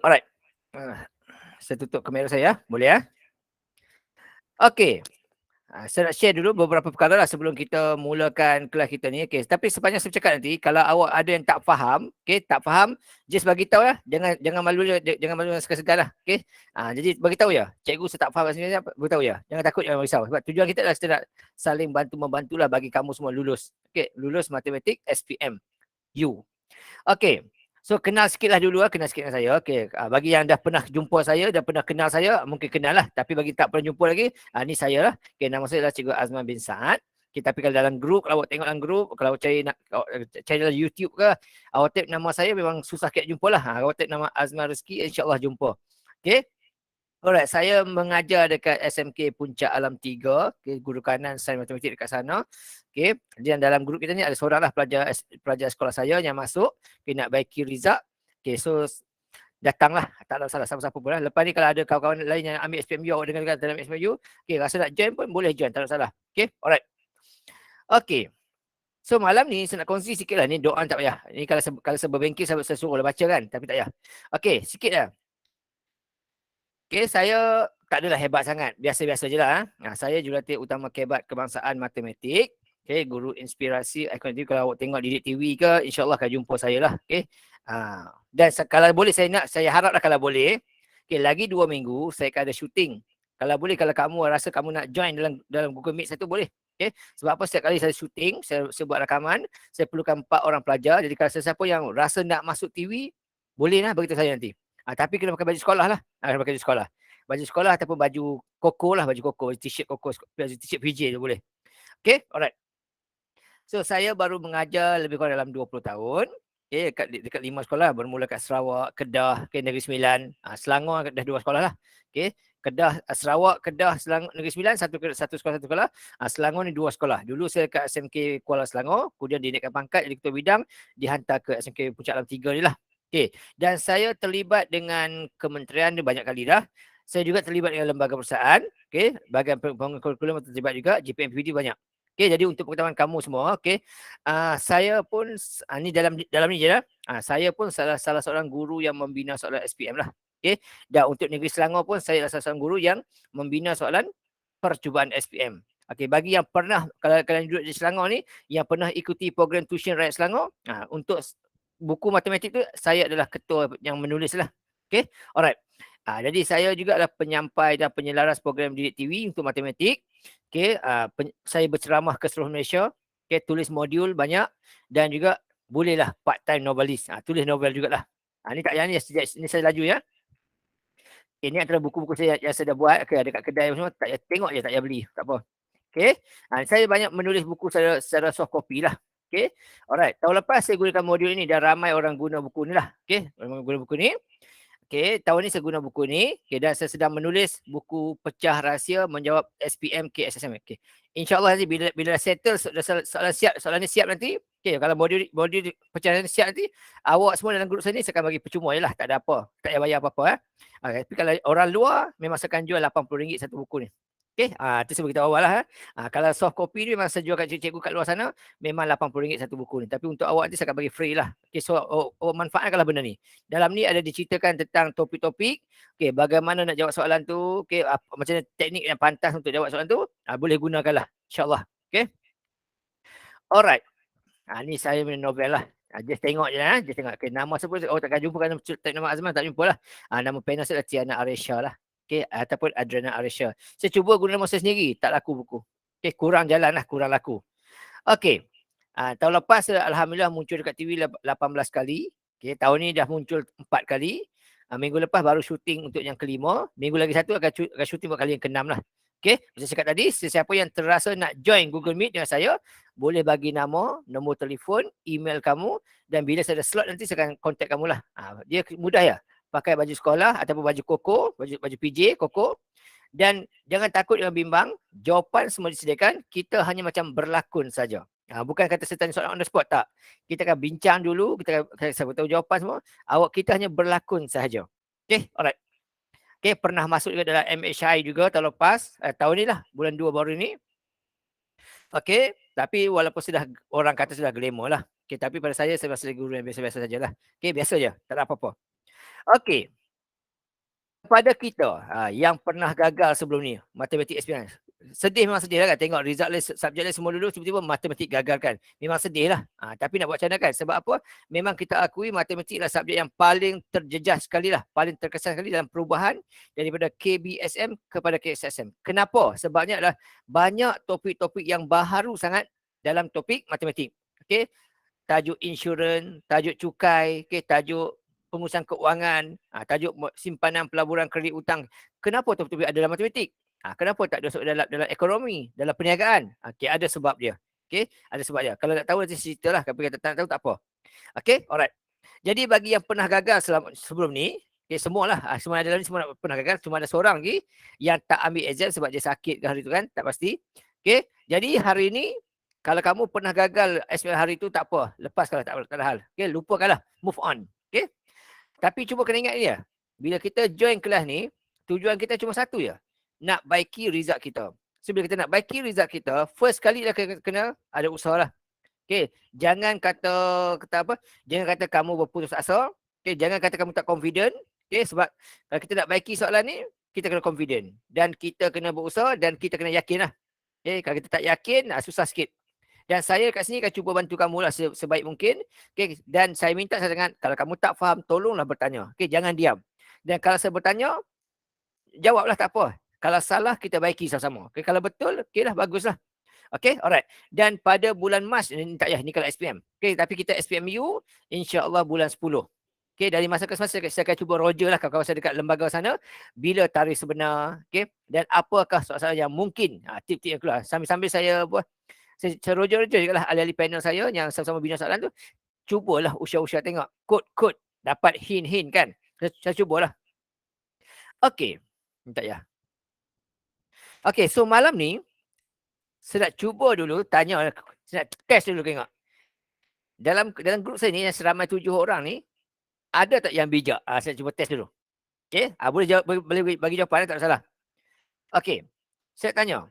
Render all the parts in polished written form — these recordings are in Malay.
Alright. Saya tutup kamera saya, boleh ya? Okey. Saya nak share dulu beberapa perkara lah sebelum kita mulakan kelas kita ni. Okey, tapi sepanjang saya bercakap nanti, kalau awak ada yang tak faham, okey, tak faham, just bagi tahu ya. Jangan malu jangan malu segan-segan lah. Okey. Jadi bagi tahu ya. Cikgu saya tak faham sebenarnya, beritahu ya. Jangan takut, jangan risau. Sebab tujuan kita adalah kita nak saling bantu-membantulah bagi kamu semua lulus. Okey, lulus matematik SPM U. Okey. So kenal sikitlah dulu lah, kenal sikit dengan saya. Okey, bagi yang dah pernah jumpa saya, dah pernah kenal saya, mungkin kenal lah. Tapi bagi tak pernah jumpa lagi, ni saya lah. Okey, nama saya adalah Cikgu Azman bin Saad. Okay, tapi kalau dalam grup, kalau awak tengok dalam grup, kalau awak cari dalam YouTube ke, awak tengok nama saya memang susah kita jumpa lah. Awak tengok nama Azman Rezeki, insyaAllah jumpa. Okey. Alright, saya mengajar dekat SMK Puncak Alam 3, okay, guru kanan sains matematik dekat sana. Okay. Dan dalam grup kita ni ada seorang lah pelajar sekolah saya yang masuk, okay, nak baiki Rizak. Okay, so datanglah, tak ada salah siapa-siapa pun lah. Lepas ni kalau ada kawan-kawan lain yang ambil SPMU, awak dengar dalam SPMU, okay, rasa nak join pun boleh join, tak ada salah. Okay, alright. Okay. So malam ni saya nak kongsi sikit lah, ni doa tak payah. Ni kalau saya berbengkel saya suruh baca kan, tapi tak payah. Okay, sikit lah. Okay, saya tak adalah hebat sangat. Biasa-biasa je lah. Saya jurulatih utama kebat kebangsaan matematik. Okay, guru inspirasi ekonomi. Kalau awak tengok Didik TV ke, insyaAllah akan jumpa saya lah. Okay. Dan kalau boleh saya haraplah kalau boleh. Okay, lagi 2 minggu saya akan ada syuting. Kalau boleh, kalau kamu rasa kamu nak join dalam Google Meet satu boleh. Okay. Sebab apa, setiap kali saya syuting, saya buat rakaman, saya perlukan 4 orang pelajar. Jadi kalau siapa yang rasa nak masuk TV, boleh lah beritahu saya nanti. Tapi kena pakai baju sekolah lah. Kena pakai baju sekolah. Baju sekolah ataupun baju koko lah. Baju koko, t-shirt koko, t-shirt PJ tu boleh. Okay, alright. So, saya baru mengajar lebih kurang dalam 20 tahun. Okay, dekat 5 sekolah. Bermula kat Sarawak, Kedah, okay, Negeri Sembilan. Selangor dah 2 sekolah lah. Okay, Kedah, Sarawak, Kedah, Selangor, Negeri Sembilan, satu sekolah. Selangor ni 2 sekolah. Dulu saya kat SMK Kuala Selangor. Kemudian dinaikkan pangkat jadi ketua bidang. Dihantar ke SMK Puncak Alam 3 ni lah. Okay. Dan saya terlibat dengan kementerian ni banyak kali dah. Saya juga terlibat dengan lembaga perusahaan. Okay. Bahagian pembangunan kurikulum terlibat juga. JPMPD banyak. Okay. Jadi untuk pengetahuan kamu semua. Okay. Saya pun, ni dalam ni je lah. Saya pun salah seorang guru yang membina soalan SPM lah. Okay. Dan untuk Negeri Selangor pun saya adalah salah seorang guru yang membina soalan percubaan SPM. Okay, bagi yang pernah, kalau kalian duduk di Selangor ni, yang pernah ikuti program Tuition Rakyat Selangor, untuk buku matematik tu, saya adalah ketua yang menulis lah. Okay, alright. Jadi saya juga adalah penyampai dan penyelaras program Didik TV untuk matematik. Okay, saya berceramah ke seluruh Malaysia. Okay, tulis modul banyak dan juga bolehlah part-time novelist. Tulis novel jugalah. Ni tak payah ni saya laju ya. Ini antara buku-buku saya yang saya dah buat. Okay, ada kat kedai semua. Tak payah tengok je, tak payah beli. Tak apa. Okay. Saya banyak menulis buku secara soft copy lah. Okay. Alright. Tahun lepas saya gunakan modul ini dan ramai orang guna buku ni lah. Okay. Orang guna buku ni. Okay. Tahun ni saya guna buku ni. Okay. Dan saya sedang menulis buku pecah rahsia menjawab SPM KSSM. Okay. InsyaAllah nanti bila settle soalan ni siap nanti. Okay. Kalau modul pecah rahsia ni siap nanti. Awak semua dalam grup saya ni saya akan bagi percuma je lah. Tak ada apa. Tak payah bayar apa-apa. Tapi kalau orang luar memang saya akan jual RM80 satu buku ni. Okay, itu saya beritahu awal lah. Kalau soft copy ni memang saya jual kat cikgu kat luar sana, memang RM80 satu buku ni. Tapi untuk awak nanti saya akan bagi free lah. Okay, so manfaatkanlah benda ni. Dalam ni ada diceritakan tentang topik-topik, okay, bagaimana nak jawab soalan tu, okay, macam mana teknik yang pantas untuk jawab soalan tu, boleh gunakanlah. InsyaAllah. Okay. Alright. Ni saya punya novel lah. Just tengok je lah. Just tengok. Okay, nama sebut, takkan jumpa kan nama Azman, tak jumpa lah. Nama panel saya adalah Tiana Aresha lah. Okay, ataupun Adriana Aresha. Saya cuba guna nama saya sendiri, tak laku buku. Okay, kurang jalan lah, kurang laku. Okay, tahun lepas alhamdulillah muncul dekat TV 18 kali. Okay, tahun ni dah muncul 4 kali. Minggu lepas baru syuting untuk yang kelima. Minggu lagi satu akan syuting buat kali yang ke-6 lah. Okay, macam saya cakap tadi, sesiapa yang terasa nak join Google Meet dengan saya, boleh bagi nama, nombor telefon, email kamu, dan bila saya ada slot nanti saya akan contact kamu lah. Dia mudah ya. Pakai baju sekolah ataupun baju koko, baju PJ, koko. Dan jangan takut, jangan bimbang. Jawapan semua disediakan. Kita hanya macam berlakon saja. Bukan kata saya tanya soalan on the spot, tak. Kita akan bincang dulu, kita akan tahu jawapan semua. Kita hanya berlakon sahaja. Okay, alright. Okay, pernah masuk juga dalam MHI juga tahun lepas. Tahun ni lah, bulan 2 baru ni. Okay, tapi walaupun orang kata sudah glamour lah. Okay, tapi pada saya masih guru yang biasa-biasa sajalah. Okay, biasa je, tak ada apa-apa. Okay. Pada kita yang pernah gagal sebelum ni, matematik experience. Sedih, memang sedih lah kan tengok result list, subjek list semua dulu tiba-tiba matematik gagal kan. Memang sedih lah. Tapi nak buat macam mana kan? Sebab apa? Memang kita akui matematik lah subjek yang paling terjejas sekali lah, paling terkesan sekali dalam perubahan daripada KBSM kepada KSSM. Kenapa? Sebabnya adalah banyak topik-topik yang baharu sangat dalam topik matematik. Okey, tajuk insurans, tajuk cukai, tajuk pengurusan keuangan, tajuk simpanan pelaburan kredit hutang. Kenapa topik-topik ada dalam matematik? Kenapa tak masuk dalam ekonomi, dalam perniagaan? Ada sebab dia. Ada sebab dia. Kalau tak tahu nanti ceritalah, tapi kalau tak tahu tak apa. Alright. Jadi bagi yang pernah gagal sebelum ni, semualah, semua dalam ni semua pernah gagal, cuma ada seorang lagi yang tak ambil exam sebab dia sakit ke hari tu kan, tak pasti. Jadi hari ni kalau kamu pernah gagal SPM hari tu tak apa, lepaskanlah, tak ada hal. Lupakanlah, move on. Tapi cuba kena ingat dia, bila kita join kelas ni, tujuan kita cuma satu je, nak baiki result kita. So bila kita nak baiki result kita, first kali dah kena ada usaha lah. Jangan kata apa? Jangan kata kamu berputus asa. Jangan kata kamu tak confident. Sebab kalau kita nak baiki soalan ni, kita kena confident dan kita kena berusaha dan kita kena yakin lah. Kalau kita tak yakin, susah sikit. Dan saya kat sini akan cuba bantu kamu lah sebaik mungkin. Dan saya minta sangat, kalau kamu tak faham, tolonglah bertanya. Jangan diam. Dan kalau saya bertanya, jawablah, tak apa. Kalau salah, kita baiki sama-sama. Kalau betul, lah, baguslah. Alright. Dan pada bulan Mac, ni tak payah, ni kalau SPM. Tapi kita SPMU, insya-Allah bulan 10. Dari masa ke masa saya akan cuba roger lah kawan-kawan saya dekat lembaga sana, bila tarikh sebenar, dan apakah soalan yang mungkin, tip-tip yang keluar. Sambil-sambil saya buat, saya roger-roger juga lah ahli-ahli panel saya yang sama-sama bina soalan tu, cubalah usah-usah tengok, kod-kod, dapat hint-hint kan. Saya cubalah. Tak payah. So malam ni, saya nak cuba dulu tanya, saya nak test dulu tengok. Dalam grup saya ni yang seramai 7 orang ni, ada tak yang bijak? Saya cuba test dulu. Boleh bagi jawapan, tak salah. Saya tanya,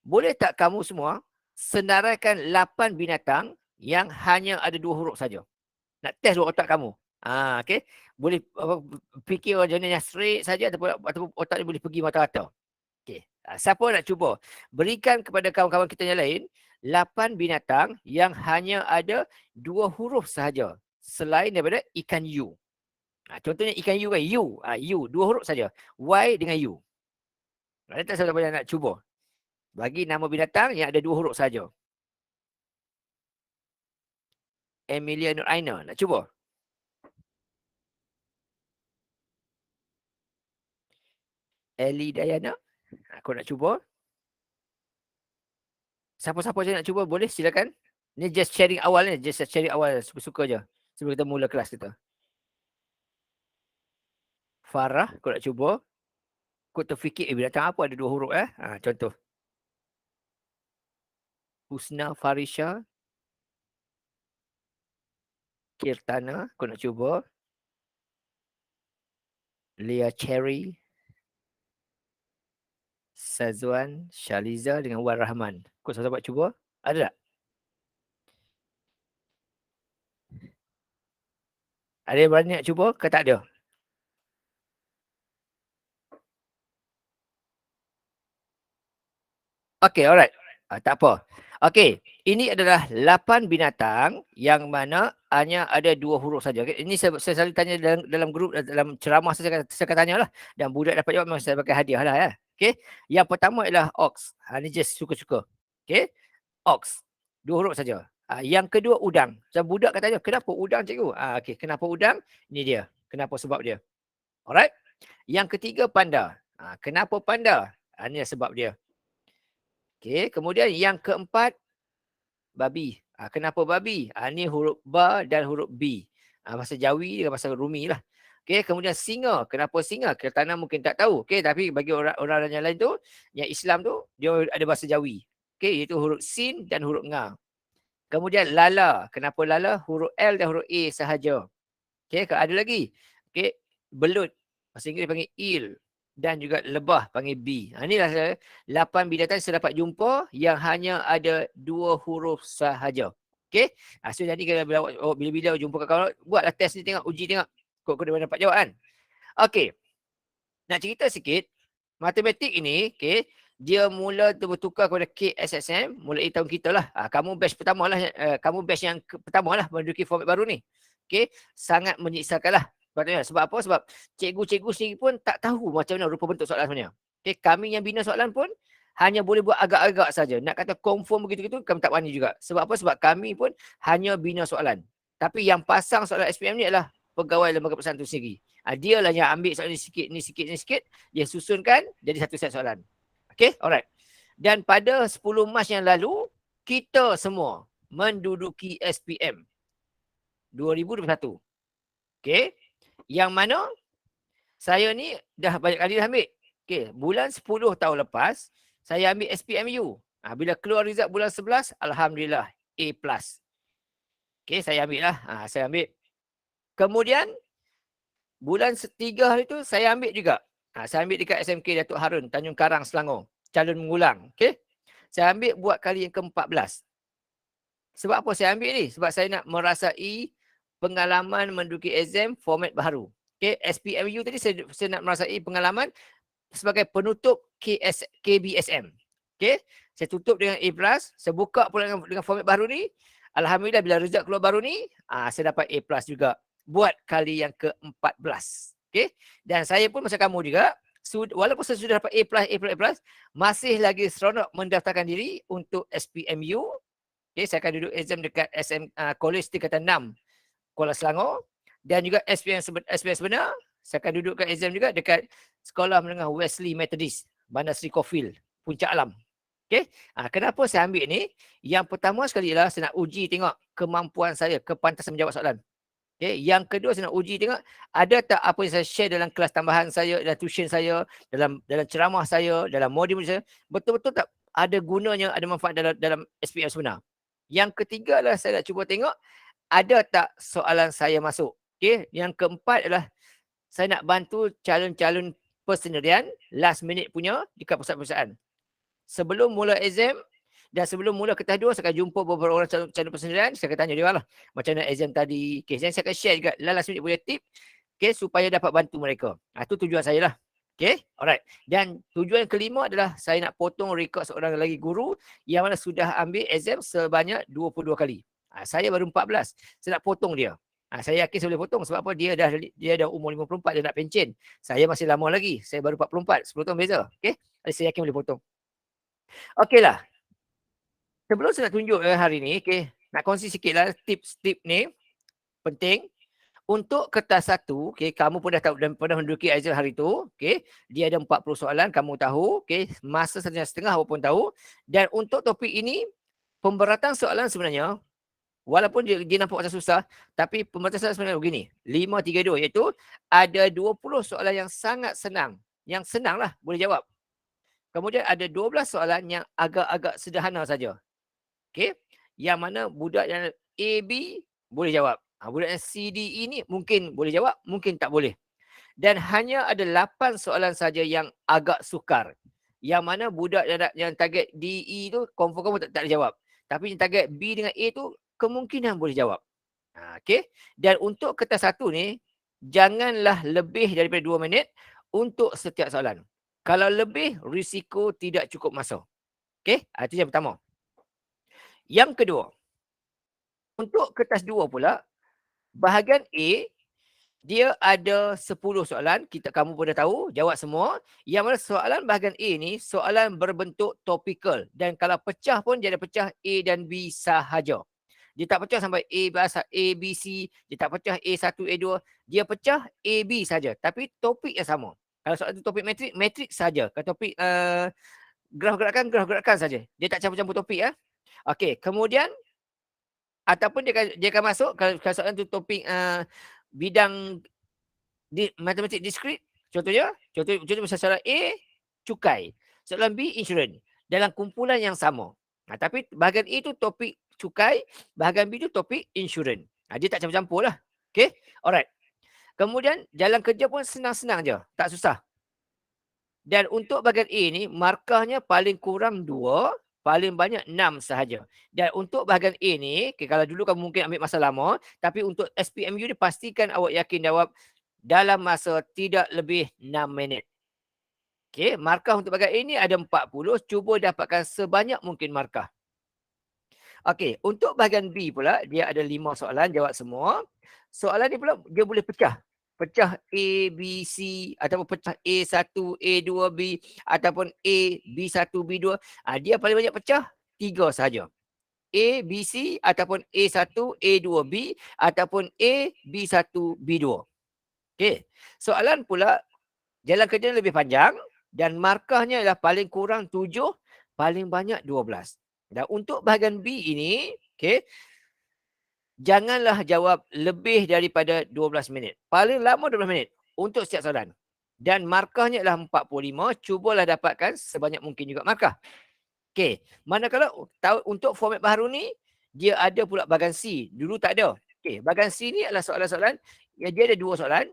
boleh tak kamu semua senaraikan 8 binatang yang hanya ada 2 huruf saja? Nak test dulu otak kamu. Boleh fikir macam yang straight saja ataupun otak ni boleh pergi mata-mata. Siapa nak cuba? Berikan kepada kawan-kawan kita yang lain 8 binatang yang hanya ada 2 huruf sahaja selain daripada ikan U. Contohnya ikan U kan, U, 2 huruf saja. Y dengan U. Nanti saya nak cuba. Bagi nama binatang yang ada 2 huruf saja. Emilia Nur Aina, nak cuba? Eli Dayana, aku nak cuba. Siapa-siapa je nak cuba, boleh silakan. Ni just sharing awal ni, suka-suka je. Sebelum kita mula kelas kita. Farah, aku nak cuba. Aku terfikir, binatang apa ada 2 huruf contoh. Husna Farisha. Kirtana, aku nak cuba. Lia Cherry. Sazwan, Shaliza dengan Wan Rahman. Kau sahabat cuba? Ada tak? Ada yang berani nak cuba ke tak ada? Alright. Tak apa. Ini adalah 8 binatang yang mana hanya ada 2 huruf saja. Ini saya selalu tanya dalam grup, dalam ceramah saya akan tanya lah. Dan budak dapat jawab memang saya pakai hadiah lah ya. Yang pertama adalah ox. Ini just suka-suka. Ox. 2 huruf saja. Yang kedua udang. So, budak katanya, kenapa udang cikgu? Kenapa udang? Ini dia. Kenapa sebab dia. Alright. Yang ketiga panda. Kenapa panda? Ini sebab dia. Kemudian yang keempat, babi. Kenapa babi? Ini huruf ba dan huruf b. Bahasa Jawi dengan bahasa Rumi lah. Kemudian singa. Kenapa singa? Kerana mungkin tak tahu. Tapi bagi orang yang lain tu, yang Islam tu, dia ada bahasa Jawi. Iaitu huruf sin dan huruf nga. Kemudian lala. Kenapa lala? Huruf L dan huruf A sahaja. Ada lagi. Belut. Bahasa Inggeris panggil eel. Dan juga lebah panggil bee. Inilah 8 binatang saya dapat jumpa yang hanya ada 2 huruf sahaja. So jadi bila jumpa kawan-kawan, buatlah test ni, tengok, uji tengok. Kau dapat jawab kan? Nak cerita sikit, matematik ini, okay, dia mula bertukar kepada KSSM mulai tahun kita lah. Kamu batch pertama lah, kamu batch yang pertama lah menduduki format baru ni. Okay, sangat menyiksakan lah. Sebab apa? Sebab cikgu-cikgu sendiri pun tak tahu macam mana rupa bentuk soalan sebenarnya. Okay, kami yang bina soalan pun hanya boleh buat agak-agak saja. Nak kata confirm begitu-gitu, kami tak berani juga. Sebab apa? Sebab kami pun hanya bina soalan. Tapi yang pasang soalan SPM ni adalah pegawai lembaga pesanan itu sendiri. Dia lah yang ambil soalan ni sikit, ni sikit, ni sikit. Dia susunkan jadi satu set soalan. Okay, alright. Dan pada 10 Mac yang lalu, kita semua menduduki SPM 2021. Okay, yang mana saya ni dah banyak kali dah ambil. Okay, bulan 10 tahun lepas, saya ambil SPMU. Bila keluar result bulan 11, Alhamdulillah, A+. Okay, saya ambil lah. Saya ambil. Kemudian, bulan 3 hari tu, saya ambil juga. Saya ambil dekat SMK Datuk Harun, Tanjung Karang, Selangor. Calon mengulang. Okay. Saya ambil buat kali yang ke-14. Sebab apa saya ambil ni? Sebab saya nak merasai pengalaman menduduki exam format baru. Okay. SPMU tadi saya nak merasai pengalaman sebagai penutup KBSM. Okay. Saya tutup dengan A+. Saya buka pula dengan format baru ni. Alhamdulillah bila result keluar baru ni, saya dapat A+ juga. Buat kali yang ke-14. Okay. Dan saya pun macam kamu juga, walaupun saya sudah dapat A+, masih lagi seronok mendaftarkan diri untuk SPMU. Okay, saya akan duduk exam dekat College Tingkatan 6 Kuala Selangor. Dan juga SPM sebenar, saya akan dudukkan exam juga dekat Sekolah Menengah Wesley Methodist, Bandar Seri Caufil, Puncak Alam. Okay. Kenapa saya ambil ni? Yang pertama sekali lah saya nak uji tengok kemampuan saya, kepantasan menjawab soalan. Okay. Yang kedua saya nak uji tengok ada tak apa yang saya share dalam kelas tambahan saya, dalam tuition saya, dalam ceramah saya, dalam modul saya, betul-betul tak ada gunanya, ada manfaat dalam SPM sebenar. Yang ketiga adalah saya nak cuba tengok ada tak soalan saya masuk. Okay. Yang keempat adalah saya nak bantu calon-calon persendirian last minute punya dekat pusat-pusat. Sebelum mula exam dan sebelum mula kertas 2, saya akan jumpa beberapa orang calon persendirian. Saya akan tanya dia lah macam mana exam tadi. Okay, saya akan share juga last minute punya tip, okay, supaya dapat bantu mereka. Itu tujuan saya lah. Okay, alright. Dan tujuan kelima adalah saya nak potong rekod seorang lagi guru yang mana sudah ambil exam sebanyak 22 kali. Saya baru 14. Saya nak potong dia. Saya yakin saya boleh potong sebab apa? Dia dah umur 54, dia nak pencen. Saya masih lama lagi. Saya baru 44, 10 tahun beza. Okay, saya yakin boleh potong. Okey lah. Sebelum saya nak tunjuk hari ni, okay, nak kongsi sikit lah tips-tips ni. Penting. Untuk kertas 1, okay, kamu pun dah tahu dan pernah menduduki exam hari tu. Okay, dia ada 40 soalan, kamu tahu. Okay, masa 1.5 apa pun tahu. Dan untuk topik ini, pemberatan soalan sebenarnya, walaupun dia nampak macam susah, tapi pemberatan soalan sebenarnya begini. 5-3-2, iaitu ada 20 soalan yang sangat senang. Yang senang lah, boleh jawab. Kemudian ada 12 soalan yang agak-agak sederhana saja. Okay. Yang mana budak yang A, B boleh jawab. Budak yang C, D, E ni mungkin boleh jawab, mungkin tak boleh. Dan hanya ada 8 soalan saja yang agak sukar. Yang mana budak yang target D, E tu confirm tak jawab. Tapi yang target B dengan A tu kemungkinan boleh jawab. Okay. Dan untuk kertas 1 ni, janganlah lebih daripada 2 minit untuk setiap soalan. Kalau lebih, risiko tidak cukup masa. Okay. Itu yang pertama. Yang kedua, untuk kertas 2 pula, bahagian A, dia ada 10 soalan. Kamu pun dah tahu, jawab semua. Yang mana soalan bahagian A ni, soalan berbentuk topikal. Dan kalau pecah pun, dia ada pecah A dan B sahaja. Dia tak pecah sampai A, B, C. Dia tak pecah A1, A2. Dia pecah A, B saja. Tapi topik yang sama. Kalau soalan tu topik matrik saja. Kalau topik graf gerakan saja. Dia tak campur-campur topik ya. Okey, kemudian ataupun dia akan masuk kalau soalan tu topik bidang matematik diskrit, contoh misal soalan A cukai, soalan B insurans dalam kumpulan yang sama. Tapi bahagian A tu topik cukai, bahagian B tu topik insurans. Dia tak campur-campur lah. Okey, alright. Kemudian jalan kerja pun senang-senang je, tak susah. Dan untuk bahagian A ni, markahnya paling kurang 2, paling banyak 6 sahaja. Dan untuk bahagian A ni, kalau dulu kamu mungkin ambil masa lama, tapi untuk SPMU ni pastikan awak yakin jawab dalam masa tidak lebih 6 minit. Okey, markah untuk bahagian A ni ada 40, cuba dapatkan sebanyak mungkin markah. Okey, untuk bahagian B pula, dia ada 5 soalan, jawab semua. Soalan ni pula dia boleh pecah. Pecah A, B, C ataupun pecah A1, A2, B ataupun A, B1, B2. Dia paling banyak pecah 3 sahaja. A, B, C ataupun A1, A2, B ataupun A, B1, B2. Okey. Soalan pula jalan kerja lebih panjang dan markahnya ialah paling kurang 7, paling banyak 12. Dan untuk bahagian B ini, okey, janganlah jawab lebih daripada 12 minit. Paling lama 12 minit untuk setiap soalan. Dan markahnya ialah 45, cubalah dapatkan sebanyak mungkin juga markah. Okey, manakala untuk format baharu ni, dia ada pula bahagian C. Dulu tak ada. Okey, bahagian C ni adalah soalan-soalan yang dia ada 2 soalan.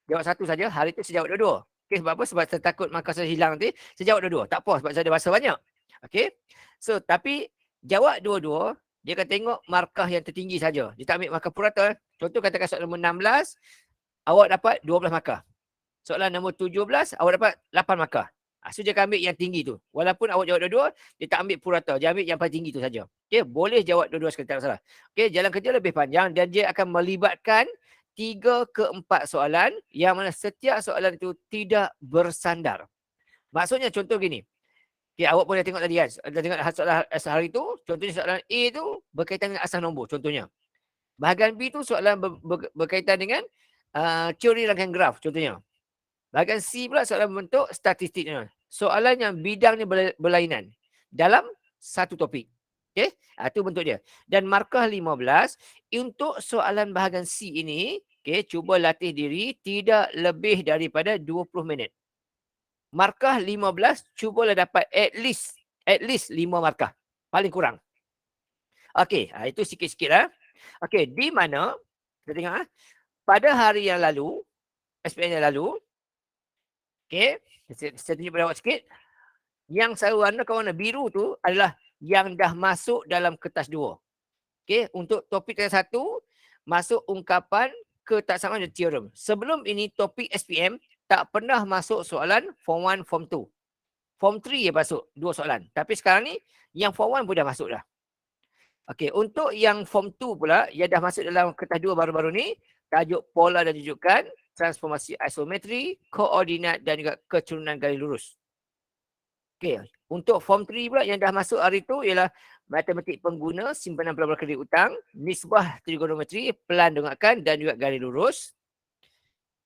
Jawab satu saja, hari tu saya jawab dua-dua. Okey, sebab apa? Sebab saya takut markah saya hilang nanti, saya jawab dua-dua. Tak apa sebab saya ada bahasa banyak. Okey. So, tapi jawab dua-dua, dia akan tengok markah yang tertinggi saja. Dia tak ambil markah purata. Contoh katakan soalan nombor 16, awak dapat 12 markah. Soalan nombor 17, awak dapat 8 markah. So dia akan ambil yang tinggi tu. Walaupun awak jawab dua-dua, dia tak ambil purata. Dia ambil yang paling tinggi tu saja. Okey, boleh jawab dua-dua sekali, tak salah. Okey, jalan kerja lebih panjang dan dia akan melibatkan 3 ke 4 soalan yang mana setiap soalan itu tidak bersandar. Maksudnya contoh gini. Okey, awak pun dah tengok tadi kan. Dah tengok soalan hari tu, contohnya soalan A tu berkaitan dengan asas nombor contohnya. Bahagian B tu soalan berkaitan dengan teori rangkaian graf contohnya. Bahagian C pula soalan bentuk statistiknya. Soalan yang bidangnya berlainan dalam satu topik. Okey, itu bentuk dia. Dan markah 15 untuk soalan bahagian C ini, okey, cuba latih diri tidak lebih daripada 20 minit. Markah 15, cubalah dapat at least 5 markah. Paling kurang. Okey, itu sikit-sikit lah. Okey, di mana kita tengok pada hari yang lalu, SPM yang lalu, okey, saya tunjuk pada awak sikit. Yang saya warnakan warna biru tu adalah yang dah masuk dalam kertas 2. Okey, untuk topik yang 1, masuk ungkapan ketaksamaan dan teorem. Sebelum ini topik SPM tak pernah masuk soalan form 1, form 2. Form 3 yang masuk 2 soalan. Tapi sekarang ni yang form 1 pun dah masuk dah. Okey, untuk yang form 2 pula yang dah masuk dalam kertas 2 baru-baru ni, tajuk pola dan jujukan, transformasi isometri, koordinat dan juga keturunan garis lurus. Okey, untuk form 3 pula yang dah masuk hari tu ialah matematik pengguna, simpanan pelaburan kredit hutang, nisbah trigonometri, pelan donghakan dan juga garis lurus.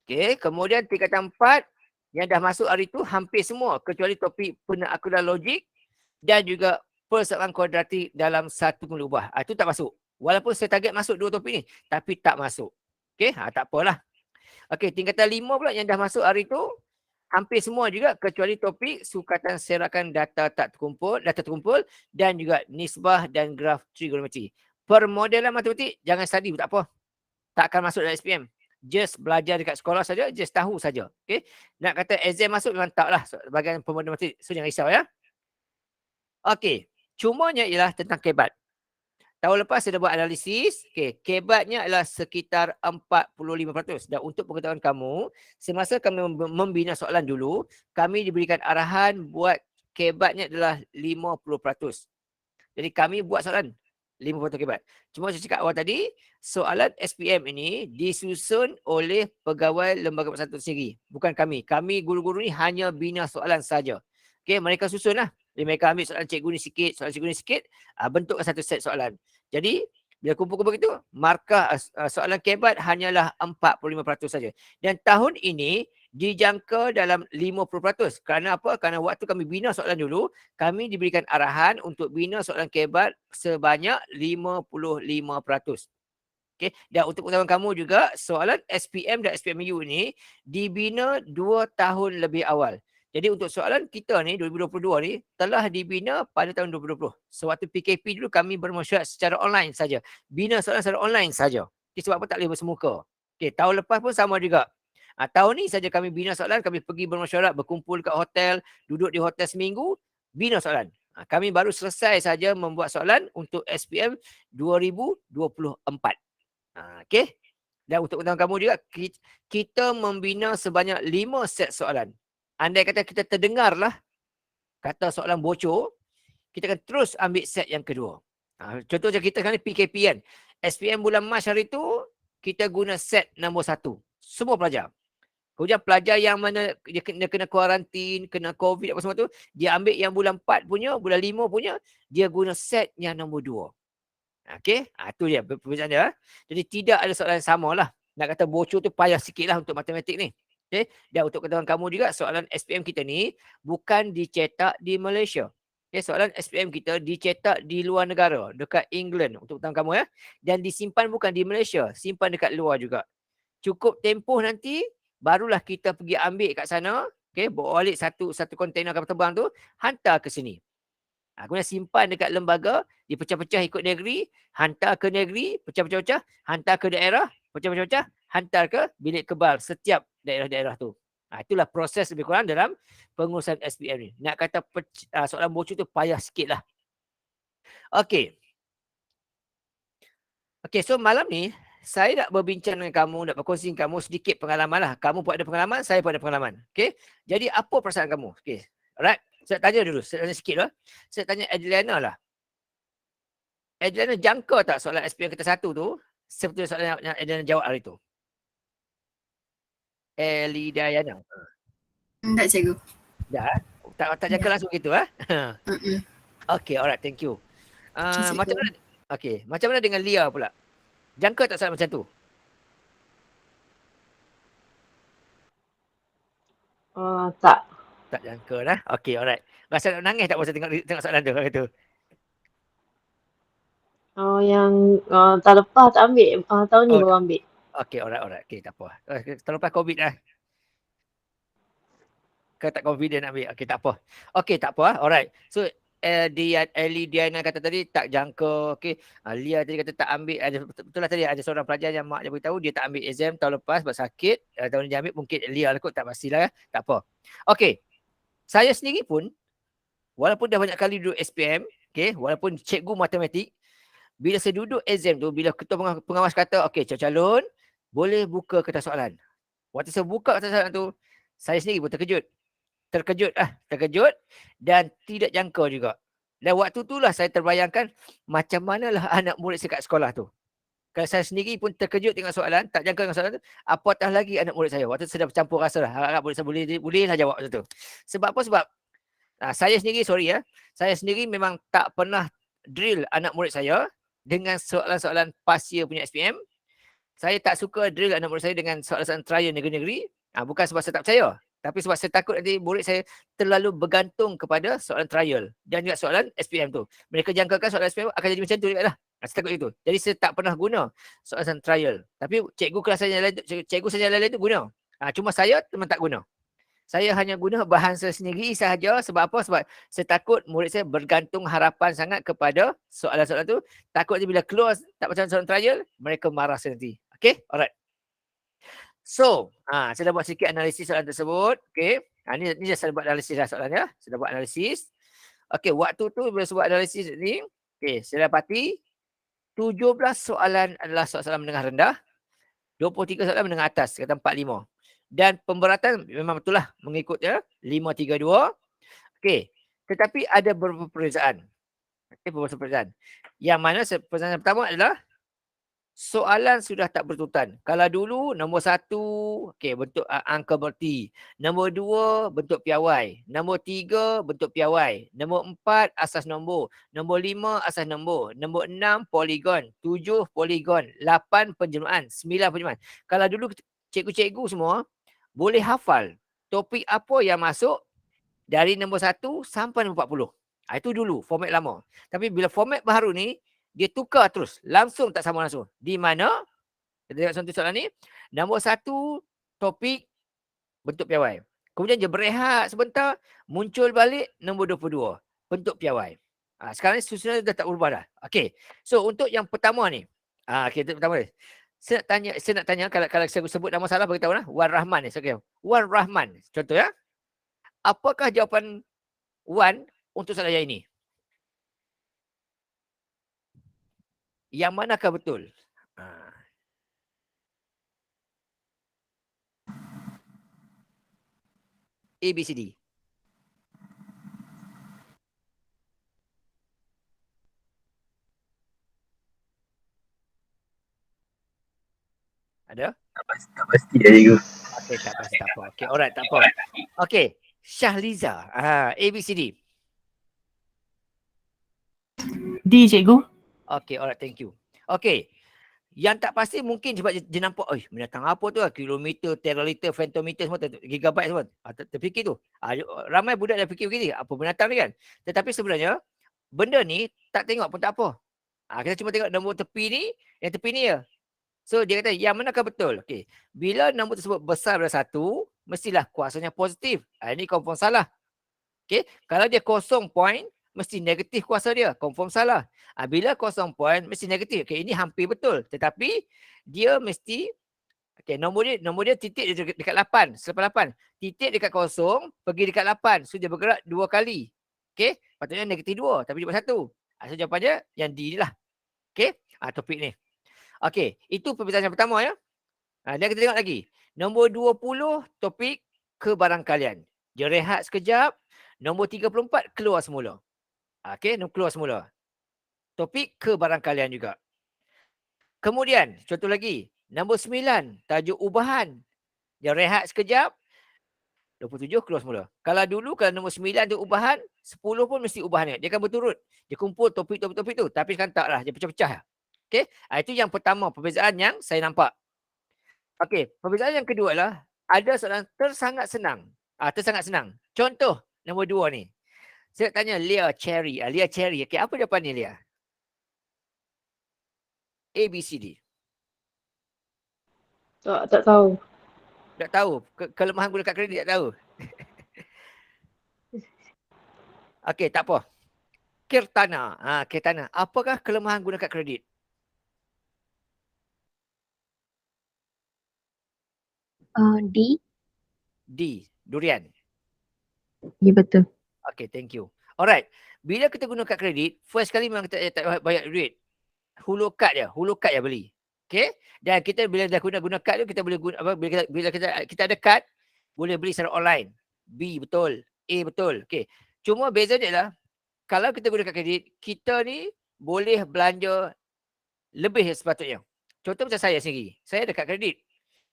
Okey, kemudian tingkatan 4 yang dah masuk hari tu hampir semua kecuali topik penaklukan logik dan juga persoalan kuadratik dalam satu pengumpulan ubah. Itu tak masuk. Walaupun saya target masuk 2 topik ni, tapi tak masuk. Okey, tak apalah. Okey, tingkatan 5 pula yang dah masuk hari tu hampir semua juga kecuali topik sukatan serakan data terkumpul dan juga nisbah dan graf trigonometri. Permodelan matematik jangan study tak apa. Tak akan masuk dalam SPM. Just belajar dekat sekolah saja, just tahu saja. Okey. Nak kata exam masuk memang taklah bahagian permodelan matematik. So jangan risau ya. Okey. Cumanya ialah tentang kebat. Tahun lepas saya dah buat analisis. Okey, kebatnya adalah sekitar 45%. Dan untuk pengetahuan kamu, semasa kami membina soalan dulu, kami diberikan arahan buat kebatnya adalah 50%. Jadi kami buat soalan 50% kebat. Cuma saya cakap awal tadi, soalan SPM ini disusun oleh pegawai lembaga persatuan sendiri. Bukan kami. Kami guru-guru ni hanya bina soalan saja. Okey, mereka susun lah. Jadi mereka ambil soalan cikgu ni sikit, soalan cikgu ni sikit, bentukkan satu set soalan. Jadi, bila kumpul-kumpul begitu, markah soalan kebat hanyalah 45% saja. Dan tahun ini dijangka dalam 50%. Kerana apa? Kerana waktu kami bina soalan dulu, kami diberikan arahan untuk bina soalan kebat sebanyak 55%. Okey, dan untuk pengetahuan kamu juga, soalan SPM dan SPMU ini dibina 2 tahun lebih awal. Jadi untuk soalan kita ni 2022 ni telah dibina pada tahun 2020. Sewaktu PKP dulu kami bermesyuarat secara online saja. Bina soalan secara online saja. Sebab apa tak boleh bersemuka. Okey, tahun lepas pun sama juga. Tahun ni saja kami bina soalan, kami pergi bermesyuarat, berkumpul kat hotel, duduk di hotel seminggu, bina soalan. Kami baru selesai saja membuat soalan untuk SPM 2024. Okey. Dan untuk pengetahuan kamu juga, kita membina sebanyak 5 set soalan. andai kata kita terdengarlah kata soalan bocor, kita akan terus ambil set yang kedua. Contoh macam kita sekarang ni PKP kan. SPM bulan Mac hari tu, kita guna set nombor 1. Semua pelajar. Kemudian pelajar yang mana dia kena kuarantin, kena COVID apa semua tu, dia ambil yang bulan 4 punya, bulan 5 punya, dia guna set yang nombor 2. Okey, tu dia perbezaan dia. Jadi tidak ada soalan yang sama lah. Nak kata bocor tu payah sikit lah untuk matematik ni. Okey, dan untuk ketahuan kamu juga, soalan SPM kita ni bukan dicetak di Malaysia. Okay, soalan SPM kita dicetak di luar negara, dekat England untuk ketahuan kamu ya. Dan disimpan bukan di Malaysia, simpan dekat luar juga. Cukup tempoh nanti, barulah kita pergi ambil kat sana. Okay, bawa balik satu kontainer kapal terbang tu, hantar ke sini. Kemudian simpan dekat lembaga, dipecah-pecah ikut negeri, hantar ke negeri, pecah-pecah, hantar ke daerah, pecah-pecah, hantar ke bilik kebal setiap daerah-daerah tu. Itulah proses lebih kurang dalam pengurusan SPM ni. Nak kata soalan bocor tu payah sikit lah. Okey. Okey, so malam ni, saya nak berbincang dengan kamu, nak berkongsi dengan kamu sedikit pengalaman lah. Kamu pun ada pengalaman, saya pun ada pengalaman. Okey, jadi apa perasaan kamu? Okey, alright. Saya tanya dulu, saya tanya sikit lah. Saya tanya Adriana lah. Adriana jangka tak soalan SPM kita 1 tu seperti soalan yang Adriana jawab hari tu? Elidayana. Tak, cikgu. Dah? Tak jangka langsung gitu eh? Okey, alright, thank you. Macam mana? Okey, macam mana dengan Lia pula? Jangka tak soalan macam tu? Tak. Tak jangka dah. Okey, alright. Rasa nak nangis tak masa tengok soalan tu? Kata tu. Yang tahun lepas tak ambil, tahun ni baru ambil. Okey, alright. Okey, tak apa. Tahun lepas COVID dah. Kau tak confident nak ambil. Okey, tak apa. Okey, tak apa. Alright. So, Diana kata tadi tak jangka. Okey. Lia tadi kata tak ambil. Betul lah tadi ada seorang pelajar yang mak dia beritahu dia tak ambil exam tahun lepas sebab sakit. Tahun ni dia ambil mungkin Lia lah kot. Tak pastilah. Tak apa. Okey. Saya sendiri pun walaupun dah banyak kali duduk SPM. Okey. Walaupun cikgu matematik. Bila saya duduk exam tu, bila ketua pengawas kata, okey, calon boleh buka kertas soalan. Waktu saya buka kertas soalan tu, saya sendiri pun terkejut dan tidak jangka juga. Dan waktu itulah saya terbayangkan macam manalah anak murid saya kat sekolah tu. Kalau saya sendiri pun terkejut tengok soalan, tak jangka dengan soalan tu, apatah lagi anak murid saya. Waktu tu saya dah bercampur rasa lah. Harap murid saya bolehlah jawab waktu tu. Sebab apa? Sebab saya sendiri, saya sendiri memang tak pernah drill anak murid saya dengan soalan-soalan past year punya SPM. Saya tak suka drill anak murid saya dengan soalan-soalan trial negeri-negeri. Bukan sebab saya tak percaya. Tapi sebab saya takut nanti murid saya terlalu bergantung kepada soalan trial dan juga soalan SPM tu. Mereka jangkakan soalan SPM akan jadi macam tu juga lah. Saya takut itu. Jadi saya tak pernah guna soalan trial. Tapi cikgu kelas saya lain, cikgu saya lain tu guna. Cuma saya memang tak guna. Saya hanya guna bahan saya sendiri sahaja. Sebab apa? Sebab saya takut murid saya bergantung harapan sangat kepada soalan-soalan tu. Takut dia bila keluar tak macam soalan trial, mereka marah saya nanti. Okay? Alright. So, saya dah buat sikit analisis soalan tersebut. Okay. Ni saya buat analisis lah soalannya. Saya dah buat analisis. Okay, waktu tu bila saya buat analisis ni, okay, saya dapati 17 soalan adalah soalan menengah rendah. 23 soalan menengah atas, kata 45. Dan pemberatan memang betul lah mengikutnya 5-3-2. Okey. Tetapi ada beberapa perbezaan. Beberapa perbezaan. Yang mana perbezaan pertama adalah soalan sudah tak bertutan. Kalau dulu nombor 1, okey, bentuk angka berti. Nombor 2, bentuk piawai. Nombor 3, bentuk piawai. Nombor 4, asas nombor. Nombor 5, asas nombor. Nombor 6, poligon. 7, poligon. 8, penjemuan. 9, penjemuan. Kalau dulu cikgu-cikgu semua boleh hafal topik apa yang masuk dari nombor 1 sampai nombor 40. Itu dulu format lama. Tapi bila format baru ni, dia tukar terus. Langsung tak sama langsung. Di mana, kita tengok contoh soalan ni, nombor 1 topik bentuk piawai. Kemudian dia berehat sebentar, muncul balik nombor 22, bentuk piawai. Sekarang ni susunan dah tak berubah dah. Okey. So untuk yang pertama ni, okey, pertama ni. Saya nak tanya kalau saya sebut nama salah beritahu lah. Wan Rahman ni. Okay. Wan Rahman. Contoh ya. Apakah jawapan Wan untuk soalan yang ini? Yang manakah betul? A, B, C, D. Ada? Tak pasti ya cikgu. Okey, tak pasti, tak apa. Okey, alright, tak apa. Okey, Syahliza. A, B, C, D. D, cikgu. Okey, alright, thank you. Okey, yang tak pasti mungkin sebab dia nampak, binatang apa tu lah, kilometer, teraliter, femtometer semua, gigabyte semua. Terfikir tu. Ramai budak dah fikir begini, apa binatang ni kan. Tetapi sebenarnya, benda ni tak tengok pun tak apa. Kita cuma tengok nombor tepi ni, yang tepi ni je. So dia kata yang manakah betul? Okey. Bila nombor tersebut besar daripada 1, mestilah kuasanya positif. Ini confirm salah. Okey. Kalau dia 0 point, mesti negatif kuasa dia. Confirm salah. Bila 0 point, mesti negatif. Okey, ini hampir betul. Tetapi dia mesti nombor dia titik dekat 8, selepas 8. Titik dekat 0, pergi dekat 8. So dia bergerak 2 kali. Okey. Patutnya negatif 2, tapi dia buat 1. So jawapannya yang D ni lah. Okey. Topik ni. Okey, itu perbezaan yang pertama ya. Dan kita tengok lagi. Nombor 20 topik kebarangkalian. Dia rehat sekejap. Nombor 34 keluar semula. Okey, keluar semula. Topik kebarangkalian juga. Kemudian, contoh lagi. Nombor 9, tajuk ubahan. Dia rehat sekejap. 27 keluar semula. Kalau dulu, kalau nombor 9 tu ubahan, 10 pun mesti ubahan dia. Dia akan berturut. Dia kumpul topik-topik tu. Tapi sekarang tak lah. Dia pecah-pecah. Okey, itu yang pertama perbezaan yang saya nampak. Okey, perbezaan yang kedua adalah ada soalan tersangat senang. Tersangat senang. Contoh nombor 2 ni. Saya tanya Leah Cherry. Leah Cherry. Okey, apa jawapan ni Leah? A, B, C, D. Tak tahu. Tak tahu. Kelemahan guna kad kredit tak tahu. Okey, tak apa. Kirtana. Kirtana. Apakah kelemahan guna kad kredit? D. D. Durian. Ya, betul. Okay, thank you. Alright. Bila kita guna kad kredit, first kali memang kita tak banyak duit. Hulu kad je beli. Okay. Dan kita bila dah guna kad tu, kita boleh guna, bila kita ada kad, boleh beli secara online. B betul. A betul. Okay. Cuma beza dia lah, kalau kita guna kad kredit, kita ni boleh belanja lebih sepatutnya. Contoh macam saya sendiri. Saya ada kad kredit.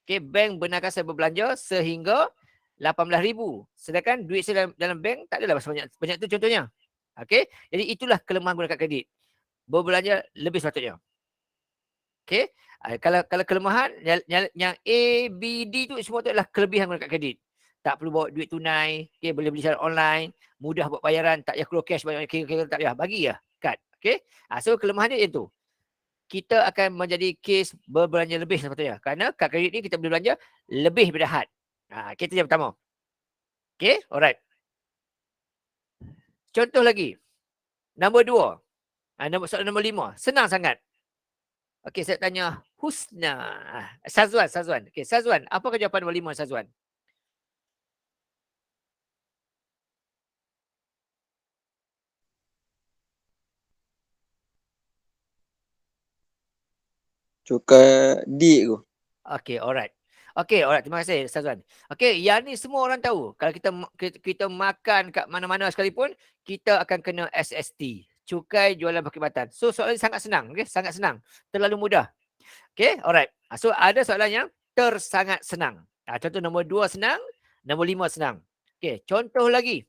Okay, bank benarkan saya berbelanja sehingga 18,000. Sedangkan duit saya dalam bank tak adalah banyak tu contohnya. Okay, jadi itulah kelemahan guna kad kredit. Berbelanja lebih sepatutnya. Okay, kalau kelemahan yang A, B, D tu semua tu adalah kelebihan guna kad kredit. Tak perlu bawa duit tunai. Okay, boleh beli secara online. Mudah buat bayaran. Tak payah keluar cash banyak. Kira-kira tak payah. Bagi lah kad. Okay, so kelemahan dia itu. Kita akan menjadi kes berbelanja lebih sepatutnya. Kerana kad kredit ni kita boleh belanja lebih daripada had. Kita yang pertama. Okay, alright. Contoh lagi. Nombor 2. Soalan nombor 5. Senang sangat. Okay, saya tanya Husna. Sazwan. Okay, Sazwan. Apakah jawapan nombor 5, Sazwan? Cukai D tu. Okay, alright. Okay, alright. Terima kasih, Sazwan. Okay, yang ni semua orang tahu. Kalau kita makan kat mana-mana sekalipun, kita akan kena SST. Cukai jualan perkhidmatan. So, soalan ni sangat senang. Okay, sangat senang. Terlalu mudah. Okay, alright. So, ada soalan yang tersangat senang. Contoh nombor 2 senang, nombor 5 senang. Okay, contoh lagi.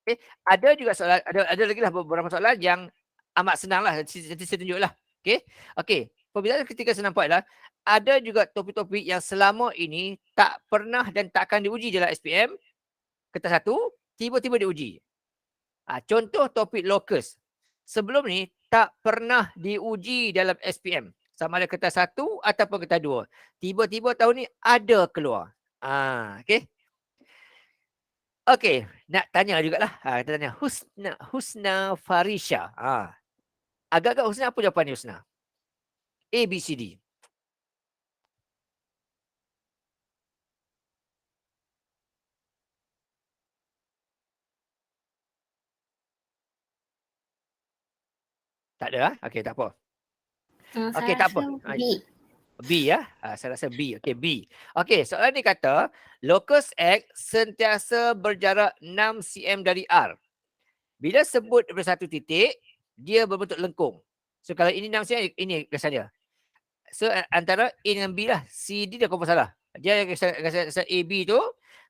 Okay, ada juga soalan, ada lagi lah beberapa soalan yang amat senang lah. Nanti saya tunjuk lah. Okay. Perbezaan ketika saya nampak adalah ada juga topik-topik yang selama ini tak pernah dan tak akan diuji dalam SPM. Kertas 1, tiba-tiba diuji. Contoh topik locus. Sebelum ni tak pernah diuji dalam SPM. Sama ada kertas 1 ataupun kertas 2. Tiba-tiba tahun ni ada keluar. Okay. Okay, nak tanya jugalah. Kita tanya Husna Farisha. Agak-agak Husna, apa jawapan ni Husna? A, B, C, D. Tak ada. Okay, tak apa. Okay, tak apa. B. B ya. Saya rasa B. Okey, B. Okey, soalan ni kata locus X sentiasa berjarak 6 cm dari R. Bila sebut daripada satu titik, dia berbentuk lengkung. So kalau ini 6 cm, ini gasan dia. So antara A dengan B lah. C, D dah confirm salah. Dia gasan A, B tu.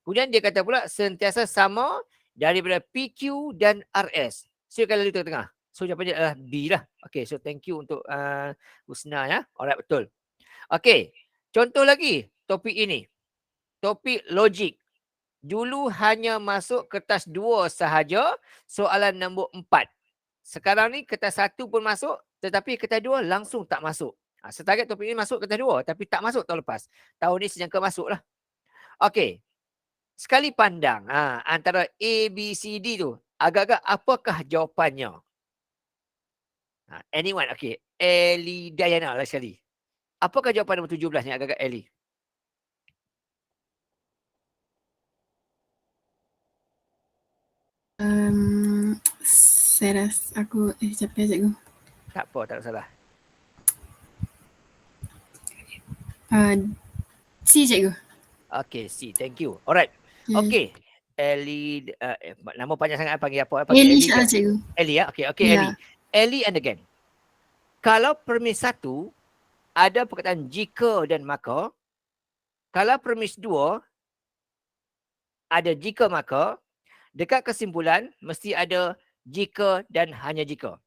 Kemudian dia kata pula sentiasa sama daripada PQ dan RS. So kalau di tengah-tengah. So jawapan dia adalah B lah. Okay, so thank you untuk Husna ya. Alright, betul. Okay, contoh lagi topik ini. Topik logik. Dulu hanya masuk kertas 2 sahaja, soalan nombor 4. Sekarang ni kertas 1 pun masuk, tetapi kertas 2 langsung tak masuk. Setakat topik ini masuk kertas 2, tapi tak masuk tahun lepas. Tahun ni sejangka masuk lah. Okey. Sekali pandang antara A, B, C, D tu, agak-agak apakah jawapannya? Anyone? Okey. Ellie Diana lah sekali. Apakah jawapan nombor 17 ni agak-agak Ellie? Saya rasa aku siapa ya cikgu? Tak apa, tak ada salah. C cikgu. Okey, C. Thank you. Alright. Okey. Ellie, nama panjang sangat panggil apa? Ellie Ellie Syah ke? cikgu. Ellie ya? Okey, okey Ya. Ellie. Ellie and again. Kalau premis 1 ada perkataan jika dan maka, kalau premis 2 ada jika maka, dekat kesimpulan mesti ada jika dan hanya jika.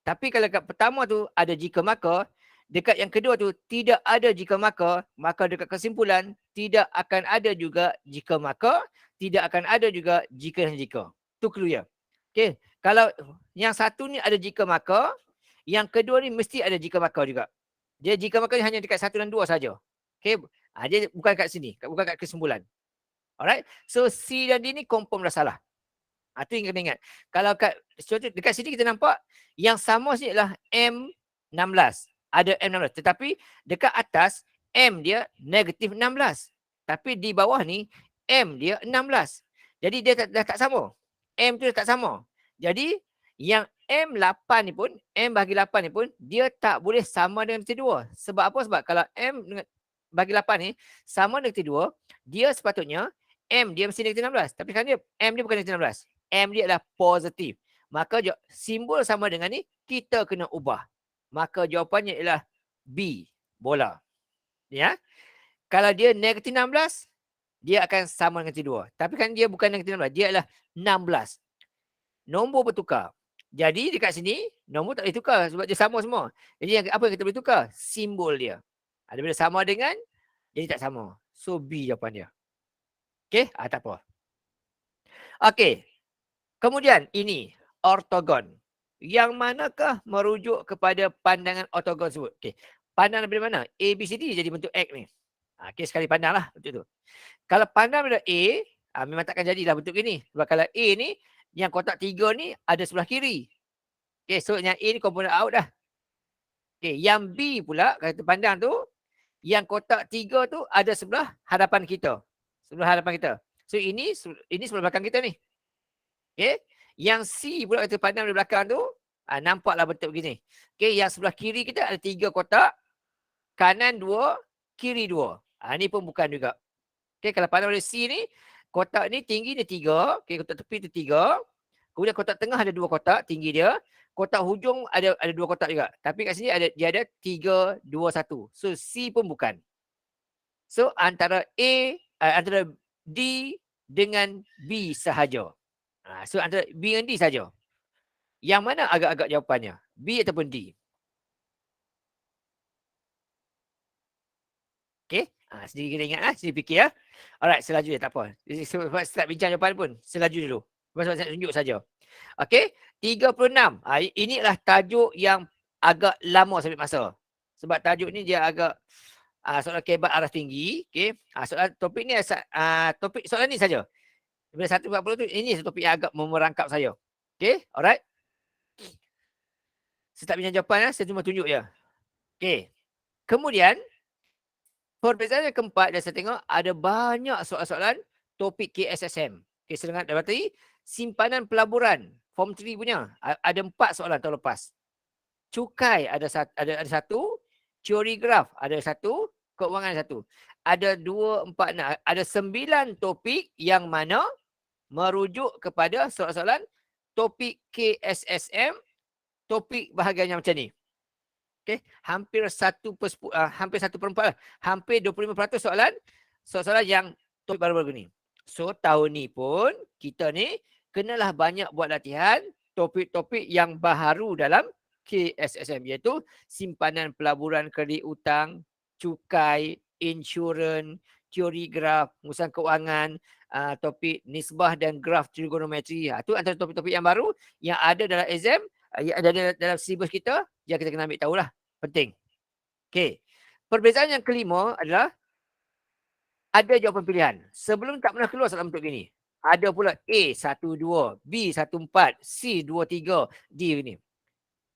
Tapi kalau kat pertama tu ada jika maka, dekat yang kedua tu tidak ada jika maka dekat kesimpulan tidak akan ada juga jika maka, tidak akan ada juga jika dan jika. Tu clue ya. Okey, kalau yang satu ni ada jika maka, yang kedua ni mesti ada jika maka juga. Dia jika maka hanya dekat 1 dan 2 saja. Okey, dia bukan kat sini, bukan kat kesimpulan. Alright. So C dan D ni confirm dah salah. Itu yang kena ingat. Kalau dekat sini kita nampak yang sama sini adalah M16. Ada M16. Tetapi dekat atas M dia negatif 16. Tapi di bawah ni M dia 16. Jadi dia dah tak sama. M tu dah tak sama. Jadi yang M8 ni pun, M bagi 8 ni pun dia tak boleh sama dengan negatif 2. Sebab apa? Sebab kalau M bagi 8 ni sama dengan negatif 2, dia sepatutnya M dia mesti negatif 16. Tapi kan M dia bukan negatif 16. M dia adalah positif. Maka simbol sama dengan ni, kita kena ubah. Maka jawapannya ialah B, bola. Ya. Kalau dia negatif 16, dia akan sama dengan negatif 2. Tapi kan dia bukan negatif 16, dia adalah 16. Nombor bertukar. Jadi dekat sini, nombor tak boleh tukar sebab dia sama semua. Jadi apa yang kita boleh tukar? Simbol dia. Bila sama dengan, jadi tak sama. So B jawapan dia. Okey? Tak apa. Okey. Kemudian ini ortogon. Yang manakah merujuk kepada pandangan ortogon tersebut? Okey. Pandang dari mana? A, B, C, D jadi bentuk X ni. Okey, sekali pandanglah bentuk tu. Kalau pandang dari A, memang takkan jadilah bentuk ini. Sebab kalau A ni, yang kotak 3 ni ada sebelah kiri. Okey, so yang A ni komponen out dah. Okey, yang B pula, kalau kita pandang tu, yang kotak 3 tu ada sebelah hadapan kita. Sebelah hadapan kita. So ini sebelah belakang kita ni. Okey, yang C pula kita pandang dari belakang tu, nampaklah bentuk begini. Okey, yang sebelah kiri kita ada 3 kotak, kanan 2, kiri 2. Ni pun bukan juga. Okey, kalau pandang dari C ni, kotak ni tinggi dia 3, okey, kotak tepi tu 3. Kemudian kotak tengah ada 2 kotak tinggi dia. Kotak hujung ada 2 kotak juga. Tapi kat sini dia ada 3, 2, 1. So C pun bukan. So antara antara D dengan B sahaja. So antara B dan D saja. Yang mana agak-agak jawapannya? B ataupun D? Okey. Sendiri kena ingat sendiri fikir ya. Alright, selaju dia tak apa. Sebab start bincang jawapan pun, selaju dulu. Sebab saya tunjuk saja. Okey, 36. Ini adalah tajuk yang agak lama sampai masa. Sebab tajuk ni dia agak soalan kebat arah tinggi. Okey. Soalan topik ni topik soalan ni saja. Bila 140 tu ini topik yang agak memerangkap saya. Okey, alright. Saya tak bincang jawapan saya cuma tunjuk je. Okey. Kemudian perbezaan yang keempat dan saya tengok ada banyak soalan-soalan topik KSSM. Okey, sedangkan dapati simpanan pelaburan form 3 punya ada 4 soalan tahun lepas. Cukai ada 1, teori graf ada 1, keuangan 1. Ada 2, 4, 6. Ada 9 topik yang mana merujuk kepada soalan-soalan topik KSSM, topik bahagian yang macam ni. Okay, hampir 1/4 lah. Hampir 25% soalan yang topik baru-baru ni. So tahun ni pun kita ni kenalah banyak buat latihan topik-topik yang baharu dalam KSSM, iaitu simpanan pelaburan kredit utang, cukai, insurans, teori graf, pengurusan keuangan, topik nisbah dan graf trigonometri. Itu antara topik-topik yang baru yang ada dalam exam, yang ada dalam silibus kita, yang kita kena ambil tahulah. Penting. Okey. Perbezaan yang kelima adalah ada jawapan pilihan. Sebelum tak pernah keluar soalan bentuk gini. Ada pula A 1-2, B 1-4, C 2-3, D ni.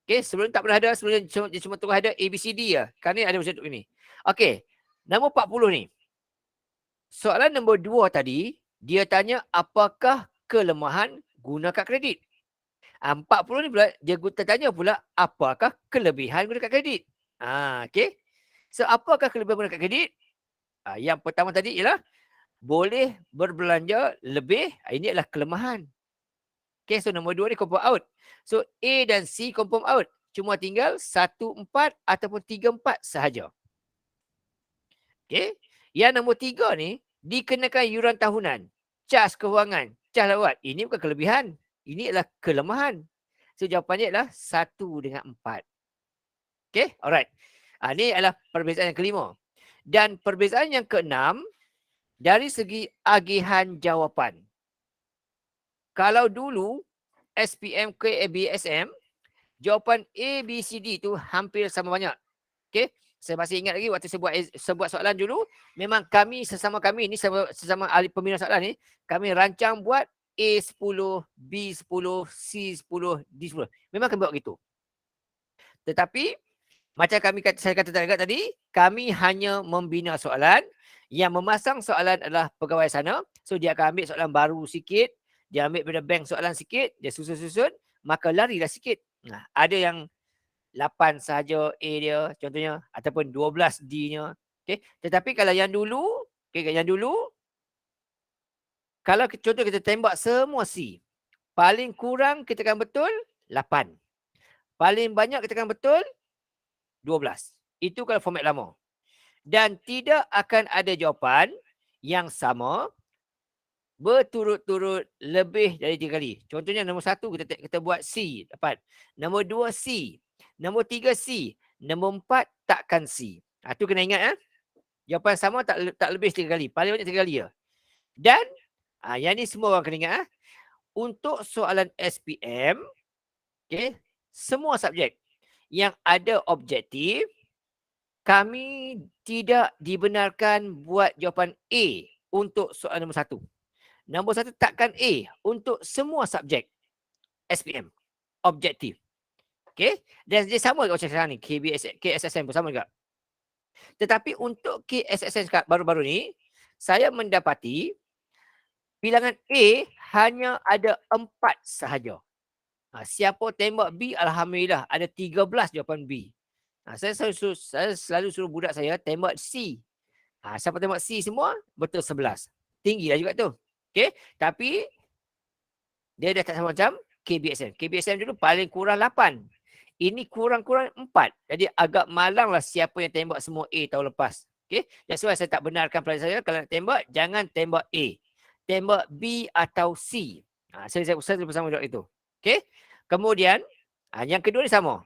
Okey, sebelum tak pernah ada, sebelum dia cuma terus ada A, B, C, D lah. Kan ni ada macam tu ni. Okey, nombor 40 ni. Soalan nombor 2 tadi, dia tanya apakah kelemahan guna kad kredit. 40 ni pula, dia tanya pula apakah kelebihan guna kad kredit. Okey. So, apakah kelebihan guna kad kredit? Yang pertama tadi ialah boleh berbelanja lebih. Ini adalah kelemahan. Okay, so nombor 2 ni confirm out. So A dan C confirm out. Cuma tinggal 1-4 ataupun 3-4 sahaja. Okay. Yang nombor 3 ni dikenakan yuran tahunan, cas kewangan, cas lawat. Ini bukan kelebihan. Ini adalah kelemahan. So jawapannya adalah 1 dengan 4. Okay, alright. Ini adalah perbezaan yang kelima. Dan perbezaan yang keenam, dari segi agihan jawapan. Kalau dulu SPM ke BSM, jawapan A, B, C, D tu hampir sama banyak. Okay, saya masih ingat lagi waktu saya buat soalan dulu, memang kami sesama ni, sesama ahli pembina soalan ni, kami rancang buat A 10, B 10, C 10, D 10. Memang kami buat gitu. Tetapi macam saya kata tadi, kami hanya membina soalan. Yang memasang soalan adalah pegawai sana. So dia akan ambil soalan baru sikit, dia ambil pada bank soalan sikit, dia susun-susun, maka larilah sikit. Ada yang 8 sahaja A dia contohnya, ataupun 12 D-nya. Okay. Tetapi kalau yang dulu, kalau contoh kita tembak semua C, paling kurang kita akan betul 8. Paling banyak kita akan betul 12. Itu kalau format lama. Dan tidak akan ada jawapan yang sama berturut-turut lebih dari 3 kali. Contohnya nombor 1 kita buat C, dapat. Nombor 2 C. Nombor 3 C. Nombor 4 takkan C. Itu kena ingat. Jawapan sama tak lebih 3 kali. Paling banyak 3 kali ya. Dan yang ni semua orang kena ingat. Untuk soalan SPM, okay, semua subjek yang ada objektif, kami tidak dibenarkan buat jawapan A untuk soalan nombor 1. Nombor 1 takkan A untuk semua subjek SPM. Objektif. Okay. Dan dia sama macam sekarang ni. KSSM pun sama juga. Tetapi untuk KSSM baru-baru ni, saya mendapati bilangan A hanya ada 4 sahaja. Siapa tembak B, alhamdulillah ada 13 jawapan B. Saya selalu suruh budak saya tembak C. Siapa tembak C semua, betul 11. Tinggilah juga tu. Okay. Tapi dia dah tak sama macam KBSM. KBSM dulu paling kurang 8. Ini kurang-kurang 4. Jadi agak malanglah siapa yang tembak semua A tahun lepas. Okay. That's why saya tak benarkan pelajar saya kalau nak tembak, jangan tembak A. Tembak B atau C. Saya bersama dengan itu. Okay. Kemudian, yang kedua ni sama.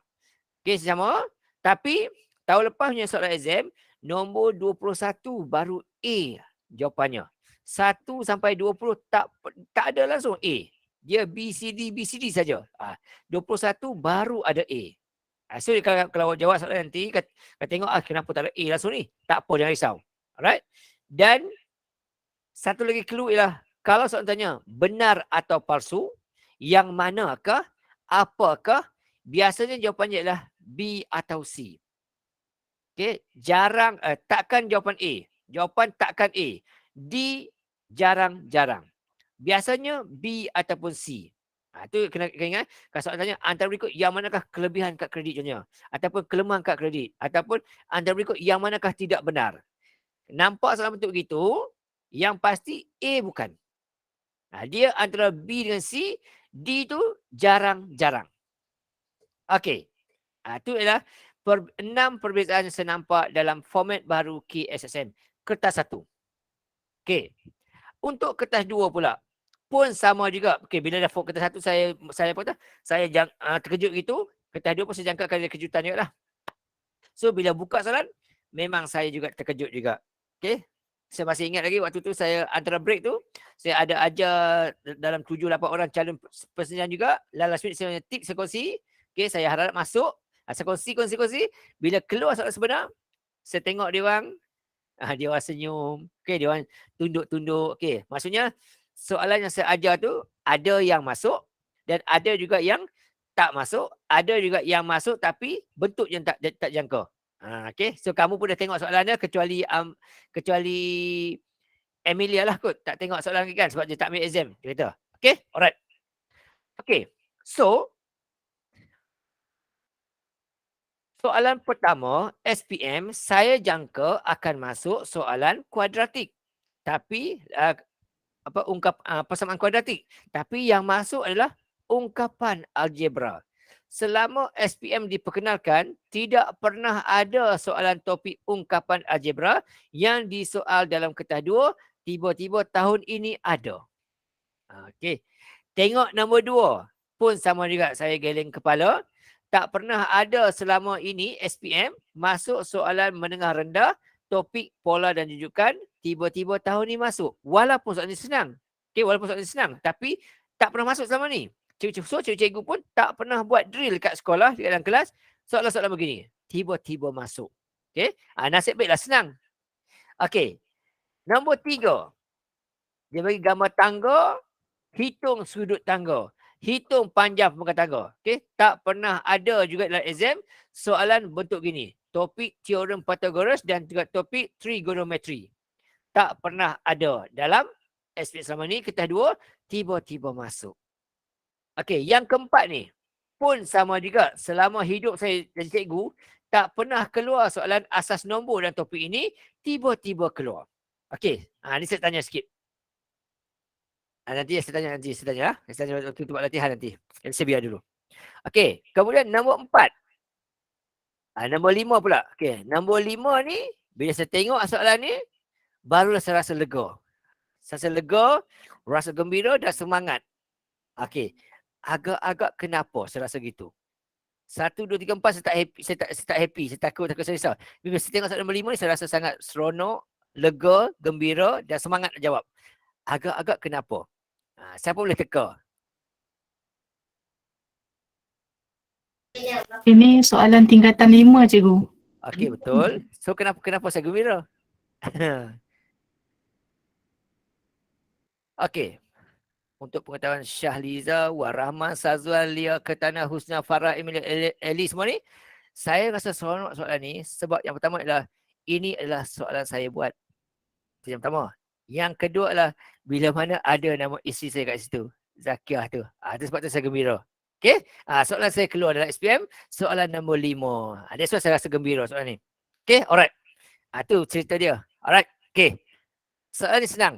Okay, sama. Tapi tahun lepas punya soalan exam, nombor 21 baru A jawapannya. 1 sampai 20 tak ada langsung A. Dia B, C, D saja. 21 baru ada A. So kalau jawab soalan nanti, kata tengok kenapa tak ada A langsung ni. Tak apa, jangan risau. Alright. Dan satu lagi clue ialah, kalau soalan tanya benar atau palsu, yang manakah, apakah, biasanya jawapannya adalah B atau C. Okay. Jarang, takkan jawapan A. Jawapan takkan A. D jarang-jarang. Biasanya B ataupun C. Itu kena ingat. Kalau soalan tanya antara berikut yang manakah kelebihan kad kredit contohnya, ataupun kelemahan kad kredit, ataupun antara berikut yang manakah tidak benar. Nampak soalan bentuk begitu, yang pasti A bukan. Dia antara B dengan C, D tu jarang-jarang. Okey. Itu adalah 6 perbezaan yang saya nampak dalam format baru KSSM. Kertas 1. Okey. Untuk kertas 2 pula pun sama juga. Okey, bila dah kertas 1 saya apa tu? Saya terkejut gitu. Kertas 2 pun saya jangka akan ada kejutan juga lah. So bila buka soalan, memang saya juga terkejut juga. Okey. Saya masih ingat lagi waktu tu saya antara break tu, saya ada ajar dalam 7-8 orang calon persediaan juga. Last minute saya tik sekongsi. Okey, saya harap masuk. Saya kongsi. Bila keluar soalan sebenar, saya tengok dia orang. Dia orang senyum. Okey, dia orang tunduk-tunduk. Okey, maksudnya soalan yang saya ajar tu ada yang masuk dan ada juga yang tak masuk. Ada juga yang masuk tapi bentuk yang tak jangka. Okey, so kamu pun dah tengok soalannya kecuali Amelia lah kot. Tak tengok soalan lagi kan sebab dia tak ambil exam. Dia kata. Okey, alright. Okey, so soalan pertama SPM saya jangka akan masuk soalan kuadratik. Tapi persamaan kuadratik. Tapi yang masuk adalah ungkapan algebra. Selama SPM diperkenalkan, tidak pernah ada soalan topik ungkapan algebra yang disoal dalam kertas 2, tiba-tiba tahun ini ada. Okey. Tengok nombor 2 pun sama juga, saya geleng kepala. Tak pernah ada selama ini SPM masuk soalan menengah rendah, topik pola dan jujukan, tiba-tiba tahun ni masuk. Walaupun soalan ni senang. Okey, walaupun soalan ni senang, tapi tak pernah masuk selama ni. Cikgu pun tak pernah buat drill kat sekolah, di dalam kelas, soalan-soalan begini. Tiba-tiba masuk. Okey, nasib baiklah senang. Okey, nombor 3. Dia bagi gambar tangga, hitung sudut tangga, hitung panjang permukaan tangga. Okey, tak pernah ada juga dalam exam soalan bentuk gini. Topik teorem Pythagoras dan juga topik trigonometri. Tak pernah ada dalam SPM selama ni. Kertas 2 tiba-tiba masuk. Okey, yang keempat ni pun sama juga. Selama hidup saya jadi cikgu, tak pernah keluar soalan asas nombor dan topik ini, tiba-tiba keluar. Okey, ni saya tanya sikit. Nanti saya tanya lah. Saya tanya waktu tu buat latihan nanti. Saya biar dulu. Okey, kemudian nombor 4. Nombor 5 pula. Okey, nombor 5 ni, bila saya tengok soalan ni, barulah saya rasa lega. Saya rasa lega, rasa gembira dan semangat. Okey, agak-agak kenapa saya rasa gitu? 1, 2, 3, 4 saya tak happy. Saya tak happy. Saya takut saya risau. Bila saya tengok soalan nombor 5 ni, saya rasa sangat seronok, lega, gembira dan semangat nak jawab. Agak-agak kenapa? Siapa boleh teka? Ini soalan tingkatan 5, cikgu. Okey, betul. So kenapa saya gembira? Okey. Untuk pengetahuan Syahliza, Warahman, Sazwan, Lia, Ketana, Husna, Farah, Emilia, Eli semua ni, saya rasa seronok soalan ni sebab yang pertama adalah ini adalah soalan saya buat. Itu yang pertama. Yang kedua adalah bila mana ada nama isteri saya kat situ, Zakiah tu. Itu sebab tu saya gembira. Okey? Soalan saya keluar dalam SPM, soalan nombor 5. That's why saya rasa gembira soalan ni. Okey? Alright. Itu cerita dia. Alright. Okey. Soalan ni senang.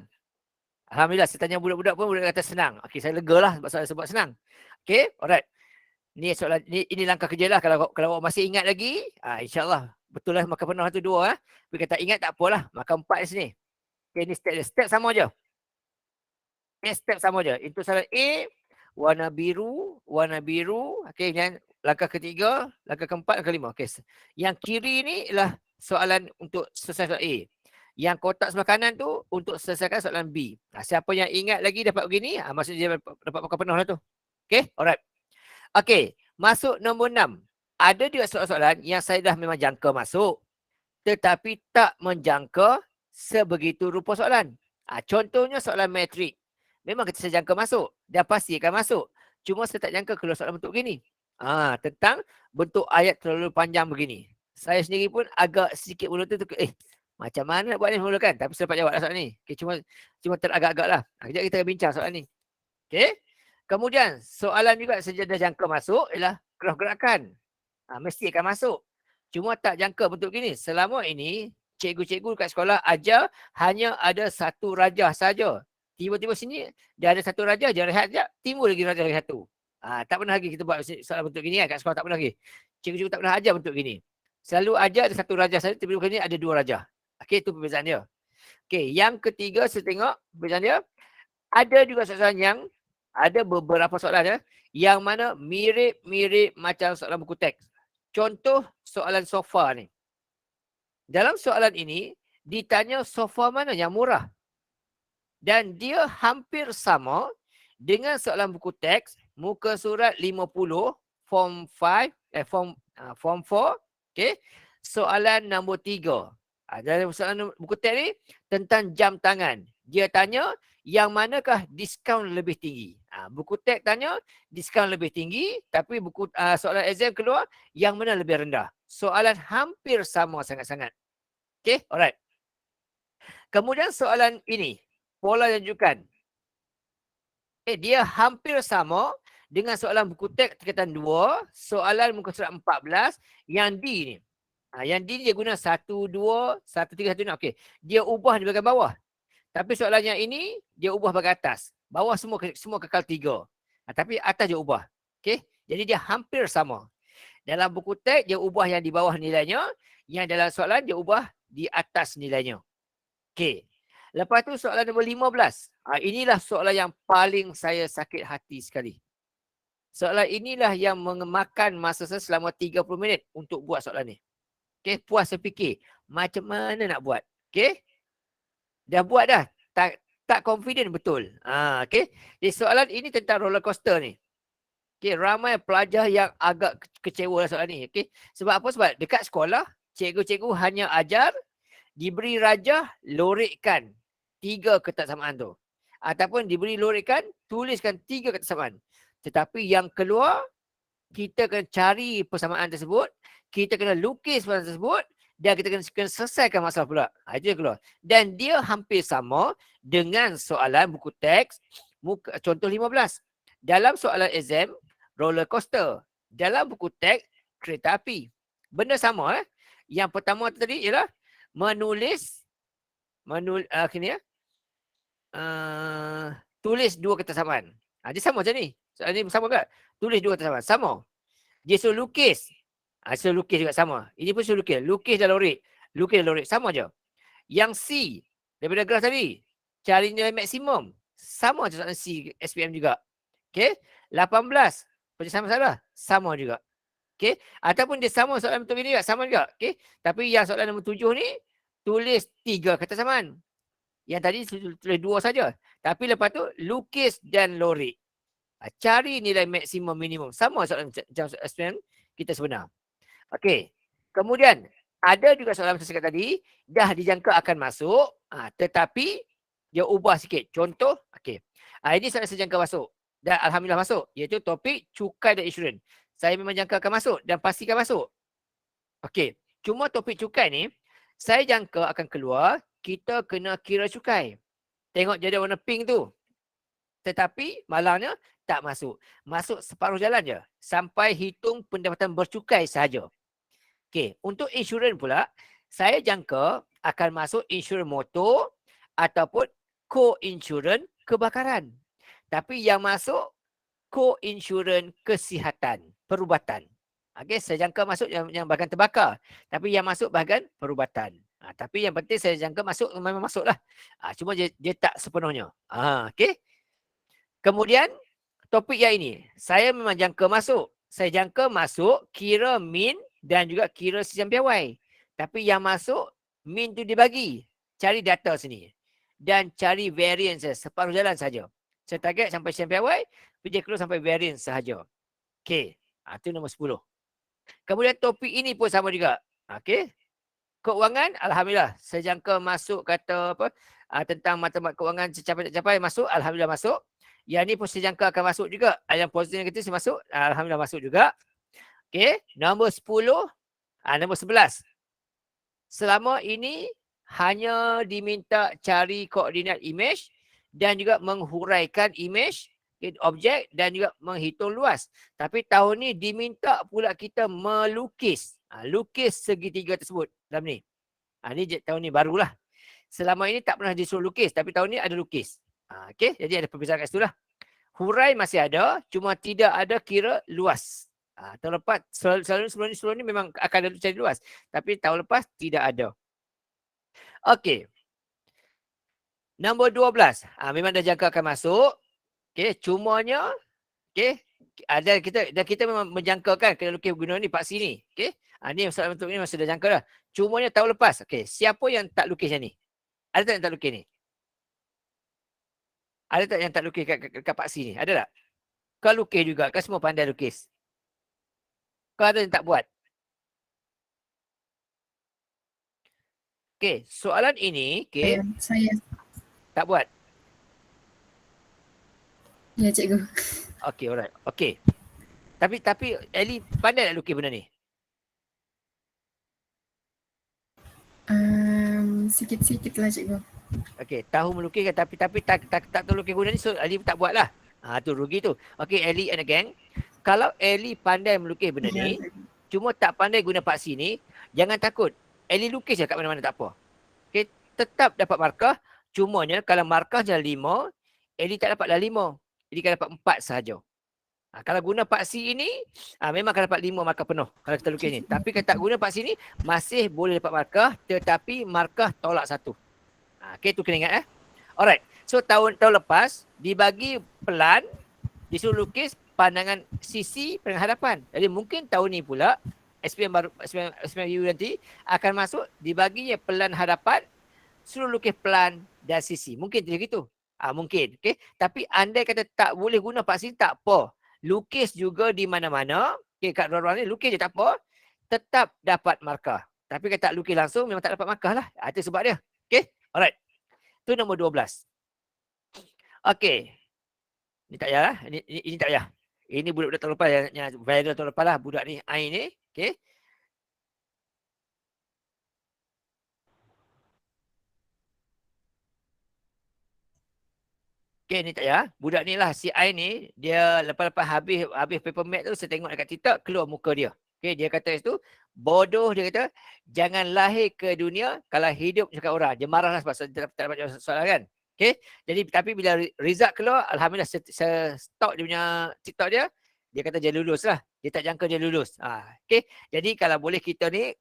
Alhamdulillah, saya tanya budak-budak pun budak kata senang. Okey, saya lega lah sebab senang. Okey? Alright. Ni soalan ini langkah kerja lah. Kalau awak masih ingat lagi, insyaAllah. Betul lah makan penuh tu 2. Tapi kalau tak ingat tak apalah. Makan 4 di sini. Okey, ni step sama je. Step sama je. Itu soalan A, warna biru. Okey, dan langkah ketiga, langkah keempat, langkah 5. Okey. Yang kiri ni ialah soalan untuk selesai soalan A. Yang kotak sebelah kanan tu untuk selesaikan soalan B. Siapa yang ingat lagi dapat begini, maksudnya dia dapat makan penuh lah tu. Okey, alright. Okey, masuk nombor 6. Ada juga soalan-soalan yang saya dah memang jangka masuk, tetapi tak menjangka sebegitu rupa soalan. Contohnya soalan metrik. Memang kita saya jangka masuk. Dah pasti akan masuk. Cuma saya tak jangka keluar soalan bentuk begini. Tentang bentuk ayat terlalu panjang begini. Saya sendiri pun agak sedikit mula tu, macam mana nak buat ni mula kan? Tapi saya dapat jawab lah soalan ni. Okay, cuma teragak-agak lah. Kejap kita bincang soalan ni. Okay. Kemudian soalan juga sejadah jangka masuk ialah gerakan. Mesti akan masuk. Cuma tak jangka bentuk gini. Selama ini cikgu-cikgu kat sekolah ajar hanya ada satu rajah saja. Tiba-tiba sini dia ada satu rajah, dia rehat sekejap, timbul lagi rajah lagi satu. Tak pernah lagi kita buat soalan bentuk gini kan. Kat sekolah tak pernah lagi. Cikgu-cikgu tak pernah ajar bentuk gini. Selalu ajar ada satu rajah saja, tiba-tiba ni ada dua rajah. Okey, itu perbezaan dia. Okey, yang ketiga saya tengok perbezaan dia. Ada juga soalan yang ada beberapa soalan ya, yang mana mirip-mirip macam soalan buku teks. Contoh soalan sofa ni. Dalam soalan ini, ditanya sofa mana yang murah. Dan dia hampir sama dengan soalan buku teks, muka surat 50, form 5, form 4, okay? Soalan nombor 3. Dalam soalan buku teks ni, tentang jam tangan. Dia tanya, yang manakah diskaun lebih tinggi? Buku teks tanya diskaun lebih tinggi, tapi soalan exam keluar yang mana lebih rendah. Soalan hampir sama sangat-sangat. Okay, alright. Kemudian soalan ini, pola rujukan. Dia hampir sama dengan soalan buku teks tingkatan 2, soalan muka surat 14, yang D ni. Yang D ni dia guna 1, 2, 1, 3, 1, 6. Okay. Dia ubah di bahagian bawah. Tapi soalan yang ini, dia ubah bahagian atas. Bawah semua kekal 3. Tapi atas dia ubah. Okay? Jadi dia hampir sama. Dalam buku teks, dia ubah yang di bawah nilainya. Yang dalam soalan, dia ubah di atas nilainya. Okay. Lepas tu soalan nombor 15. Inilah soalan yang paling saya sakit hati sekali. Soalan inilah yang memakan masa saya selama 30 minit untuk buat soalan ni. Okay? Puas saya fikir, macam mana nak buat. Okay? Dah buat dah. Tak confident betul. Okay. Jadi soalan ini tentang roller coaster ni. Okay. Ramai pelajar yang agak kecewa soalan ni. Okay. Sebab apa? Sebab dekat sekolah, cikgu-cikgu hanya ajar, diberi rajah, lorikkan 3 ketaksamaan tu. Ataupun diberi lorikkan, tuliskan 3 ketaksamaan. Tetapi yang keluar, kita kena cari persamaan tersebut, kita kena lukis persamaan tersebut, dan kita kena selesaikan masalah pula. Itu yang keluar. Dan dia hampir sama dengan soalan buku teks, contoh 15. Dalam soalan exam, roller coaster. Dalam buku teks, kereta api. Benda sama. Yang pertama tadi ialah tulis 2 ketaksamaan. Dia sama macam ni. Soalan ni sama tak? Tulis 2 ketaksamaan. Sama. Dia suruh lukis. Suruh lukis juga sama. Ini pun suruh lukis. Lukis dan lorik. Lukis dan lorik. Sama je. Yang C. Daripada graf tadi. Cari nilai maksimum. Sama je soalan C. SPM juga. Okay. 18. Penyelesaian masalah. Sama juga. Okay. Ataupun dia sama soalan bentuk ini juga. Sama juga. Okay. Tapi yang soalan nombor 7 ni. Tulis 3 ketaksamaan. Yang tadi tulis 2 saja. Tapi lepas tu. Lukis dan lorik. Cari nilai maksimum minimum. Sama soalan SPM kita sebenar. Okey. Kemudian ada juga soalan macam cakap tadi, dah dijangka akan masuk, tetapi dia ubah sikit. Contoh, okey. Ini soalan sejangka masuk dan alhamdulillah masuk, iaitu topik cukai dan insurans. Saya memang jangka akan masuk dan pastikan masuk. Okey. Cuma topik cukai ni, saya jangka akan keluar, kita kena kira cukai. Tengok jadual warna pink tu. Tetapi malangnya tak masuk. Masuk separuh jalan je. Sampai hitung pendapatan bercukai sahaja. Okey, untuk insurans pula, saya jangka akan masuk insurans motor ataupun co-insurans kebakaran. Tapi yang masuk co-insurans kesihatan, perubatan. Okey, saya jangka masuk yang bahagian terbakar. Tapi yang masuk bahagian perubatan. Tapi yang penting saya jangka masuk, memang masuklah. Cuma dia tak sepenuhnya. Okey. Kemudian, topik yang ini, saya memang jangka masuk. Saya jangka masuk kira min dan juga kira sistem piawai. Tapi yang masuk, min tu dibagi. Cari data sini. Dan cari variance separuh jalan saja. Saya target sampai sistem piawai, dia keluar sampai variance sahaja. Okey. Itu nombor 10. Kemudian topik ini pun sama juga. Okey. Keuangan, alhamdulillah. Saya jangka masuk kata apa tentang matematik keuangan tercapai tak capai, masuk. Alhamdulillah masuk. Yang ni pun saya jangka akan masuk juga. Yang positif negatif saya masuk. Alhamdulillah masuk juga. Okey. Nombor 10. Nombor 11. Selama ini hanya diminta cari koordinat imej dan juga menghuraikan imej objek dan juga menghitung luas. Tapi tahun ni diminta pula kita melukis. Lukis segitiga tersebut dalam ni. Ni tahun ni barulah. Selama ini tak pernah disuruh lukis, tapi tahun ni ada lukis. Okey, jadi ada perbezaan kat situ lah. Hurai masih ada, cuma tidak ada kira luas. Tahun lepas, sebelum ni memang akan ada cari luas. Tapi tahun lepas tidak ada. Okey. Nombor 12. Memang dah jangka akan masuk. Okey, cumanya ada kita memang menjangkakan kena lukis guna ni paksi ni. Okey. Ni soalan bentuk ni masih dah jangka dah. Cumanya tahun lepas. Okey, siapa yang tak lukis yang ni? Ada tak yang tak lukis ni? Ada tak yang tak lukis kat paksi ni? Ada tak? Kau lukis juga. Kau semua pandai lukis. Kau ada yang tak buat? Okey, soalan ini Saya. tak buat. Ya, cikgu. Okey, alright. Okey. Tapi Ellie pandai tak lukis benda ni? Sikit-sikit lah, cikgu. Okey, tahu melukis kan tapi tak tahu lukis guna ni, so Ellie tak buat lah. Tu rugi tu. Okey, Ellie and the gang. Kalau Ellie pandai melukis benda Ya, ni, cikgu. cuma tak pandai guna paksi ni, jangan takut. Ellie lukis je kat mana-mana tak apa. Okey, tetap dapat markah. Cumanya kalau markah je 5, Ellie tak dapatlah 5. Ellie akan dapat 4 sahaja. Kalau guna paksi ini, memang akan dapat 5 markah penuh kalau kita lukis ni. Tapi kalau tak guna paksi ni, masih boleh dapat markah, tetapi markah tolak 1. Okey, tu kena ingat. Alright. So tahun lepas dibagi pelan, disuruh lukis pandangan sisi, pandangan hadapan. Jadi mungkin tahun ni pula SPM baru SPM nanti akan masuk dibaginya pelan hadapan, suruh lukis pelan dan sisi. Mungkin dia gitu. Mungkin. Okey. Tapi andai kata tak boleh guna paksi tak apa. Lukis juga di mana-mana. Okey, kat ruang-ruang ni lukis je tak apa. Tetap dapat markah. Tapi kalau tak lukis langsung memang tak dapat markah lah. Itu sebab dia. Okey. Alright. Tu nombor 12. Okey. Ni tak payah lah. Ini tak payah. Ini budak-budak tahun lepas yang viral tahun lepas lah. Budak ni, Ain ni. Okey. Okey, ni tak payah. Budak ni lah, si Ain ni, dia lepas-lepas habis paper mat tu, saya tengok dekat TikTok, keluar muka dia. Okey, dia kata itu, bodoh dia kata, jangan lahir ke dunia kalau hidup cakap orang. Dia marah lah sebab tak dapat jawab soalan kan. Okey, jadi tapi bila result keluar, Alhamdulillah saya stalk dia punya TikTok dia, dia kata dia lulus lah. Dia tak jangka dia lulus. Okey, jadi kalau boleh kita ni,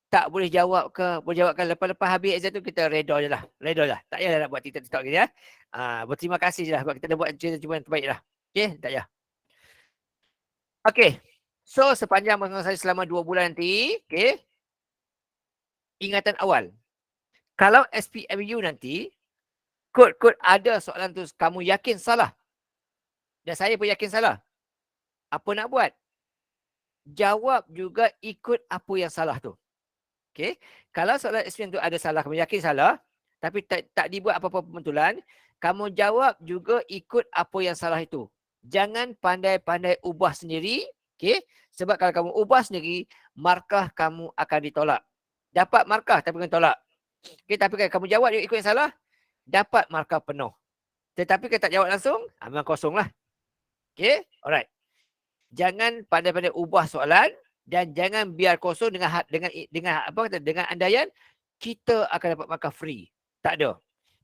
tak boleh jawab ke, boleh jawabkan lepas-lepas habis exam tu kita reda je lah. Reda lah. Tak payah nak buat TikTok gini ya. Berterima kasih je lah sebab kita dah buat cerita yang terbaik lah. Okey, tak payah. Okey. So sepanjang masa saya selama 2 bulan nanti, okey. Ingatan awal. Kalau SPMU nanti, kod-kod ada soalan tu kamu yakin salah. Dan saya pun yakin salah. Apa nak buat? Jawab juga ikut apa yang salah tu. Okey, kalau soalan SPM tu ada salah, kamu yakin salah, tapi tak dibuat apa-apa pembentulan, kamu jawab juga ikut apa yang salah itu. Jangan pandai-pandai ubah sendiri, okey? Sebab kalau kamu ubah sendiri, markah kamu akan ditolak. Dapat markah tapi kena tolak. Okey, tapi kalau kamu jawab juga ikut yang salah, dapat markah penuh. Tetapi kalau tak jawab langsung, memang kosong lah. Okey, alright. Jangan pandai-pandai ubah soalan. Dan jangan biar kosong dengan andaian kita akan dapat markah free. Tak ada.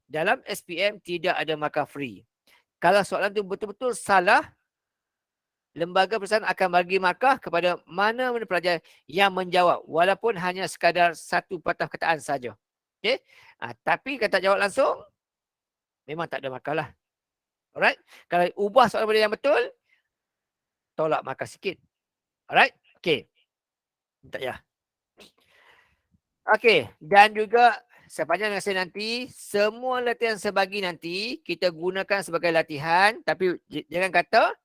Dalam SPM tidak ada markah free. Kalau soalan tu betul-betul salah, lembaga perusahaan akan bagi markah kepada mana-mana pelajar yang menjawab walaupun hanya sekadar satu patah kataan saja. Okey? Tapi kalau tak jawab langsung, memang tak ada markah lah. Alright? Kalau ubah soalan benda yang betul, tolak markah sikit. Alright? Okey. Tak payah. Okey, dan juga sepanjang masa nanti, semua latihan sebagi nanti kita gunakan sebagai latihan, tapi jangan kata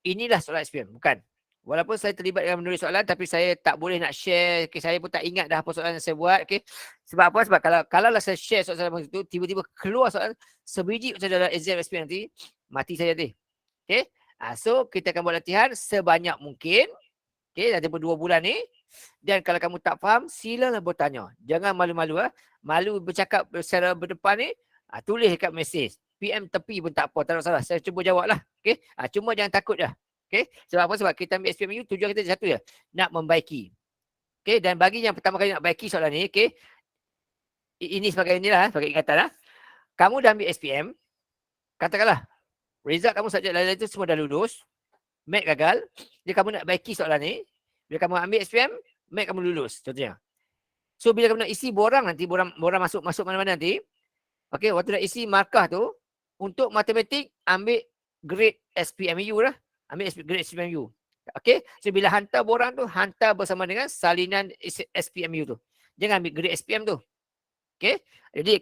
inilah soalan SPM, bukan. Walaupun saya terlibat dengan menulis soalan, tapi saya tak boleh nak share, saya pun tak ingat dah apa soalan yang saya buat. Sebab apa? Sebab kalau saya share soalan itu, tiba-tiba keluar soalan sebiji macam dalam exam SPM nanti, mati saya nanti. Okey? So kita akan buat latihan sebanyak mungkin. Okey, dah tempoh 2 bulan ni. Dan kalau kamu tak faham, silalah bertanya. Jangan malu-malu. Malu bercakap secara berdepan ni, tulis dekat mesej. PM tepi pun tak apa, tak ada masalah. Saya cuba jawab lah. Okay. Cuma jangan takut dah. Okay. Sebab apa? Sebab kita ambil SPMU, tujuan kita satu je. Nak membaiki. Okay. Dan bagi yang pertama kali nak baiki soalan ni, okay. Ini sebagai inilah, sebagai ingatan lah. Kamu dah ambil SPM, katakanlah, result kamu subjek lain itu semua dah lulus, Mat gagal, jadi kamu nak baiki soalan ni, bila kamu ambil SPM, Mat kamu lulus, contohnya. So, bila kamu nak isi borang nanti, borang masuk mana-mana nanti, okay, waktu nak isi markah tu, untuk matematik, ambil grade SPMU lah, ambil grade SPMU. Okay, so bila hantar borang tu, hantar bersama dengan salinan SPMU tu. Jangan ambil grade SPM tu. Okay, jadi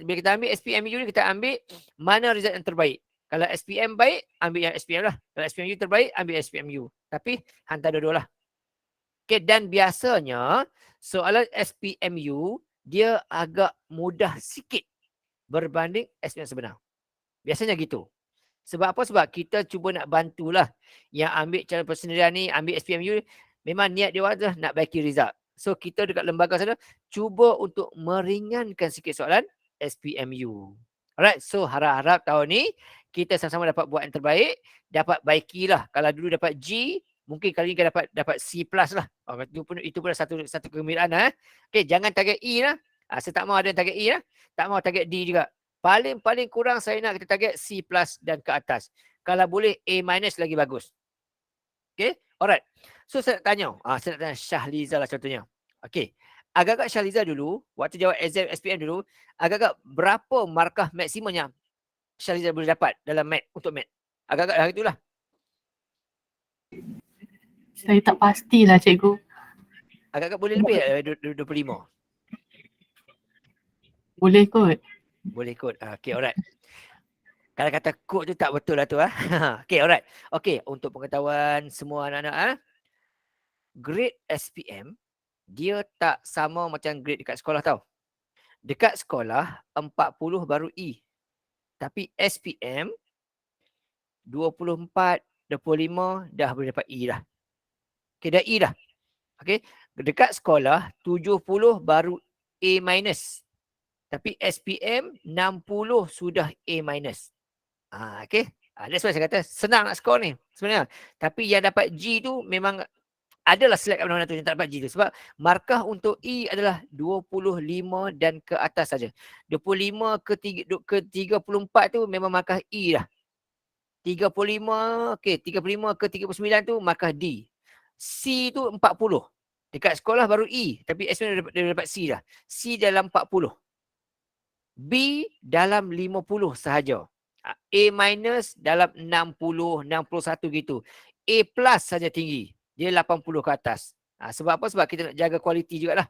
bila kita ambil SPMU ni, kita ambil mana result yang terbaik. Kalau SPM baik, ambil yang SPM lah. Kalau SPMU terbaik, ambil SPMU. Tapi hantar dua-dua lah. Okay, dan biasanya soalan SPMU dia agak mudah sikit berbanding SPM sebenar. Biasanya gitu. Sebab apa? Sebab kita cuba nak bantulah yang ambil calon persendirian ni, ambil SPMU, memang niat dia adalah nak baiki result. So, kita dekat lembaga sana cuba untuk meringankan sikit soalan SPMU. Alright, so harap-harap tahun ni kita sama-sama dapat buat yang terbaik, dapat baikilah. Kalau dulu dapat G, mungkin kali ni kita dapat C+ lah. Itu pun satu kegembiraan lah. Okay, jangan target E lah. Saya tak mahu ada yang target E lah. Tak mahu target D juga. Paling kurang saya nak kita target C+ dan ke atas. Kalau boleh A- lagi bagus. Okay, alright. So saya nak tanya, saya nak tanya Syahliza lah contohnya. Okay, agak-agak Syahliza dulu, waktu jawab exam SPM dulu, agak-agak berapa markah maksimumnya Syahliza boleh dapat dalam mat, untuk mat? Agak-agak hari itulah. Saya tak pastilah cikgu. Agak-agak boleh lebih 25. Boleh kot. Boleh kot. Okay, alright. Kalau kata kod tu tak betul lah tu. Okay, alright. Okay, untuk pengetahuan semua anak-anak, grade SPM, dia tak sama macam grade dekat sekolah tau. Dekat sekolah, 40 baru E. Tapi SPM, 24, 25 dah boleh dapat E dah. Okay, dah E dah. Okay, dekat sekolah, 70 baru A-. Tapi SPM, 60 sudah A-. Okay. That's why saya kata senang nak skor ni sebenarnya. Tapi yang dapat G tu memang adalah select kat mana-mana tu yang tak dapat G tu. Sebab markah untuk E adalah 25 dan ke atas saja. 25 ke 34 tu memang markah E dah. 35, okay, 35 ke 39 tu markah D. C tu 40. Dekat sekolah baru E. Tapi SPM dia dapat C dah. C dalam 40. B dalam 50 sahaja. A- dalam 60, 61 gitu. A+ saja tinggi. Dia 80 ke atas. Sebab apa? Sebab kita nak jaga kualiti jugalah.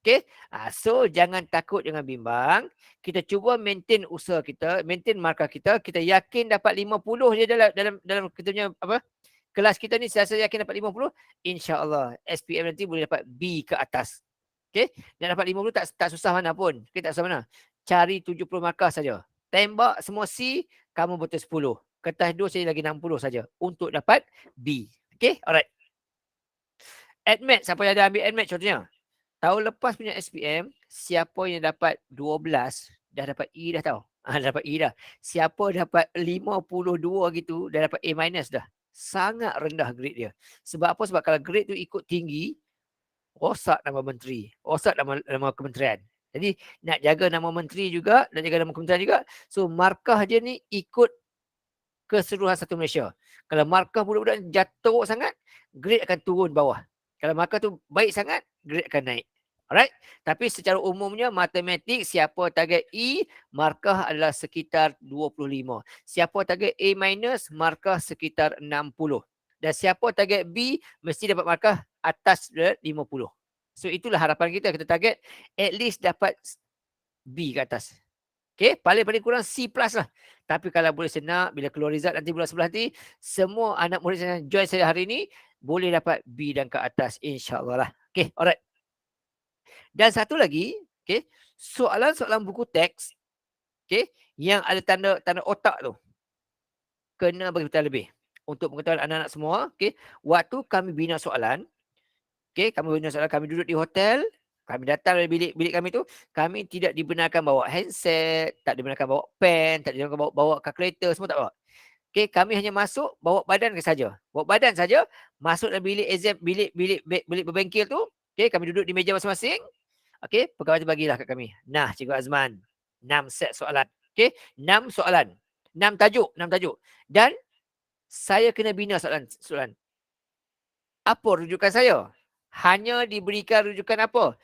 Okay. So, jangan takut, jangan bimbang. Kita cuba maintain usaha kita, maintain markah kita. Kita yakin dapat 50 je dalam kita punya apa? Kelas kita ni saya yakin dapat 50. InsyaAllah SPM nanti boleh dapat B ke atas. Okay. Dan dapat 50 tak susah mana pun. Okay, tak susah mana. Cari 70 markah saja. Tembak semua C, kamu betul 10. Kertas 2 saya lagi 60 saja untuk dapat B. Okay, alright. Admat, siapa yang ada ambil Admat contohnya? Tahun lepas punya SPM, siapa yang dapat 12, dah dapat E dah tau. Dah dapat E dah. Siapa dapat 52 gitu, dah dapat A- dah. Sangat rendah grade dia. Sebab apa? Sebab kalau grade tu ikut tinggi, rosak nama menteri, rosak nama kementerian. Jadi nak jaga nama menteri juga, nak jaga nama kementerian juga. So markah dia ni ikut keseluruhan satu Malaysia. Kalau markah budak-budak jatuh sangat, grade akan turun bawah. Kalau markah tu baik sangat, grade akan naik. Alright? Tapi secara umumnya matematik, siapa target E, markah adalah sekitar 25. Siapa target A-, markah sekitar 60. Dan siapa target B, mesti dapat markah atas 50. So itulah harapan kita. Kita target at least dapat B ke atas. Okay, paling kurang C+ lah. Tapi kalau boleh senak, bila keluar result nanti bulan 11 nanti, semua anak murid yang join saya hari ni, boleh dapat B dan ke atas. InsyaAllah lah. Okay, alright. Dan satu lagi, okay, soalan-soalan buku teks, okay, yang ada tanda otak tu, kena bagi kita lebih. Untuk pengetahuan anak-anak semua, okay, waktu kami bina soalan, okay, kami duduk di hotel, Kami datang dari bilik kami tu, kami tidak dibenarkan bawa handset, tak dibenarkan bawa pen, tak dibenarkan bawa kalkulator, semua tak bawa. Okey, kami hanya masuk bawa badan saja. Bawa badan saja, masuk dalam bilik exam, bilik berbengkel tu. Okey, kami duduk di meja masing-masing. Okey, pegawai tu bagilah kat kami. Nah, Cikgu Azman, 6 set soalan. Okey, 6 soalan. 6 tajuk. Dan saya kena bina soalan. Apa rujukan saya? Hanya diberikan rujukan apa?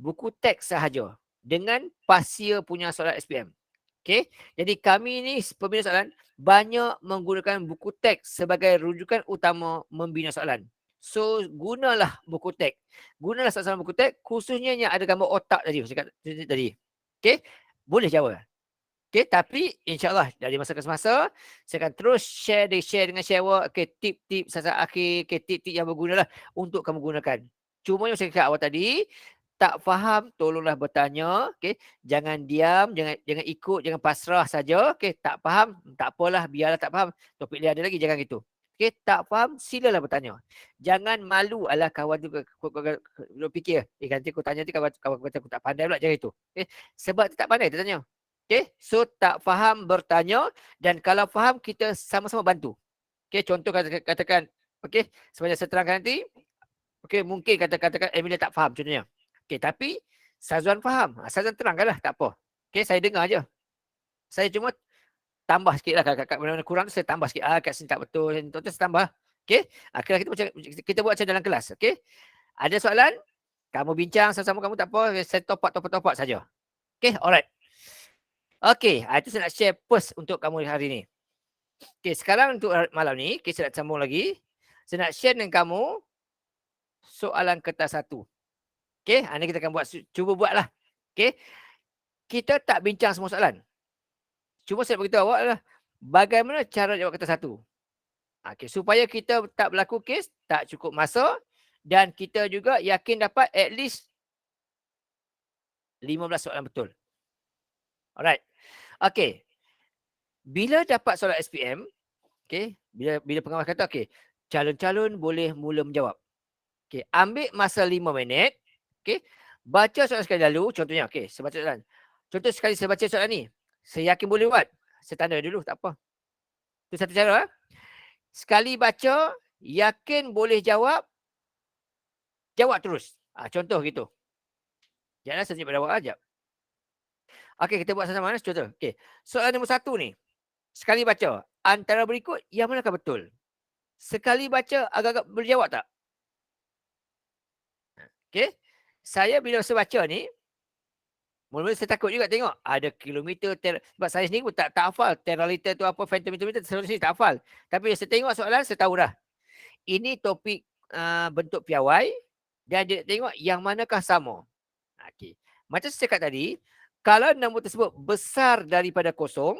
Buku teks sahaja dengan pasia punya soalan SPM. Okey, jadi kami ni pembina soalan banyak menggunakan buku teks sebagai rujukan utama membina soalan. So, gunalah buku teks. Gunalah soalan buku teks khususnya yang ada gambar otak tadi. Saya kata tadi. Okey, boleh jawab. Okey, tapi insyaAllah dari masa ke masa, saya akan terus share dengan share tip-tip saat akhir, tip-tip yang berguna lah untuk kamu gunakan. Cuma yang saya cakap awal tadi, tak faham, tolonglah bertanya. Okey, jangan diam, jangan ikut, jangan pasrah saja. Okey, tak faham, tak apalah, biarlah tak faham. Topik dia ada lagi, jangan gitu. Okey, tak faham, silalah bertanya. Jangan malu, alah kawan tu fikir, nanti aku tanya nanti kawan kata aku tak pandai pula, jangan itu. Okey, sebab tak pandai dia tanya. Okey, so tak faham bertanya, dan kalau faham kita sama-sama bantu. Okey, contoh katakan, okey, sebenarnya saya terangkan nanti. Okey, mungkin katakan Emilia tak faham contohnya. Okey, tapi Sazwan faham. Sazwan terangkanlah, tak apa. Okey, saya dengar je. Saya cuma tambah sikit lah. Kat mana-mana kurang tu saya tambah sikit. Kat sini tak betul. Saya tambah. Okey, kita buat macam dalam kelas. Okey, ada soalan, kamu bincang sama-sama, kamu tak apa, saya top up saja. Okey, alright. Okey, itu saya nak share first untuk kamu hari ni. Okey, sekarang untuk malam ni, saya nak sambung lagi. Saya nak share dengan kamu soalan kertas 1. Okey, ini kita akan cuba buatlah. Okey, kita tak bincang semua soalan. Cuma saya beritahu awak adalah bagaimana cara jawab kertas 1. Okey, supaya kita tak berlaku kes, tak cukup masa, dan kita juga yakin dapat at least 15 soalan betul. Alright. Okey. Bila dapat soalan SPM, okey, bila pengawas kata okey, calon-calon boleh mula menjawab. Okey, ambil masa 5 minit. Okey, baca soalan sekali lalu, contohnya okey, saya baca soalan. Contoh sekali saya baca soalan ni, saya yakin boleh buat. Saya tanda dulu, tak apa. Itu satu cara. Sekali baca, yakin boleh jawab, jawab terus. Contoh gitu. Janganlah saya tunjuk pada awak aja. Okey, kita buat sama-sama. Contoh. Okey, soalan nombor 1 ni. Sekali baca, antara berikut yang manakah betul? Sekali baca, agak-agak boleh jawab tak? Okey, saya bila saya baca ni, mula-mula saya takut juga tengok ada kilometer, sebab saya sendiri pun tak hafal teraliter tu apa, phantometer, saya tak hafal. Tapi saya tengok soalan, saya tahu dah. Ini topik bentuk piawai, dan dia tengok yang manakah sama. Okey, macam saya cakap tadi, kalau nombor tersebut besar daripada kosong,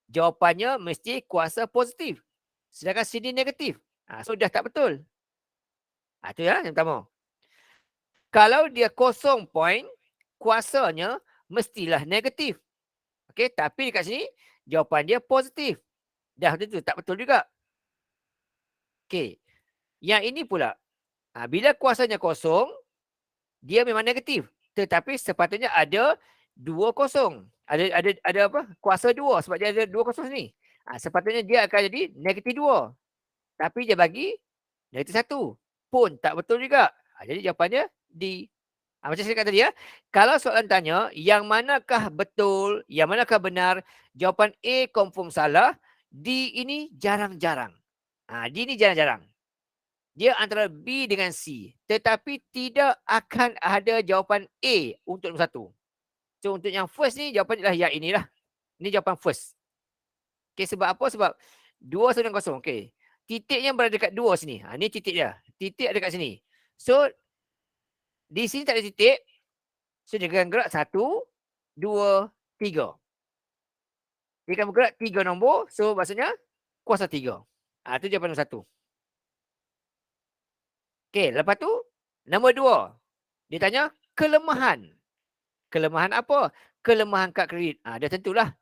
jawapannya mesti kuasa positif. Sedangkan sini negatif. So dah tak betul. Itu ya yang pertama. Kalau dia kosong point, kuasanya mestilah negatif. Okey, tapi dekat sini jawapan dia positif. Dah tentu tak betul juga. Okey. Yang ini pula. Bila kuasanya kosong, dia memang negatif. Tetapi sepatutnya ada 2 kosong. Ada apa? Kuasa 2 sebab dia ada 2 kosong sini. Sepatutnya dia akan jadi negatif 2. Tapi dia bagi negatif 1. Pun tak betul juga. Jadi jawapannya D. Macam saya kata tadi ya. Kalau soalan tanya yang manakah betul, yang manakah benar, jawapan A confirm salah, D ini jarang-jarang. D ini jarang-jarang. Dia antara B dengan C. Tetapi tidak akan ada jawapan A untuk nombor 1. So untuk yang first ni, jawapan adalah yang inilah. Ini jawapan first. Okay, sebab apa? Sebab 2 sama dengan kosong. Okay. Titiknya berada dekat 2 sini. Ini titik dia. Titik ada dekat sini. So, di sini tak ada titik. So, dia akan gerak 1, 2, 3. Dia akan bergerak 3 nombor. So, maksudnya kuasa 3. Itu jawapan nombor 1. Okay, lepas tu, nombor 2. Dia tanya kelemahan. Kelemahan apa? Kelemahan kad kredit. Dia tentulah.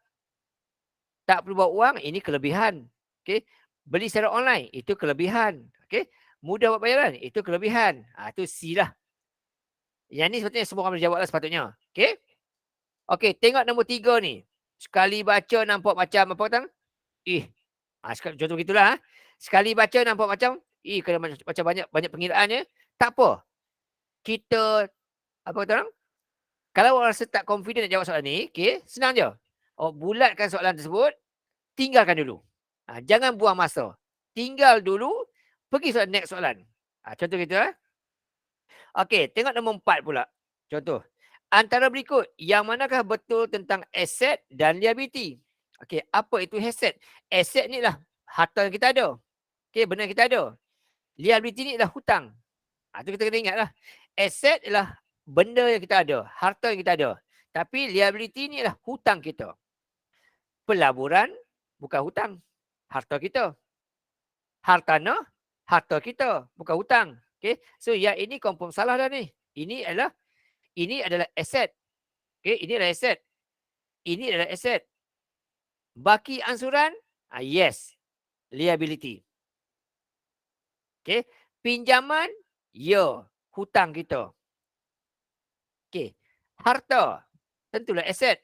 Tak perlu bawa wang, ini kelebihan. Okay. Beli secara online, itu kelebihan. Okay. Mudah buat bayaran, itu kelebihan. Itu C lah. Yang ni sepatutnya semua orang boleh jawab lah sepatutnya. Okey? Okey, tengok nombor 3 ni. Sekali baca nampak macam apa kata? Contoh gitulah. Sekali baca nampak macam, kena macam banyak pengiraannya. Tak apa. Kita, apa kata orang? Kalau orang rasa tak confident nak jawab soalan ni, okey, senang je. Bulatkan soalan tersebut, tinggalkan dulu. Jangan buang masa. Tinggal dulu, pergi soalan next soalan. Contoh gitu lah. Okey, tengok nombor 4 pula. Contoh. Antara berikut, yang manakah betul tentang aset dan liability? Okey, apa itu aset? Aset ni lah harta yang kita ada. Okey, benda yang kita ada. Liability ni adalah hutang. Itu kita kena ingat lah. Aset ialah benda yang kita ada, harta yang kita ada. Tapi liability ni adalah hutang kita. Pelaburan bukan hutang, harta kita. Hartanah, harta kita, bukan hutang. Okay? So yang ini confirm salah dah ni. Ini adalah aset. Okay? Ini adalah aset. Ini adalah aset. Baki ansuran, yes. Liability. Okay? Pinjaman, ya. Hutang kita. Okay. Harta, tentulah aset.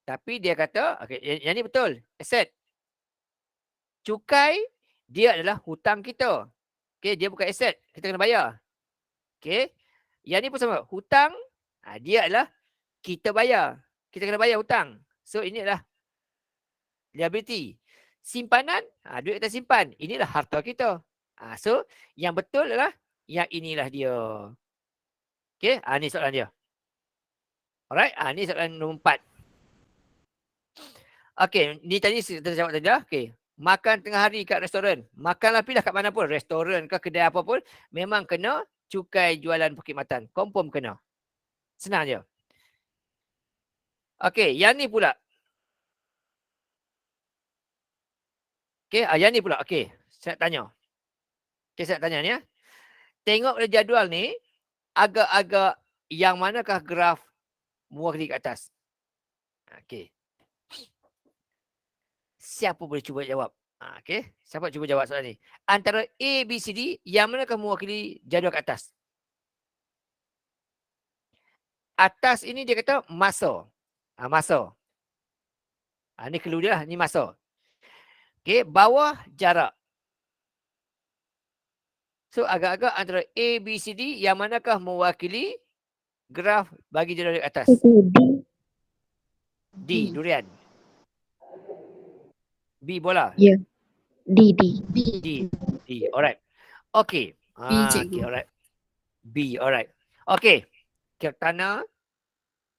Tapi dia kata, yang ni betul, aset. Cukai, dia adalah hutang kita. Okay, dia bukan aset. Kita kena bayar. Okay. Yang ni pun sama. Hutang, dia adalah kita bayar. Kita kena bayar hutang. So, ini adalah liability. Simpanan, duit kita simpan. Inilah harta kita. So, yang betul adalah yang inilah dia. Okay, ni soalan dia. Alright, ni soalan nombor 4. Okay, ni tadi kita jawab tadi dah. Okay. Makan tengah hari kat restoran. Makanlah pilih kat mana pun. Restoran ke kedai apa pun. Memang kena cukai jualan perkhidmatan. Confirm kena. Senang je. Okay, yang ni pula. Okay, yang ni pula. Okay, saya nak tanya. Okay, saya nak tanya ni ya. Tengok pada jadual ni. Agak-agak yang manakah graf mewakili kat atas? Okay. Siapa boleh cuba jawab? Okay. Siapa cuba jawab soalan ni? Antara A, B, C, D, yang manakah mewakili jadual kat atas? Atas ini dia kata masa. Masa. Ni clue dia lah. Ni masa. Okay. Bawah jarak. So, agak-agak antara A, B, C, D, yang manakah mewakili graf bagi jadual kat atas? Itu D, durian. B, bola. Ya. D. D. Alright. Okay. B, cikgu. Okay, alright. B, alright. Okay. Kirtana.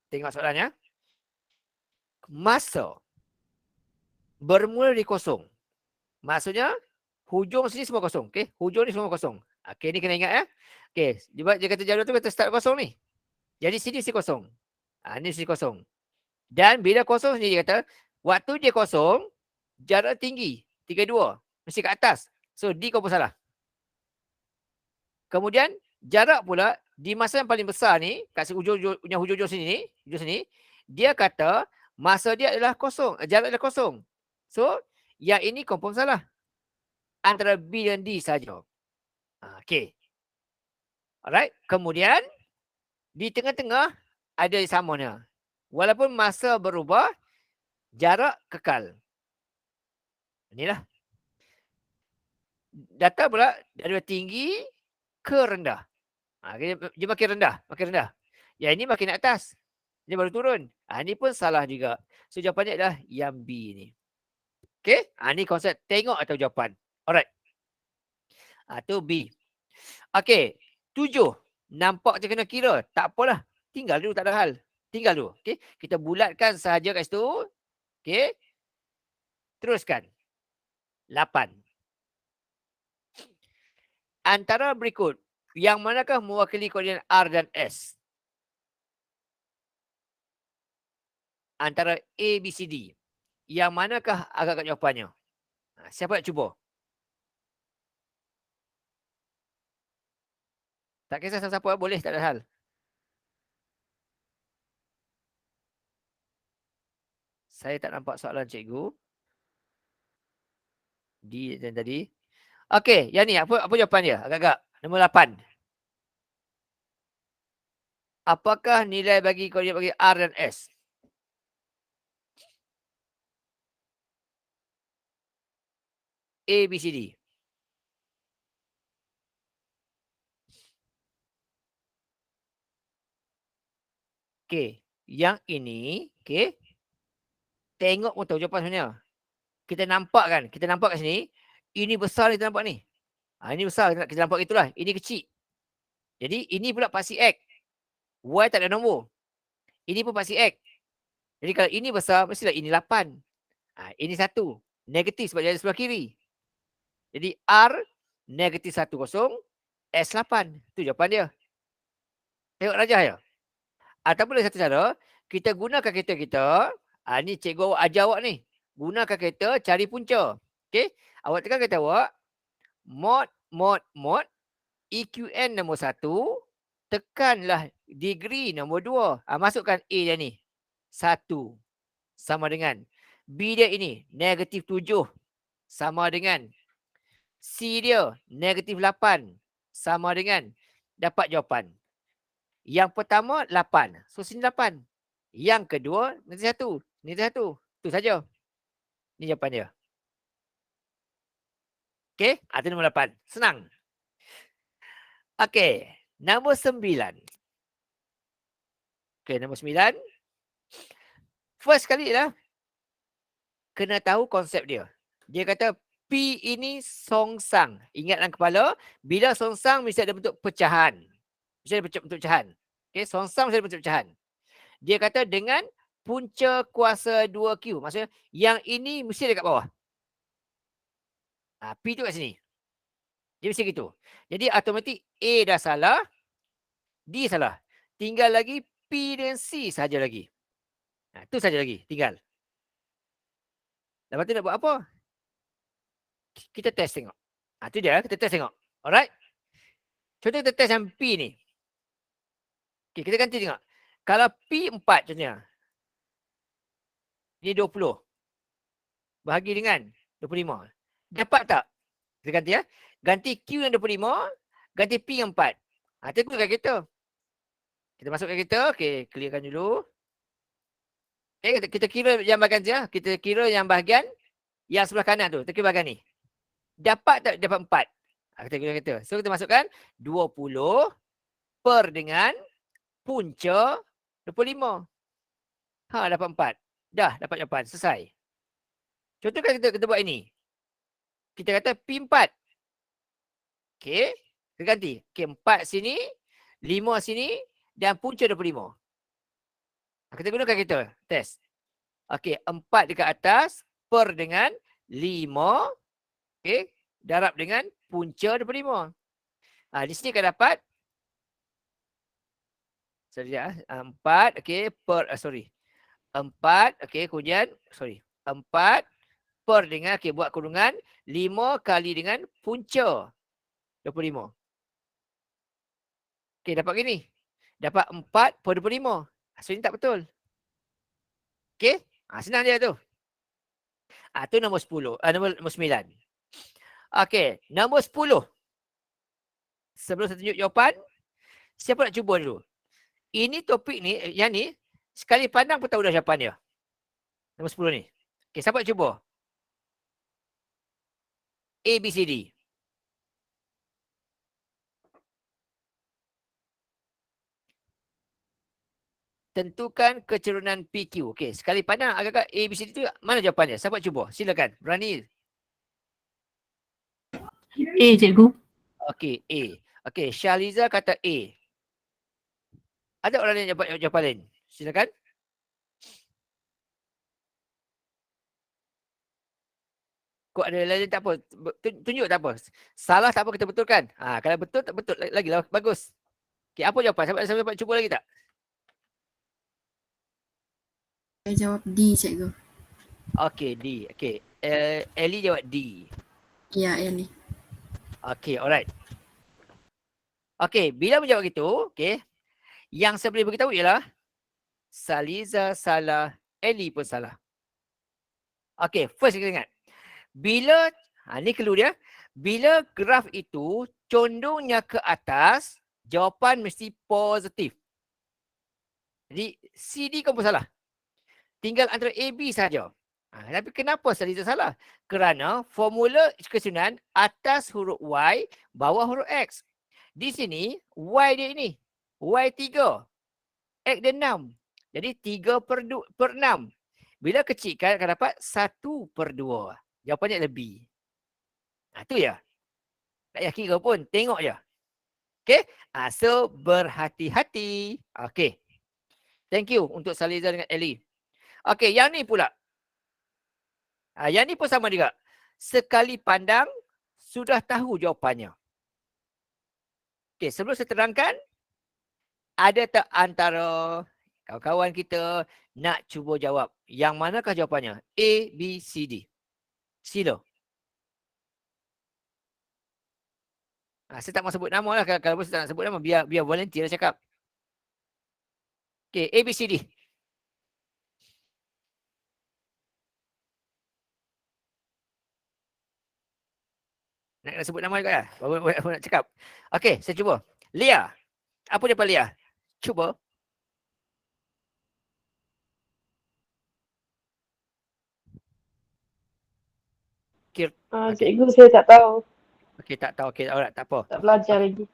Tengok soalannya. Masa bermula dari kosong. Maksudnya, hujung sini semua kosong. Okay. Hujung ni semua kosong. Okay, ni kena ingat ya. Okay. Dia kata jadual tu kata start kosong ni. Jadi sini mesti kosong. Ni mesti kosong. Dan bila kosong sini dia kata, waktu dia kosong, jarak tinggi. 32. Mesti kat atas. So, D kau pun salah. Kemudian, jarak pula, di masa yang paling besar ni, kat hujung-hujung sini, dia kata, masa dia adalah kosong. Jarak adalah kosong. So, yang ini confirm salah. Antara B dan D saja. Okay. Alright. Kemudian, di tengah-tengah, ada yang samanya. Walaupun masa berubah, jarak kekal. Inilah. Data pula dari tinggi ke rendah. Dia makin rendah. Yang ini makin atas. Dia baru turun. Ini pun salah juga. So, jawapannya adalah yang B ni. Okay. Ini konsep tengok atau jawapan. Alright. Tu B. Okay. 7. Nampak je kena kira. Tak apalah. Tinggal dulu, tak ada hal. Tinggal dulu. Okay. Kita bulatkan sahaja kat situ. Okay. Teruskan. 8. Antara berikut, yang manakah mewakili koordinat R dan S? Antara A, B, C, D. Yang manakah agak-agak jawapannya? Siapa nak cuba? Tak kisah siapa-siapa, boleh, tak ada hal. Saya tak nampak soalan cikgu. D dan tadi. Okey, yang ni apa jawapan dia? Agak-agak. Nombor 8. Apakah nilai bagi koordinat bagi R dan S? A, B, C, D. Okey. Yang ini, okey. Tengok pun tahu jawapan sebenarnya. Kita nampak kan? Kita nampak kat sini. Ini besar kita nampak ni. Ini besar kita nampak itulah. Ini kecil. Jadi ini pula pasti X. Y tak ada nombor. Ini pun pasti X. Jadi kalau ini besar, mestilah ini 8. Ini 1. Negatif sebab dia ada sebelah kiri. Jadi R negatif 10, S 8. Itu jawapan dia. Tengok rajah ya. Ataupun lagi satu cara, kita gunakan kereta kita. Ni cikgu awak ajar awak ni. Gunakan kereta cari punca. Okey. Awak tekan kereta awak. Mod. EQN nombor 1. Tekanlah degree nombor 2. Masukkan A dia ni. 1. Sama dengan. B dia ini. Negatif 7. Sama dengan. C dia. Negatif 8. Sama dengan. Dapat jawapan. Yang pertama 8. So sini 8. Yang kedua negatif 1. Negatif 1. Itu saja. Ini jawapan dia. Okey. Itu nombor 8. Senang. Okey. Nombor 9. Okey, nombor 9. First kali lah. Kena tahu konsep dia. Dia kata P ini songsang. Ingat dalam kepala. Bila songsang mesti ada bentuk pecahan. Mesti ada bentuk pecahan. Okey, songsang mesti ada bentuk pecahan. Dia kata dengan punca kuasa 2Q. Maksudnya yang ini mesti dekat bawah. P tu kat sini. Dia mesti gitu. Jadi automatik A dah salah. D salah. Tinggal lagi P dan C saja lagi. Itu saja lagi. Tinggal. Lepas tu nak buat apa? Kita test tengok. Itu dia. Kita test tengok. Alright. Contoh kita test yang P ni. Okay, kita ganti tengok. Kalau P 4 contohnya. Ni 20. Bahagi dengan 25. Dapat tak? Kita ganti ya. Ganti Q yang 25. Ganti P yang 4. Kita gunakan kereta. Kita masukkan kereta. Okay, clearkan dulu. Okay, kita kira yang bahagian dia. Kita kira yang bahagian yang sebelah kanan tu. Kita kira bahagian ni. Dapat tak? Dapat 4. Kita kira kereta. So, kita masukkan 20 per dengan punca 25. Dapat 4. Dah dapat jawapan. Selesai. Contohkan kita buat ini. Kita kata P4. Okey. Kita ganti. Okey, 4 sini. 5 sini. Dan punca 25. Kita gunakan kita. Test. Okey, 4 dekat atas. Per dengan 5. Okey. Darab dengan punca 25. Di sini akan dapat. Sekejap. 4. Okey. Per. 4. Okey. Kemudian. 4. Per dengan. Okey. Buat kurungan. 5 kali dengan punca 25. Okey. Dapat gini. Dapat 4 per 25. So ini tak betul. Okey. Senang dia tu. Tu nombor 10. Nombor 9. Okey. Nombor 10. Sebelum saya tunjuk jawapan. Siapa nak cuba dulu? Ini topik ni. Yang ni. Sekali pandang pun tahu dah jawapan dia. Nombor 10 ni. Okey. Siapa nak cuba? A, B, C, D. Tentukan kecerunan PQ. Okey, sekali pandang agak-agak A, B, C, D tu mana jawapannya? Siapa cuba? Silakan. Berani. A, cikgu. Okey, A. Okey, Syahliza kata A. Ada orang lain dapat jawapan lain? Silakan. Kok ada lain tak apa. Tunjuk tak apa. Salah tak apa kita betulkan. Kalau betul tak betul lagi lah. Bagus. Okey, apa jawapan? Siapa dapat cuba lagi tak? Saya jawab D, cikgu. Okey, D. Okey. Ellie jawab D. Ya, Ellie. Okey, alright. Okey, bila menjawab gitu, okey. Yang saya boleh beritahu ialah Syahliza salah, Ellie pun salah. Okey, first kita ingat. Bila, ni clue dia. Bila graf itu condongnya ke atas, jawapan mesti positif. Jadi CD kau pun salah. Tinggal antara A, B saja. Tapi kenapa Saliza salah? Kerana formula kesusunan atas huruf Y, bawah huruf X. Di sini Y dia ini. Y 3. X dia 6. Jadi 3 per 6. Bila kecilkan akan dapat 1/2. Jawapannya adalah B. Itu ya. Tak payah kira pun. Tengok je. Okay. So berhati-hati. Okay. Thank you untuk Saliza dengan Ellie. Okay. Yang ni pula. Yang ni pun sama juga. Sekali pandang sudah tahu jawapannya. Okay. Sebelum saya terangkan. Ada tak antara kawan-kawan kita nak cuba jawab? Yang manakah jawapannya? A, B, C, D. Sila. Saya tak mau sebut nama lah. Kalau saya tak nak sebut nama, biar volunteer cakap. Okay, A, B, C, D. Nak sebut nama juga lah. Baru nak cakap. Okay, saya cuba. Lia. Apa jawapan Lia? Cuba. Cikgu saya tak tahu. Okay, tak tahu. Okay, alright, tak apa. Tak belajar lagi.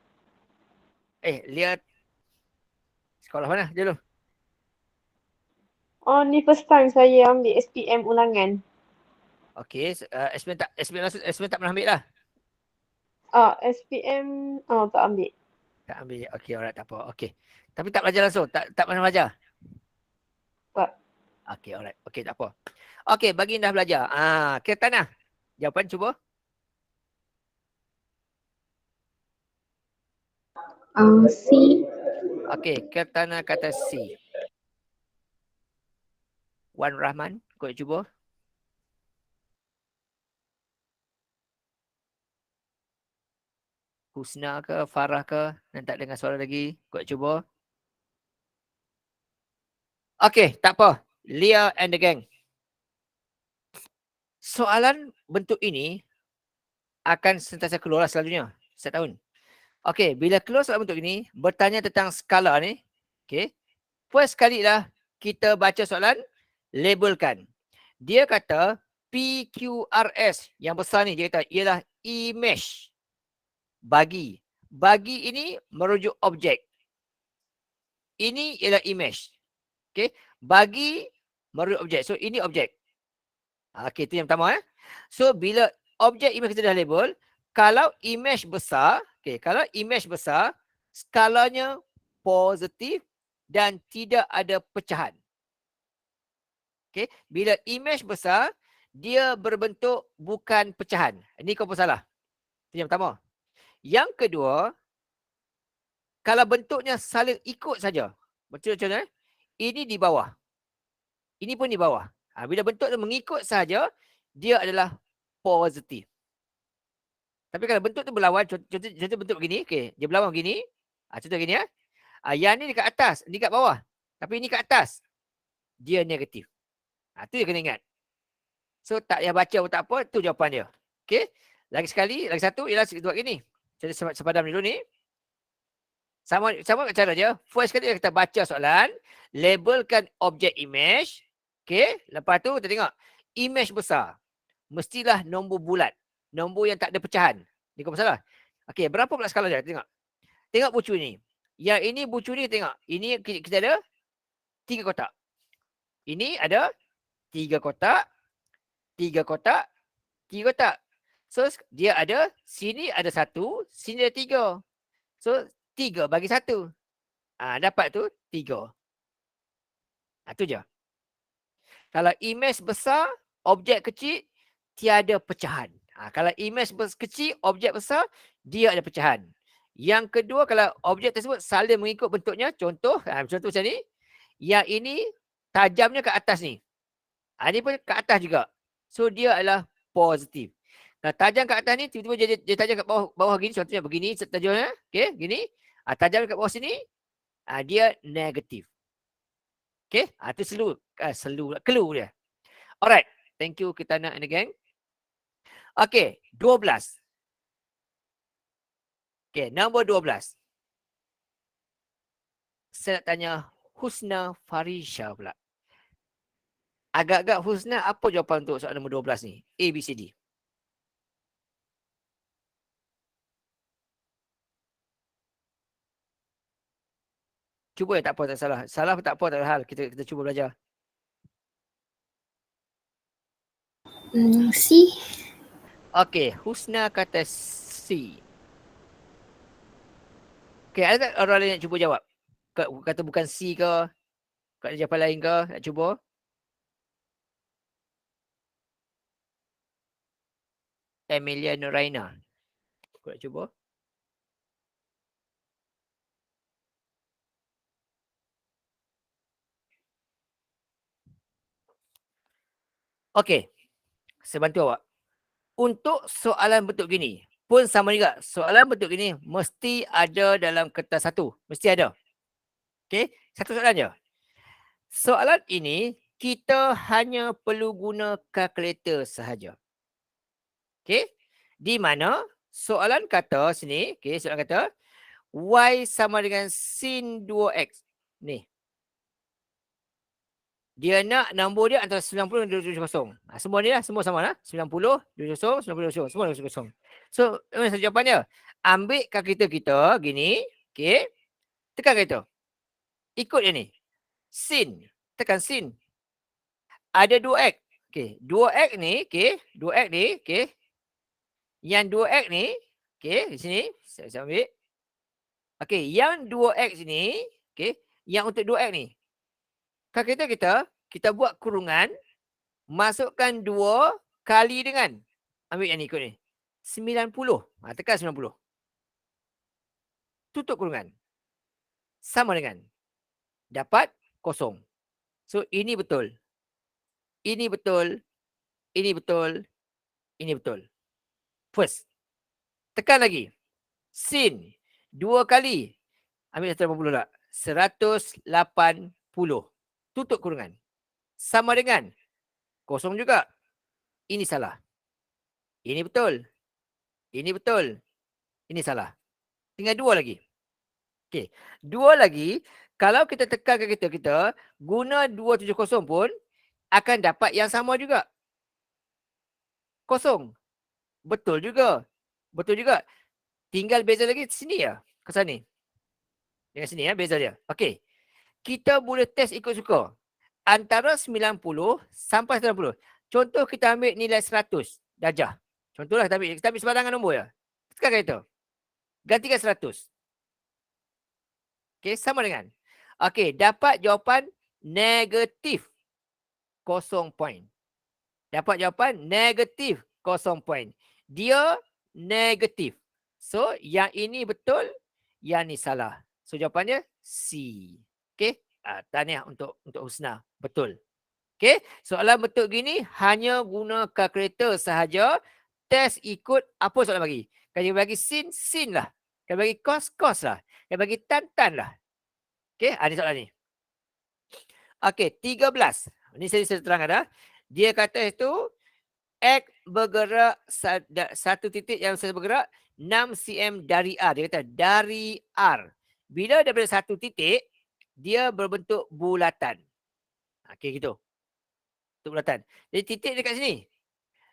Lia sekolah mana dulu? Oh, ni first time saya ambil SPM ulangan. Okay, SPM tak pernah ambil lah. SPM tak ambil. Tak ambil. Okay, alright, tak apa. Okay. Tapi tak belajar langsung? Tak pernah belajar? Tak. Okay, alright. Okay, tak apa. Okay, bagi dah belajar. Kira tanah. Jawapan cuba. C. Okay, kira tanah kata C. Wan Rahman, kau cuba. Husna ke, Farah ke, dan tak dengar suara lagi. Kau cuba. Okay, tak apa. Lia and the gang. Soalan bentuk ini akan sentiasa keluar selalunya. Setiap tahun. Okay, bila keluar soalan bentuk ini, bertanya tentang skala ni. Okay. First kali lah kita baca soalan, labelkan. Dia kata PQRS yang besar ni, dia kata ialah image. Bagi. Bagi ini merujuk objek. Ini ialah image. Okay. Bagi merujuk objek. So, ini objek. Okay, itu yang pertama. So, bila objek image kita dah label, kalau image besar, okay, kalau image besar, skalanya positif dan tidak ada pecahan. Okay. Bila image besar, dia berbentuk bukan pecahan. Ini kau pun salah. Itu yang pertama. Yang kedua, kalau bentuknya saling ikut saja. Contohnya, ini di bawah. Ini pun di bawah. Bila bentuk itu mengikut saja, dia adalah positif. Tapi kalau bentuk itu berlawan, contoh bentuk begini, okay, dia berlawan begini. Contoh begini ya. Yang ni dekat atas, ni dekat bawah. Tapi ini kat atas. Dia negatif. Itu dia kena ingat. So, tak payah baca pun tak apa, itu jawapan dia. Okay. Lagi sekali, lagi satu ialah buat gini. Jadi sepadam dulu ni. Sama cara je. First kali kita baca soalan, labelkan objek image. Okay. Lepas tu kita tengok. Image besar. Mestilah nombor bulat. Nombor yang tak ada pecahan. Ni kau masalah. Okay. Berapa pula skala dia? Tengok. Tengok bucu ni. Yang ini bucu ni tengok. Ini kita ada 3 kotak. Ini ada 3 kotak. 3 kotak. 3 kotak. So, dia ada, sini ada 1, sini ada 3. So, 3 bagi 1. Dapat tu 3. Itu je. Kalau image besar, objek kecil, tiada pecahan. Kalau image kecil, objek besar, dia ada pecahan. Yang kedua, kalau objek tersebut saling mengikut bentuknya, contoh macam ni. Yang ini, tajamnya ke atas ni. Ini pun ke atas juga. So, dia adalah positif. Nah, tajam kat atas ni, tiba-tiba dia tajam kat bawah gini. Contohnya begini, tajamnya. Okay, gini. Tajam kat bawah sini. Dia negatif. Okay, itu clue dia. Alright. Thank you, Kitana and the gang. Okay, 12. Okay, nombor 12. Saya nak tanya Husna Farisha pula. Agak-agak Husna, apa jawapan untuk soalan nombor 12 ni? A, B, C, D. Cuba tak apa, tak salah. Salah pun tak apa, tak ada hal. Kita cuba belajar. C. Okey, Husna kata C. Okey, ada tak orang lain nak cuba jawab? Kata bukan C ke? Kata jawapan lain ke? Nak cuba? Emilia Nuraina. Aku nak cuba. Okey, saya bantu awak. Untuk soalan bentuk gini pun sama juga. Soalan bentuk gini mesti ada dalam kertas satu. Mesti ada. Okey, satu soalan je. Soalan ini kita hanya perlu guna kalkulator sahaja. Okey, di mana soalan kata sini, okey, soalan kata y sama dengan sin 2x. Ni. Dia nak nombor dia antara 90 dan 270. Semua ni lah, semua sama lah. 90, 270, 90, 270. Semua 270. So, mana jawapan dia? Ambil kalkulator kita, gini. Okay. Tekan kalkulator. Ikut dia ni. Sin. Tekan sin. Ada 2x. Okay. 2x ni, okay. 2x ni, okay. Yang 2x ni, okay. Di sini. Saya ambil. Okay. Yang 2x ni, okay. Yang untuk 2x ni. Kalkulator kita buat kurungan, masukkan 2 kali dengan, ambil yang ni ikut ni, 90. Tekan 90. Tutup kurungan. Sama dengan, dapat kosong. So, ini betul. Ini betul. Ini betul. Ini betul. First. Tekan lagi. Sin. 2 kali. Ambil 180 tak? 180. Tutup kurungan. Sama dengan kosong juga. Ini salah. Ini betul. Ini betul. Ini salah. Tinggal 2 lagi. Okey. 2 lagi. Kalau kita tekankan kita guna 270 pun akan dapat yang sama juga. Kosong. Betul juga. Betul juga. Tinggal beza lagi sini ya. Ke sana ni. Dengan sini ya. Beza dia. Okey. Kita boleh test ikut suka. Antara 90 sampai 90. Contoh kita ambil nilai 100 darjah. Contohlah kita ambil sebarangan nombor ya. Tekan itu. Gantikan 100. Okey, sama dengan. Okey, dapat jawapan negatif 0 point. Dapat jawapan negatif 0 point. Dia negatif. So, yang ini betul, yang ni salah. So, jawapannya C. Okey. Tahniah untuk Husna. Betul. Okey. Soalan bentuk gini hanya guna kalkulator sahaja. Test ikut apa soalan bagi. Kalau dia bagi sin, sin lah. Kalau bagi cos, cos lah. Kalau bagi tan, tan lah. Okey. Ini soalan ni. Okey. 13. Ini saya terangkan dah. Dia kata itu X bergerak satu titik yang saya bergerak 6 cm dari R. Dia kata dari R. Bila daripada satu titik, dia berbentuk bulatan. Okey, gitu. Bentuk bulatan. Jadi titik dekat sini.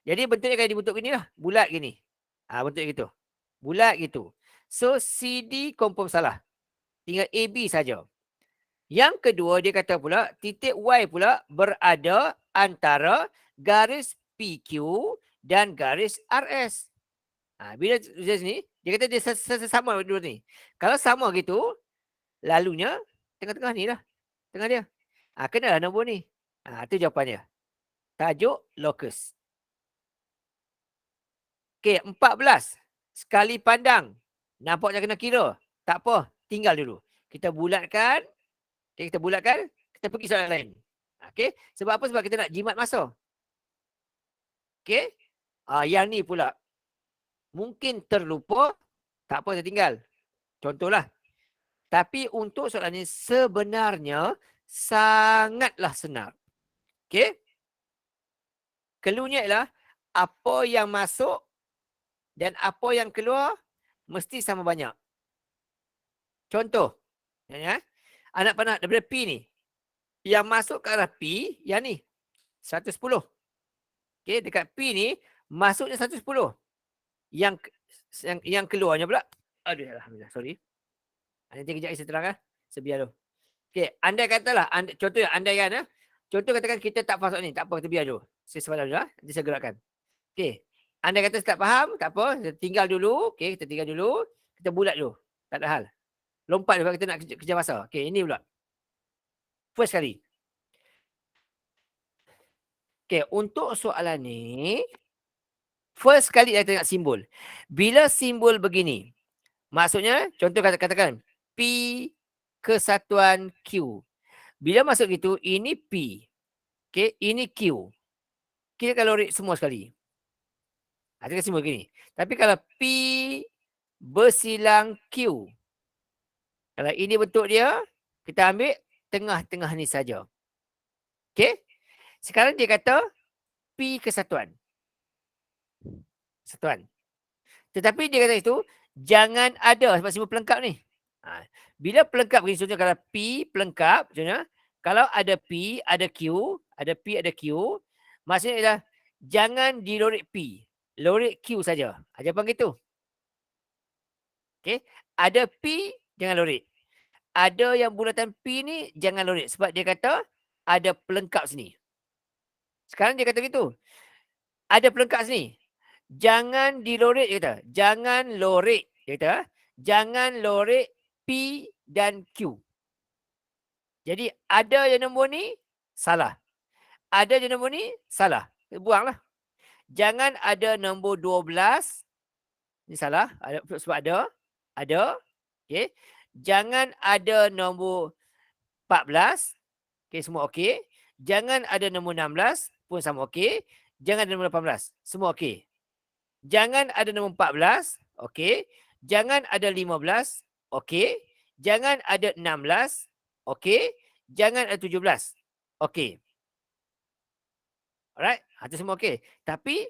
Jadi bentuknya akan dibentuk gini lah. Bulat gini. Bentuknya gitu. Bulat gitu. So, CD confirm salah. Tinggal AB saja. Yang kedua, dia kata pula, titik Y pula berada antara garis PQ dan garis RS. Bila dia sini, dia kata dia sama dua ni. Kalau sama gitu, lalunya tengah-tengah ni lah. Tengah dia. Kenalah nombor ni. Itu jawapannya. Tajuk locus. Okey, 14. Sekali pandang. Nampak macam kena kira. Tak apa. Tinggal dulu. Kita bulatkan. Okay, kita bulatkan. Kita pergi soalan lain. Okey. Sebab apa? Sebab kita nak jimat masa. Okey. Yang ni pula. Mungkin terlupa. Tak apa, saya tinggal. Contohlah. Tapi untuk soalan ini sebenarnya sangatlah senang. Okey. Cluenya ialah apa yang masuk dan apa yang keluar mesti sama banyak. Contoh. Ya, Anak panah daripada P ni. Yang masuk ke arah P, yang ni. 110. Okey, dekat P ni, masuknya 110. Yang keluarnya pula. Aduh, alhamdulillah, sorry. Nanti kejap saya terang. Sebiar dulu. Okey, andai katalah, contohnya andaikan. Contoh katakan kita tak faham soalan ni. Tak apa, kita biar dulu. Saya soalan dulu. Nanti saya gerakkan. Okey, andai kata tak faham, tak apa. Kita tinggal dulu. Okey, kita tinggal dulu. Kita bulat dulu. Tak ada hal. Lompat dulu kita nak kerja masa. Okey, ini pula. First kali. Okey, untuk soalan ni, first kali kita tengok simbol. Bila simbol begini, maksudnya, contoh katakan, P kesatuan Q. Bila masuk gitu, ini P. Okey, ini Q. Kita akan lorek semua sekali. Ada simbol begini. Tapi kalau P bersilang Q. Kalau ini bentuk dia, kita ambil tengah-tengah ni saja. Okey? Sekarang dia kata P kesatuan. Satuan. Tetapi dia kata itu, jangan ada sebab simbol pelengkap ni. Bila pelengkap begini, contohnya kalau P pelengkap, contohnya, kalau ada P, ada Q, ada P, ada Q, maksudnya ialah jangan dilorek P. Lorek Q saja. Jawapan gitu. Okey? Ada P, jangan lorek. Ada yang bulatan P ni, jangan lorek. Sebab dia kata ada pelengkap sini. Sekarang dia kata gitu. Ada pelengkap sini. Jangan dilorek, dia kata. Jangan lorek. Dia kata, jangan lorek P dan Q. Jadi, ada yang nombor ni, salah. Ada yang nombor ni, salah. Buanglah. Jangan ada nombor 12. Ini salah. Sebab ada. Ada. Okey. Jangan ada nombor 14. Okey, semua okey. Jangan ada nombor 16 pun sama okey. Jangan ada nombor 18. Semua okey. Jangan ada nombor 14. Okey. Jangan ada 15. Okey. Jangan ada 16. Okey. Jangan ada 17. Okey. Alright. Itu semua okey. Tapi,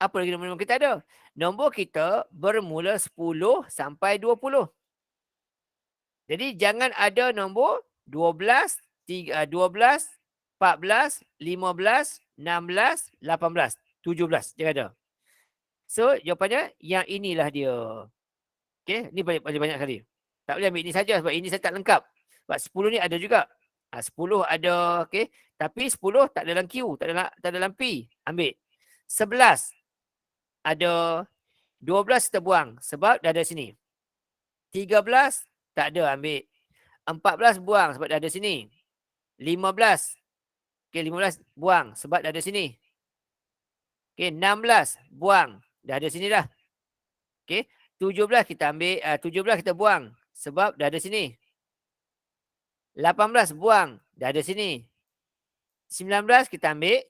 apa lagi nombor-nombor kita ada? Nombor kita bermula 10 sampai 20. Jadi, jangan ada nombor 12, 14, 15, 16, 18, 17. Jangan ada. So, jawapannya yang inilah dia. Okey, ni banyak kali. Tak boleh ambil ini saja sebab ini saya tak lengkap. Sebab 10 ni ada juga. 10 ada, okey. Tapi 10 tak dalam Q, tak dalam P. Ambil. 11 ada. 12 kita buang sebab dah ada sini. 13 tak ada, ambil. 14 buang sebab dah ada sini. 15. Okey, 15 buang sebab dah ada sini. Okey, 16 buang. Dah ada sini dah. Okey, 17 kita ambil, 17 kita buang sebab dah ada sini. 18 buang, dah ada sini. 19 kita ambil,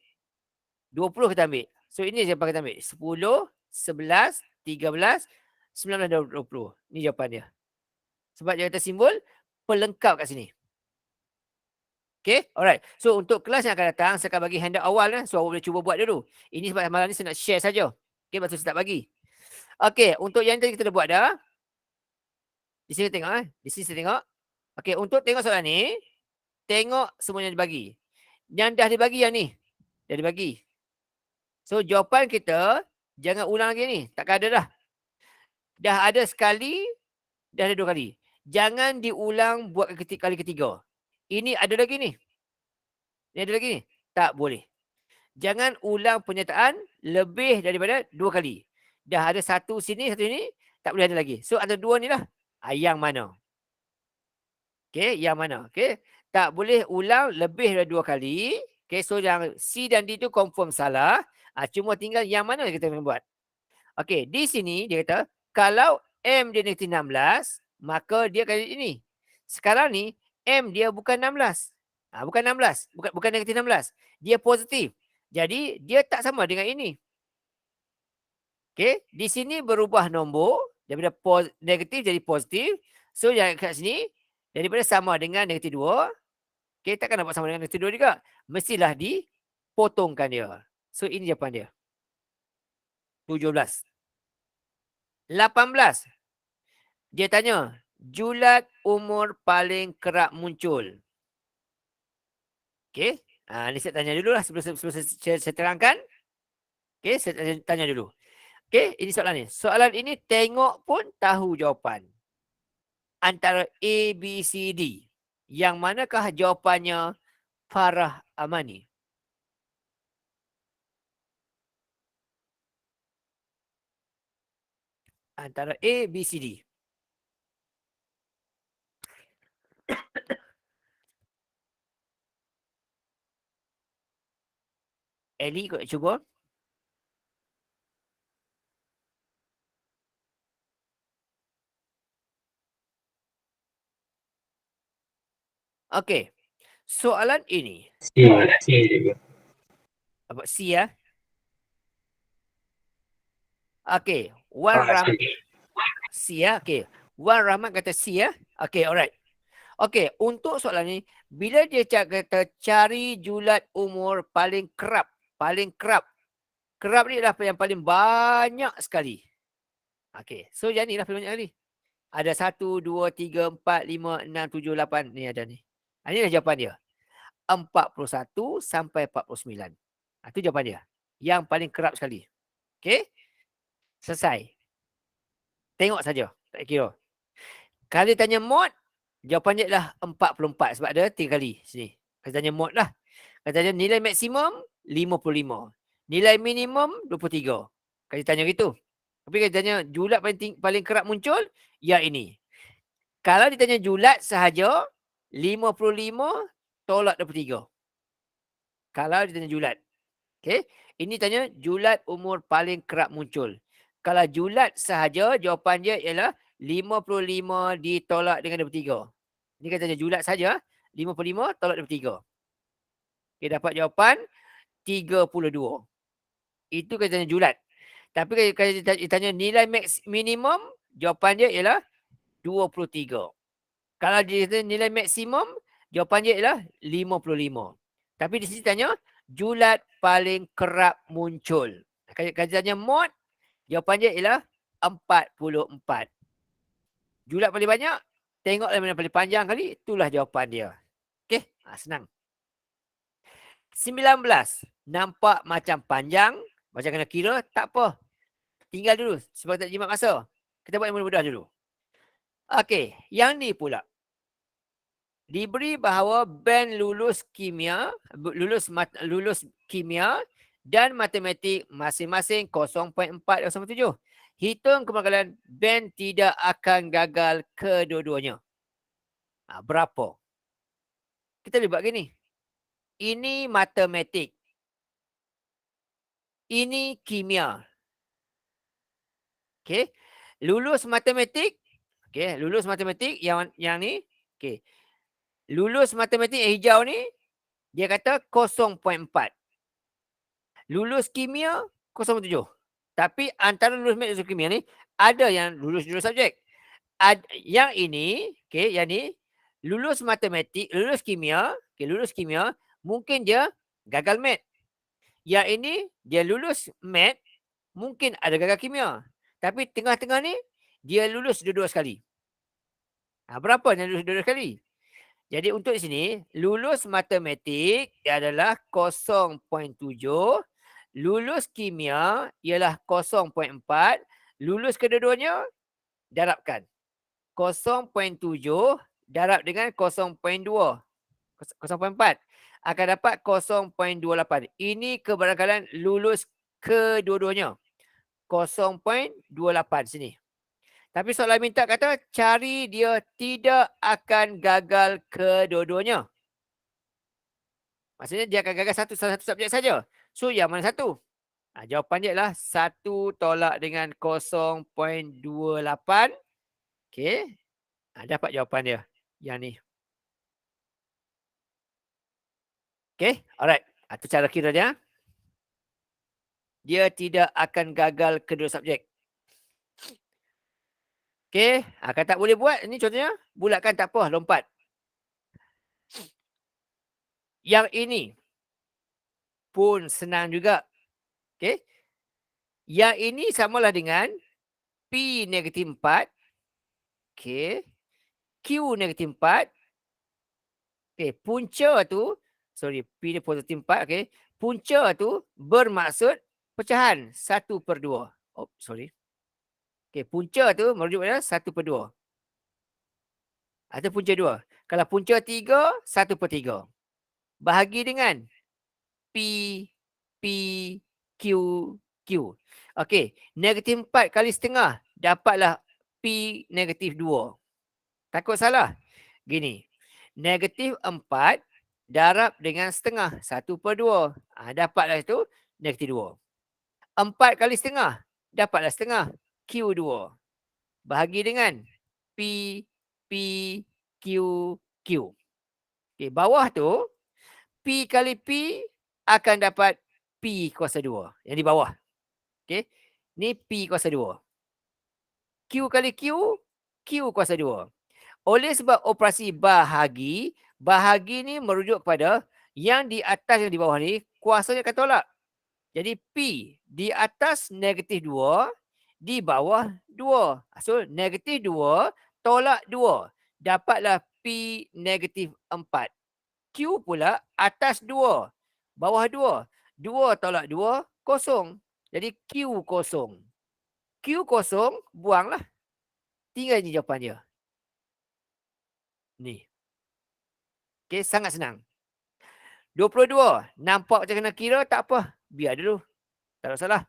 20 kita ambil. So ini siapa kita ambil? 10, 11, 13, 19 dan 20. Ini jawapan dia. Sebab dia kata simbol pelengkap kat sini. Okay, alright. So untuk kelas yang akan datang, saya akan bagi handout awal. So awak boleh cuba buat dulu. Ini sebab malam ni saya nak share saja. Okay, lepas tu saya tak bagi. Okay, untuk yang tadi kita dah buat dah. Di sini tengok. Di sini saya tengok. Okay, untuk tengok soalan ni, tengok semua yang dibagi. Yang dah dibagi yang ni. Dah dibagi. So, jawapan kita, jangan ulang lagi ni. Takkan ada dah. Dah ada sekali, dah ada 2 kali. Jangan diulang buat kali ketiga. Ini ada lagi ni. Ini ada lagi ni. Tak boleh. Jangan ulang pernyataan lebih daripada 2 kali. Dah ada satu sini, satu sini. Tak boleh ada lagi. So, ada 2 ni lah. Yang mana? Okay, yang mana? Okay. Tak boleh ulang lebih dari 2 kali. Okay, so yang C dan D tu confirm salah. Cuma tinggal yang mana yang kita buat. Okay, di sini dia kata, kalau M dia negatif 16, maka dia kali ini. Sekarang ni, M dia bukan 16. Bukan 16. Bukan negatif 16. Dia positif. Jadi, dia tak sama dengan ini. Okay, di sini berubah nombor. Daripada negatif jadi positif. So, yang kat sini, daripada sama dengan negatif 2. Okay, takkan dapat sama dengan negatif 2 juga. Mestilah dipotongkan dia. So, ini jawapan dia. 17. 18. Dia tanya, julat umur paling kerap muncul? Okey. Ni saya tanya dulu lah sebelum saya terangkan. Okey, saya tanya dulu. Okey, ini soalan ni. Soalan ini tengok pun tahu jawapan. Antara A, B, C, D. Yang manakah jawapannya Farah Amani? Antara A, B, C, D. Ellie, kau nak cuba? Okey. Soalan ini. C cikgu. Apa C ya? Okey. Wan Rahmat. C ya? Okey. Wan Rahmat kata C ya? Okey, alright. Okey, untuk soalan ni, bila dia kata cari julat umur paling kerap. Paling kerap. Kerap ni adalah yang paling banyak sekali. Okey, so yang ni lah paling banyak sekali. Ada 1, 2, 3, 4, 5, 6, 7, 8. Ni ada ni. Inilah jawapan dia. 41 sampai 49. Itu jawapan dia. Yang paling kerap sekali. Okey? Selesai. Tengok saja. Tak kira. Kalau tanya mod, jawapan dia adalah 44 sebab ada 3 kali sini. Kalau tanya mod lah. Kalau tanya nilai maksimum, 55. Nilai minimum, 23. Kalau tanya gitu. Tapi kalau tanya julat paling kerap muncul, ya ini. Kalau ditanya julat sahaja, 55 tolak 23. Kalau ditanya julat. Okey. Ini tanya julat umur paling kerap muncul. Kalau julat sahaja, jawapan dia ialah 55 ditolak dengan 23. Ini kita tanya julat saja, 55 tolak 23. Okey, dapat jawapan 32. Itu kita tanya julat. Tapi kalau ditanya nilai minimum, jawapan dia ialah 23. Kalau ditanya nilai maksimum, jawapan dia ialah 55. Tapi di sini tanya julat paling kerap muncul. Kalau tanya mod, jawapan dia ialah 44. Julat paling banyak, tengoklah mana paling panjang kali, itulah jawapan dia. Okey, senang. 19. Nampak macam panjang, macam kena kira, tak apa. Tinggal dulu, sebab tak jimat masa. Kita buat yang mudah-mudah dulu. Okey, yang ni pula. Diberi bahawa band lulus kimia dan matematik masing-masing 0.4 dan 0.7. Hitung kemungkinan band tidak akan gagal kedua-duanya. Berapa? Kita boleh buat gini. Ini matematik. Ini kimia. Okey. Lulus matematik. Okey, lulus matematik yang ni. Okey. Lulus matematik yang hijau ni, dia kata 0.4. Lulus kimia, 0.7. Tapi antara lulus matematik dan kimia ni, ada yang lulus dua subjek. Yang ini, okay, yang ni, lulus matematik, lulus kimia, mungkin dia gagal mat. Yang ini, dia lulus mat, mungkin ada gagal kimia. Tapi tengah-tengah ni, dia lulus dua-dua sekali. Berapa yang lulus dua-dua sekali? Jadi untuk di sini, lulus matematik adalah 0.7. Lulus kimia ialah 0.4. Lulus kedua-duanya, darabkan. 0.7 darab dengan 0.2. 0.4. Akan dapat 0.28. Ini kebarangkalan lulus kedua-duanya. 0.28 sini. Tapi soalan minta kata cari dia tidak akan gagal kedua-duanya. Maksudnya dia akan gagal salah satu subjek saja. So yang mana satu? Jawapan dia adalah 1 tolak dengan 0.28. Okey. Dapat jawapan dia. Yang ni. Okey. Alright. Itu cara kira dia. Dia tidak akan gagal kedua subjek. Okey, kalau tak boleh buat, ini contohnya, bulatkan tak apa, lompat. Yang ini pun senang juga. Okey. Yang ini samalah dengan P-4. Okey. Q negatif 4. Okay, punca tu, sorry, P dia positif 4, okay. Punca tu bermaksud pecahan 1/2. Oh, sorry. Okay, punca tu merujuk pada 1/2. Atau punca 2. Kalau punca 3, 1/3. Bahagi dengan P, P, Q, Q. Okey, negatif 4 kali setengah dapatlah P negatif 2. Takut salah? Gini, negatif 4 darab dengan setengah, 1/2. Dapatlah itu negatif 2. 4 kali setengah, dapatlah setengah, Q2. Bahagi dengan P, P, Q, Q. Okey, bawah tu, P kali P akan dapat P kuasa 2. Yang di bawah. Okey, ni P kuasa 2. Q kali Q, Q kuasa 2. Oleh sebab operasi bahagi, bahagi ni merujuk kepada yang di atas yang di bawah ni, kuasanya akan tolak. Jadi P di atas negatif 2, di bawah 2. So, negatif 2 tolak 2. Dapatlah P negatif 4. Q pula atas 2, bawah 2. 2 tolak 2, kosong. Jadi Q kosong. Q kosong, buanglah. Tinggal ni jawapan dia. Ni. Okey, sangat senang. 22. Nampak macam kena kira, tak apa. Biar dulu. Tak ada masalah.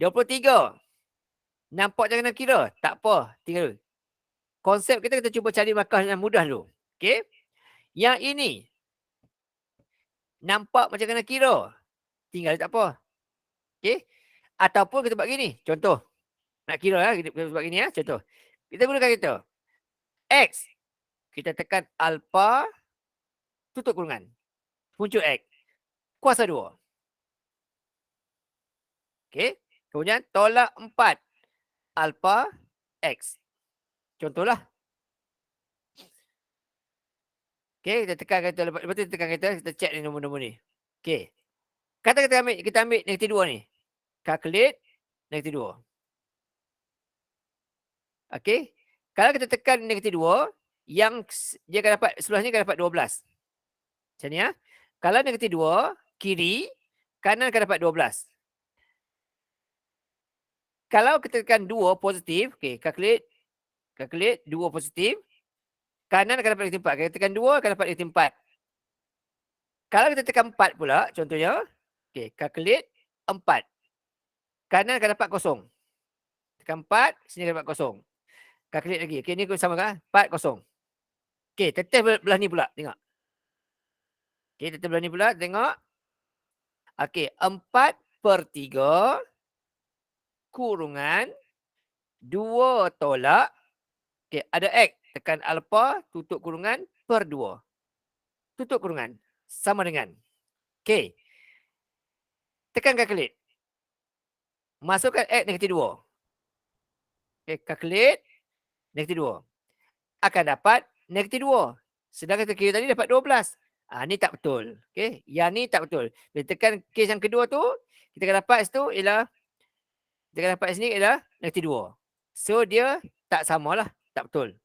23. Nampak macam kena kira, tak apa. Tinggal dulu. Konsep kita cuba cari markah yang mudah dulu. Okey. Yang ini. Nampak macam kena kira. Tinggal tak apa. Okey. Ataupun kita buat gini. Contoh. Nak kira lah. Kita buat gini ya. Contoh. Kita gunakan kita. X. Kita tekan alpha. Tutup kurungan. Punca X. Kuasa 2. Okey. Kemudian tolak 4. Alpha X. Contohlah. Okey. Kita tekan kita. Lepas tu kita tekan kita. Kita check ni nombor-nombor ni. Okey. Kata kita ambil negatif 2 ni. Calculate negatif 2. Okey. Kalau kita tekan negatif 2, yang dia akan dapat, sebelah ni akan dapat 12. Macam ni ya. Kalau negatif 2, kiri, kanan akan dapat 12. Kalau kita tekan 2 positif, okey, calculate 2 positif, kanan akan dapat negatif 4. Kalau kita tekan 2, akan dapat negatif 4. Kalau kita tekan 4 pula, contohnya, okey, calculate 4. Kanan akan dapat kosong. Tekan 4, sini akan dapat kosong. Calculate lagi. Okey, ni sama kan? 4, kosong. Okey, tetap belah ni pula. Tengok. Okey, tetap belah ni pula. Tengok. Okey, 4/3 kurungan 2 tolak. Okey, ada X. Tekan alpha, tutup kurungan, per 2. Tutup kurungan. Sama dengan. Okey. Tekan calculate. Masukkan X negatif 2. Okey, calculate. Negatif 2. Akan dapat negatif 2. Sedangkan kita kira tadi dapat 12. Ni tak betul. Okey, yang ni tak betul. Bila tekan kes yang kedua tu, kita akan dapat situ ialah, kita akan dapat sini ialah negatif 2. So, dia tak samalah. Tak betul.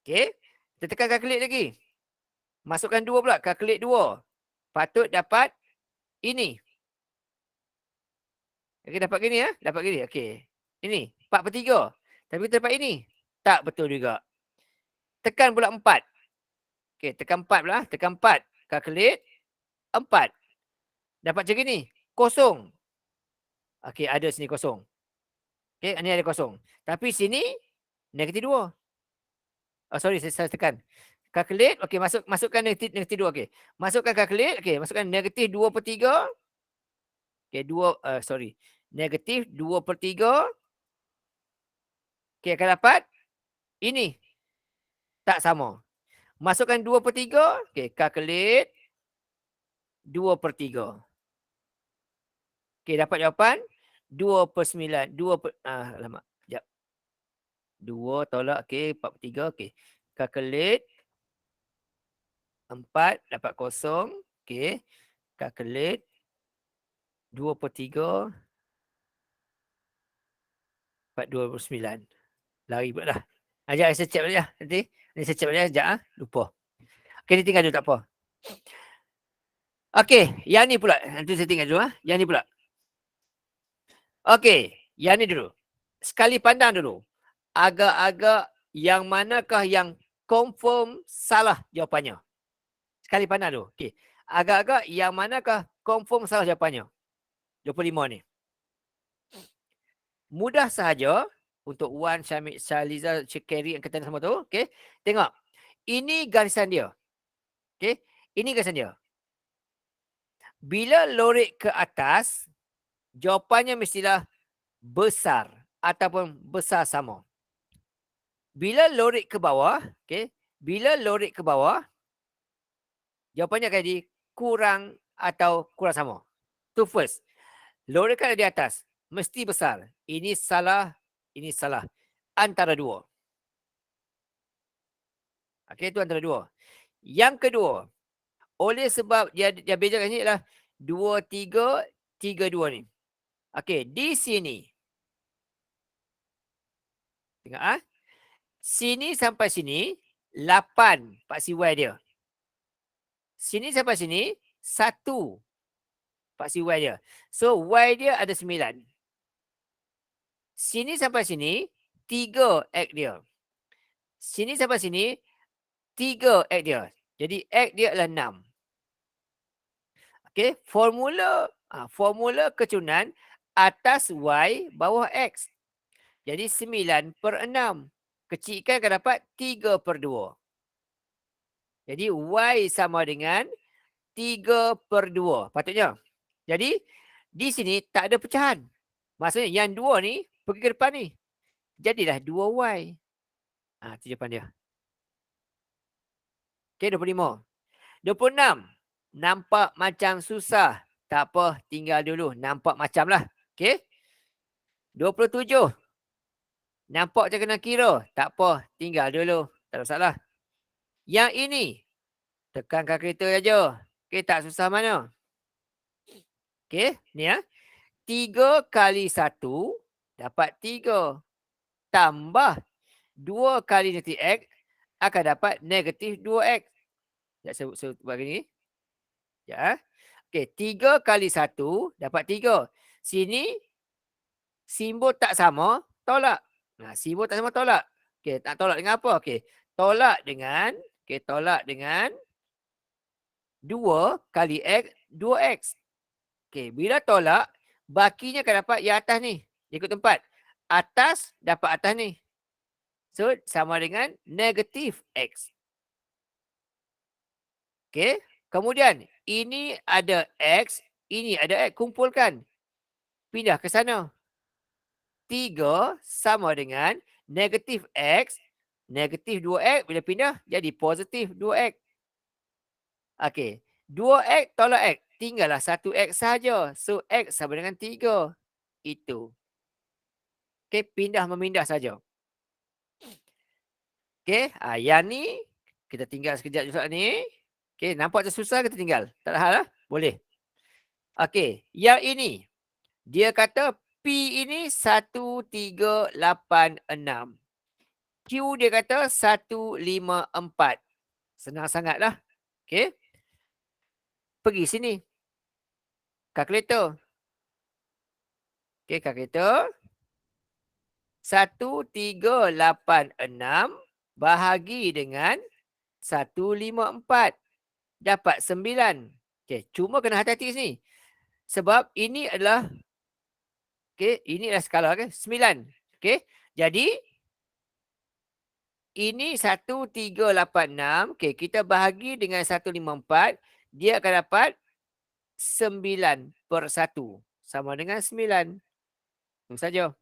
Okey, kita tekan calculate lagi. Masukkan 2 pula. Calculate 2. Patut dapat ini. Okey, dapat gini ya. Dapat gini. Okey. Ini 4/3. Tapi kita dapat ini. Tak betul juga. Tekan pula 4. Okey, tekan 4 pula. Tekan 4. Calculate 4. Dapat macam ni. Kosong. Okey, ada sini kosong. Okey, ni ada kosong. Tapi sini negatif 2. Oh, sorry, saya tekan. Calculate. Okey, masukkan negatif 2. Okey. Masukkan calculate. Okey, masukkan negatif 2/3. Okey, sorry. Negatif 2/3. Okey, akan dapat ini. Tak sama. Masukkan 2/3. Okey, calculate 2/3. Okey, dapat jawapan 2/9. Alamak. Sekejap. 2 tolak. Okey, 4/3. Okey. Calculate 4 dapat kosong. Okey. Calculate 2/3 dapat 29. Lari pula dah. Sekejap saya check balik lah nanti. Ni saya check balik lah sekejap. Lupa. Okay, dia tinggal dulu tak apa. Okay, yang ni pula. Nanti saya tinggal dulu. Yang ni pula. Okay, yang ni dulu. Sekali pandang dulu. Agak-agak yang manakah yang confirm salah jawapannya? Sekali pandang dulu. Okay. Agak-agak yang manakah confirm salah jawapannya? 25 ni. Mudah sahaja untuk Wan, Syamik, Syaliza, Cik Kerry yang kata sama tu. Okay. Tengok. Ini garisan dia. Okay. Ini garisan dia. Bila lorek ke atas, jawapannya mestilah besar ataupun besar sama. Bila lorek ke bawah, okay. Bila lorek ke bawah, jawapannya akan jadi kurang atau kurang sama. Tu first. Lorekan di atas. Mesti besar. Ini salah. Ini salah. Antara dua. Okey, itu antara dua. Yang kedua. Oleh sebab dia beza kat sini adalah 2, 3, 3, 2 ni. Okey, di sini. Tengok sini sampai sini 8 paksi Y dia. Sini sampai sini 1 paksi Y dia. So Y dia ada 9. Sini sampai sini 3 X dia. Sini sampai sini 3 X dia. Jadi X dia adalah 6. Okey, formula keturunan atas Y bawah X. Jadi 9/6. Kecilkan akan dapat 3/2. Jadi Y sama dengan 3/2. Patutnya. Jadi di sini tak ada pecahan. Maksudnya yang 2 ni pergi ke depan ni. Jadilah 2Y. Itu jawapan dia. Okey, 25. 26. Nampak macam susah. Tak apa, tinggal dulu. Nampak macam lah. Okey. 27. Nampak macam kena kira. Tak apa, tinggal dulu. Tak ada masalah. Yang ini. Tekan kalkulator saja. Okey, tak susah mana. Okey, ni 3 kali 1 dapat 3. Tambah 2 kali negatif X akan dapat negatif 2X. Sekejap saya buat gini. Ya. Okey, 3 kali 1 dapat 3. Sini simbol tak sama, tolak. Simbol tak sama, tolak. Okey, tak tolak dengan apa? Okey, tolak dengan 2 kali X, 2X. Okey, bila tolak, bakinya akan dapat yang atas ni. Ikut tempat. Atas dapat atas ni. So, sama dengan negatif X. Okey. Kemudian, ini ada X. Ini ada X. Kumpulkan. Pindah ke sana. 3 sama dengan negatif X. Negatif 2X. Bila pindah, jadi positif 2X. Okey. 2X tolak X. Tinggallah 1X saja. So, X sama dengan 3. Itu. Okey. Pindah memindah saja. Okey, yang ni kita tinggal sekejap juga ni. Okey, nampak macam susah kita tinggal. Tak ada hal lah. Boleh. Okey, yang ini. Dia kata P ini 1386. Q dia kata 154. Senang sangatlah. Okey. Pergi sini. Kalkulator. Okey, kalkulator. 1386 bahagi dengan 154. Dapat 9. Okey, cuma kena hati-hati sini. Sebab ini adalah ini adalah skala 9. Okey. Jadi ini 1386. Okey, kita bahagi dengan 154, dia akan dapat 9/1 sama dengan 9. Itu saja.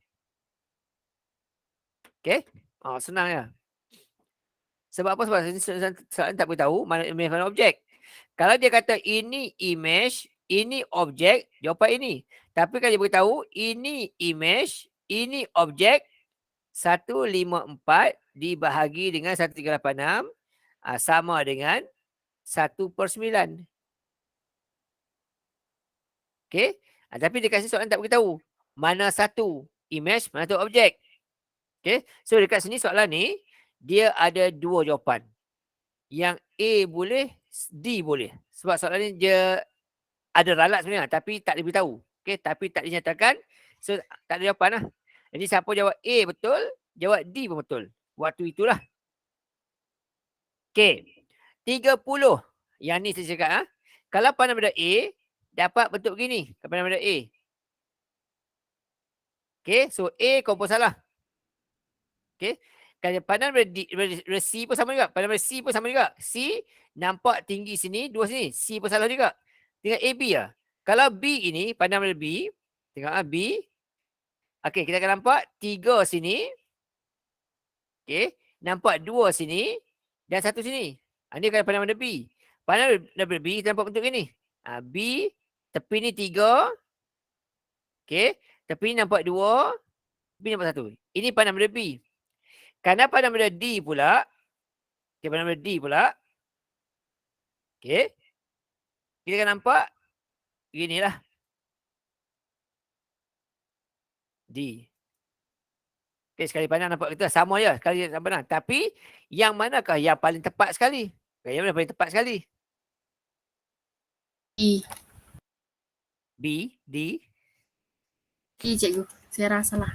Okey. Senang ya. Sebab apa? Sebab soalan tak beritahu mana image mana objek. Kalau dia kata ini image, ini objek, jawapan ini. Tapi kalau dia beritahu ini image, ini objek, 154 dibahagi dengan 1386 sama dengan 1/9. Okey. Tapi dia kasih soalan tak beritahu mana satu image, mana satu objek. Okey. So dekat sini soalan ni dia ada dua jawapan. Yang A boleh, D boleh. Sebab soalan ni dia ada ralat sebenarnya tapi tak diberitahu. Okey, tapi tak dinyatakan. So tak ada jawapan lah. Jadi siapa jawab A betul, jawab D pun betul. Waktu itulah. Okey. 30. Yang ni saya cakap Kalau pandang pada A, dapat bentuk begini. Kalau pandang pada A. Okey, so A kau pun salah. Okey. Kalau pandang pada C pun sama juga. Pandang pada C pun sama juga. C nampak tinggi sini, dua sini. C pun salah juga. Tinggal A, B lah. Kalau B ini, pandang pada B. Tengok B. Okey, kita akan nampak 3 sini. Okey. Nampak 2 sini. Dan 1 sini. Ini kalau pandang pada B. Pandang pada B, kita nampak bentuk ini. B, tepi ni 3. Okey. Tepi ni nampak 2. B nampak 1. Ini pandang pada B. Kerana pandang pada D pula. Okay, pandang pada D pula. Okey. Kita akan nampak. Beginilah. D. Okay, sekali pandang nampak kita sama je. Sekali pandang. Tapi yang manakah yang paling tepat sekali? Yang mana paling tepat sekali? D. B, D. D cikgu. Saya rasa lah.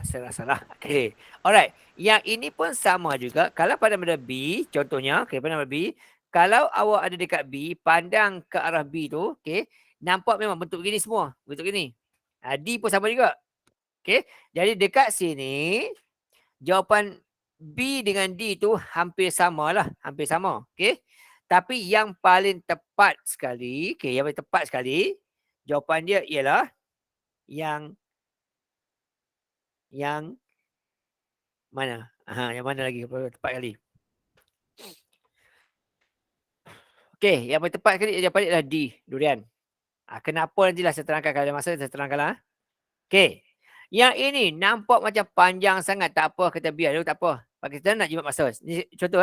Saya rasa lah. Okay. Alright. Yang ini pun sama juga. Kalau pandang pada B, contohnya. Okay, pandang pada B. Kalau awak ada dekat B, pandang ke arah B tu. Okay. Nampak memang bentuk gini semua. Bentuk gini. D pun sama juga. Okay. Jadi dekat sini, jawapan B dengan D tu hampir sama lah. Hampir sama. Okay. Tapi yang paling tepat sekali. Okay. Yang paling tepat sekali. Jawapan dia ialah yang mana? Yang mana lagi tepat kali? Okey, yang paling tepat sekali jawapan dia adalah D, durian. Kenapa nantilah saya terangkan kalau ada masa saya terangkanlah. Okey. Yang ini nampak macam panjang sangat, tak apa kita biar dulu, tak apa. Bagi kita nak jimat masa. Ni contoh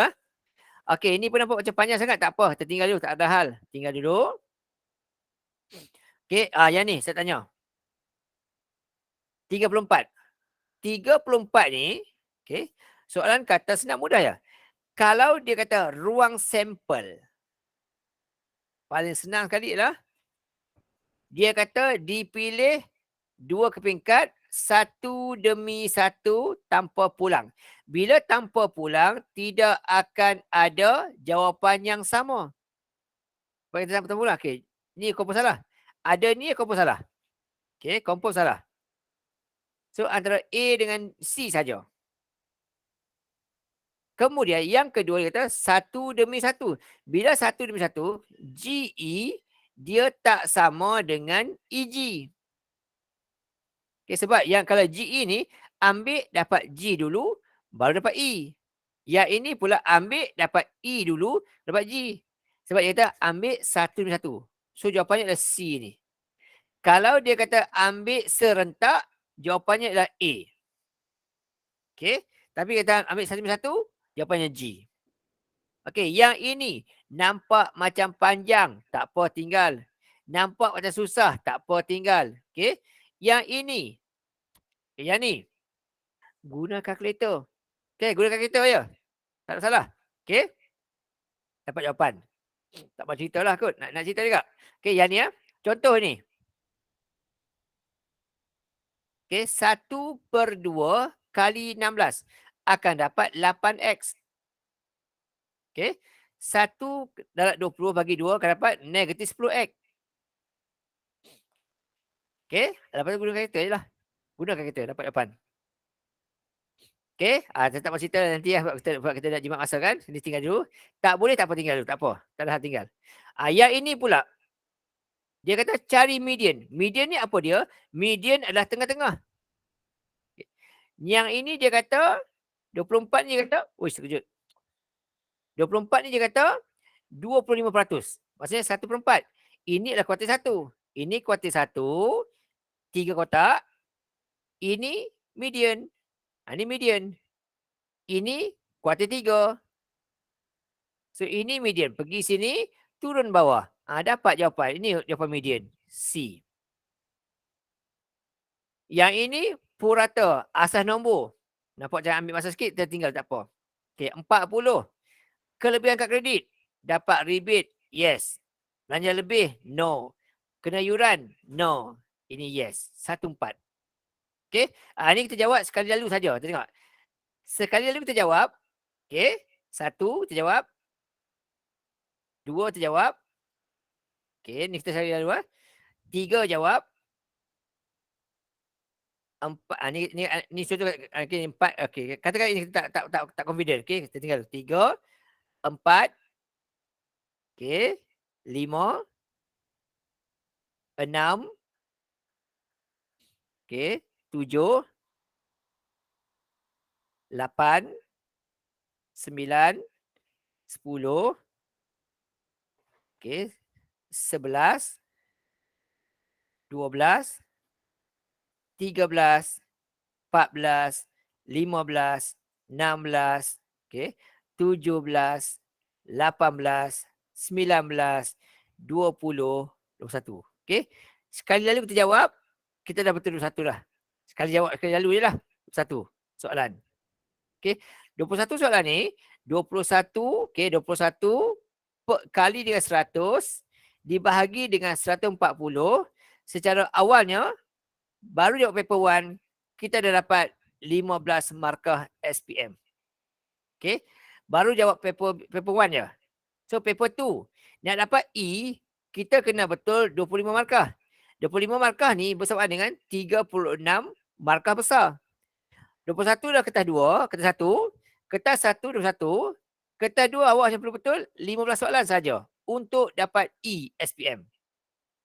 Okey, ini pun nampak macam panjang sangat, tak apa, kita tinggal dulu, tak ada hal. Tinggal dulu. Okey, yang ni saya tanya. 34. 34 ni, okey, soalan kata senang mudah ya. Kalau dia kata ruang sampel, paling senang sekali ialah dia kata dipilih 2 kepingkat, 1 demi 1 tanpa pulang. Bila tanpa pulang, tidak akan ada jawapan yang sama. Bagi kita tanpa pulang, okey. Ni kau pun salah. Ada ni kau pun salah. Okey, kau pun salah. So antara A dengan C saja. Kemudian yang kedua dia kata 1 demi 1. Bila 1 demi 1, GE dia tak sama dengan EG. Okay, sebab yang kalau GE ni ambil dapat G dulu baru dapat E. Yang ini pula ambil dapat E dulu dapat G. Sebab dia kata ambil 1 demi 1. So jawapannya adalah C ni. Kalau dia kata ambil serentak, jawapannya adalah A. Okay. Tapi kata ambil 1 demi 1, jawapannya G. Okey, yang ini nampak macam panjang, tak apa tinggal. Nampak macam susah, tak apa tinggal. Okey. Yang ini. Yang ni. Guna kalkulator. Okey, guna kalkulator je. Tak ada salah. Okey. Dapat jawapan. Tak mau ceritalah kot. Nak cerita juga. Okey, yang ni contoh ni. Okey, 1/2 kali 16 akan dapat 8x. Okey. 1 darab 20 bagi 2 akan dapat negatif 10x. Okey. Lepas tu guna kalkulator je lah. Guna kalkulator dapat jawapan. Okey. Saya tak mau cerita nanti sebab kita nak jimat masa kan. Ini tinggal dulu. Tak boleh tak apa tinggal dulu. Tak apa. Tak ada hal tinggal. Yang ini pula. Dia kata cari median. Median ni apa dia? Median adalah tengah-tengah. Yang ini dia kata 24 ni dia kata. Sekejap. 24 ni dia kata 25%. Maksudnya 1/4. Ini adalah kuartil 1. Ini kuartil 1. 3 kotak. Ini median. Ini median. Ini kuartil 3. So ini median. Pergi sini. Turun bawah. Dapat jawapan. Ini jawapan median. C. Yang ini purata. Asas nombor. Nampak jangan ambil masa sikit. Kita tinggal tak apa. Okey, 40. Kelebihan kad kredit. Dapat rebate. Yes. Belanja lebih? No. Kena yuran? No. Ini yes. 14. Okey. Ni kita jawab sekali lalu saja. Kita tengok. Sekali lalu kita jawab. Okey. 1 kita jawab. 2 terjawab. Okey, ni kita sekali lalu. 3 jawab. 4 ni contoh okey 4 okey katakan ini tak confident okey kita tinggal 3 4 okey 5 6 okey 7 8 9 10 okey 11 12 13 14 15 16 okey 17 18 19 20 21 okey sekali lalu kita jawab kita dah betul 21 dah sekali lalu je lah satu soalan okey 21 soalan ni 21 okey 21 kali dengan 100 dibahagi dengan 140 secara awalnya baru jawab paper 1 kita dah dapat 15 markah SPM. Okey. Baru jawab paper 1 je. So paper 2 nak dapat E kita kena betul 25 markah. 25 markah ni bersamaan dengan 36 markah besar. 21 dah kertas 2, kertas 1, kertas 1 21, kertas 2 awak hanya perlu betul 15 soalan saja untuk dapat E SPM.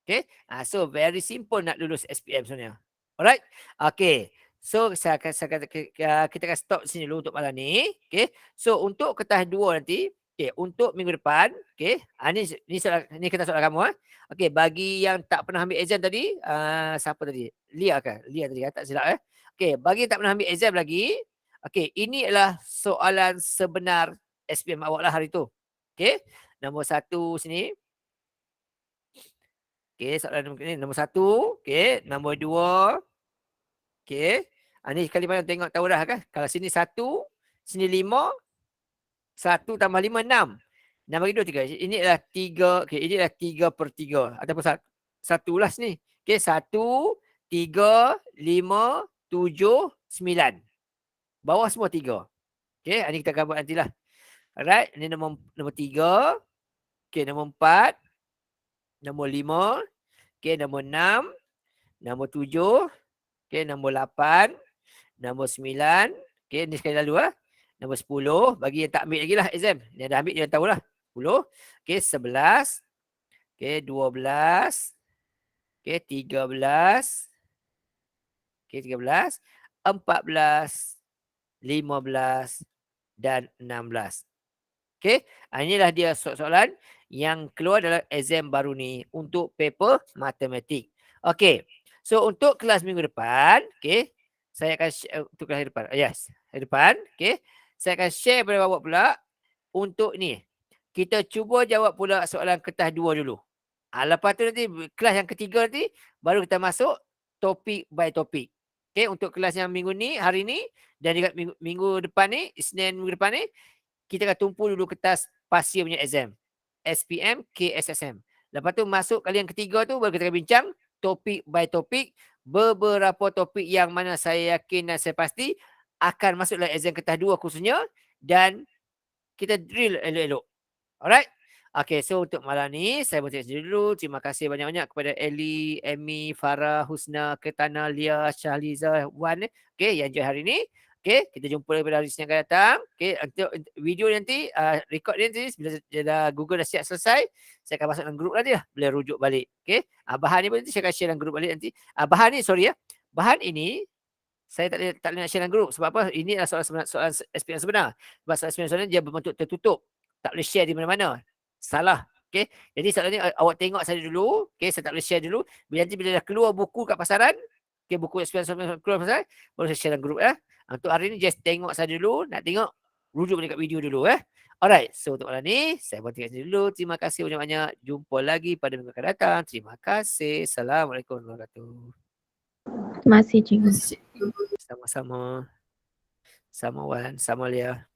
Okay. So very simple nak lulus SPM sebenarnya. Alright. Okay. So kita akan stop sini dulu untuk malam ni. Okay. So untuk kertas 2 nanti. Okay. Untuk minggu depan. Okay. Ni kertas soalan kamu. Okay. Bagi yang tak pernah ambil exam tadi. Siapa tadi? Lia kan? Lia tadi tak silap. Okay. Bagi yang tak pernah ambil exam lagi. Okay. Ini adalah soalan sebenar SPM awak lah hari tu. Okay. Nombor 1 sini. Okey, soalan ni nombor 1. Okey, nombor 2. Okey. Ni sekali mana tengok tahu dah kan. Kalau sini 1, sini 5. 1 tambah 5, 6. 6 bagi 2, 3. Ini adalah 3. Okey, ini adalah 3/3. Ataupun 1 lah sini. Okey, 1, 3, 5, 7, 9. Bawah semua 3. Okey, ini kita akan buat nantilah. Alright, ini nombor 3. Okey, nombor 4. Nombor 5. Okey, nombor 6. Nombor 7. Okey, nombor 8. Nombor 9. Okey, ni sekali lalu . Nombor 10. Bagi yang tak ambil lagi lah exam. Yang dah ambil, dia tahu lah. 10. Okey, 11. Okey, 12. Okey, 13. Okey, 13. 14. 15. Dan 16. Okey, inilah dia soalan yang keluar dalam exam baru ni untuk paper matematik. Okey, so untuk kelas minggu depan, okey, saya akan share untuk kelas hari depan. Yes, hari depan, okey, saya akan share kepada awak pula untuk ni. Kita cuba jawab pula soalan kertas 2 dulu. Lepas tu nanti kelas yang ketiga nanti baru kita masuk topik by topik. Okey, untuk kelas yang minggu ni, hari ni dan juga minggu depan ni, Isnin minggu depan ni, kita akan tumpu dulu kertas pasir punya exam. SPM, KSSM. Lepas tu masuk kali yang ketiga tu baru kita akan bincang topik by topik. Beberapa topik yang mana saya yakin dan saya pasti akan masuk dalam exam kertas 2 khususnya. Dan kita drill elok-elok. Alright? Okay, so untuk malam ni saya berterima kasih dulu. Terima kasih banyak-banyak kepada Ellie, Amy, Farah, Husna, Ketana, Lia, Syahliza, Wan. Okay, yang join hari ni. Okay, kita jumpa lagi pada hari Isnin akan datang. Okay, untuk video nanti, record dia nanti, bila dah Google dah siap selesai, saya akan masuk dalam grup nanti lah. Boleh rujuk balik. Okay, bahan ni pun nanti saya akan share dalam grup balik nanti. Bahan ni, bahan ini, saya tak boleh nak share dalam grup. Sebab apa? Ini adalah soalan SPM sebenar. Sebab soalan SPM sebenar dia berbentuk tertutup. Tak boleh share di mana-mana. Salah. Okay, jadi soalan ni awak tengok saja dulu. Okay, saya tak boleh share dulu. Bila dah keluar buku kat pasaran, okay, buku SPM keluar pasaran, baru saya share dalam grup . Untuk hari ni just tengok saja dulu. Nak tengok, rujuk dekat video dulu . Alright, so untuk malam ni saya berhenti dulu. Terima kasih banyak-banyak. Jumpa lagi pada minggu akan datang. Terima kasih. Assalamualaikum warahmatullahi wabarakatuh. Terima kasih, cikgu. Sama-sama. Sama Wan, sama Lia.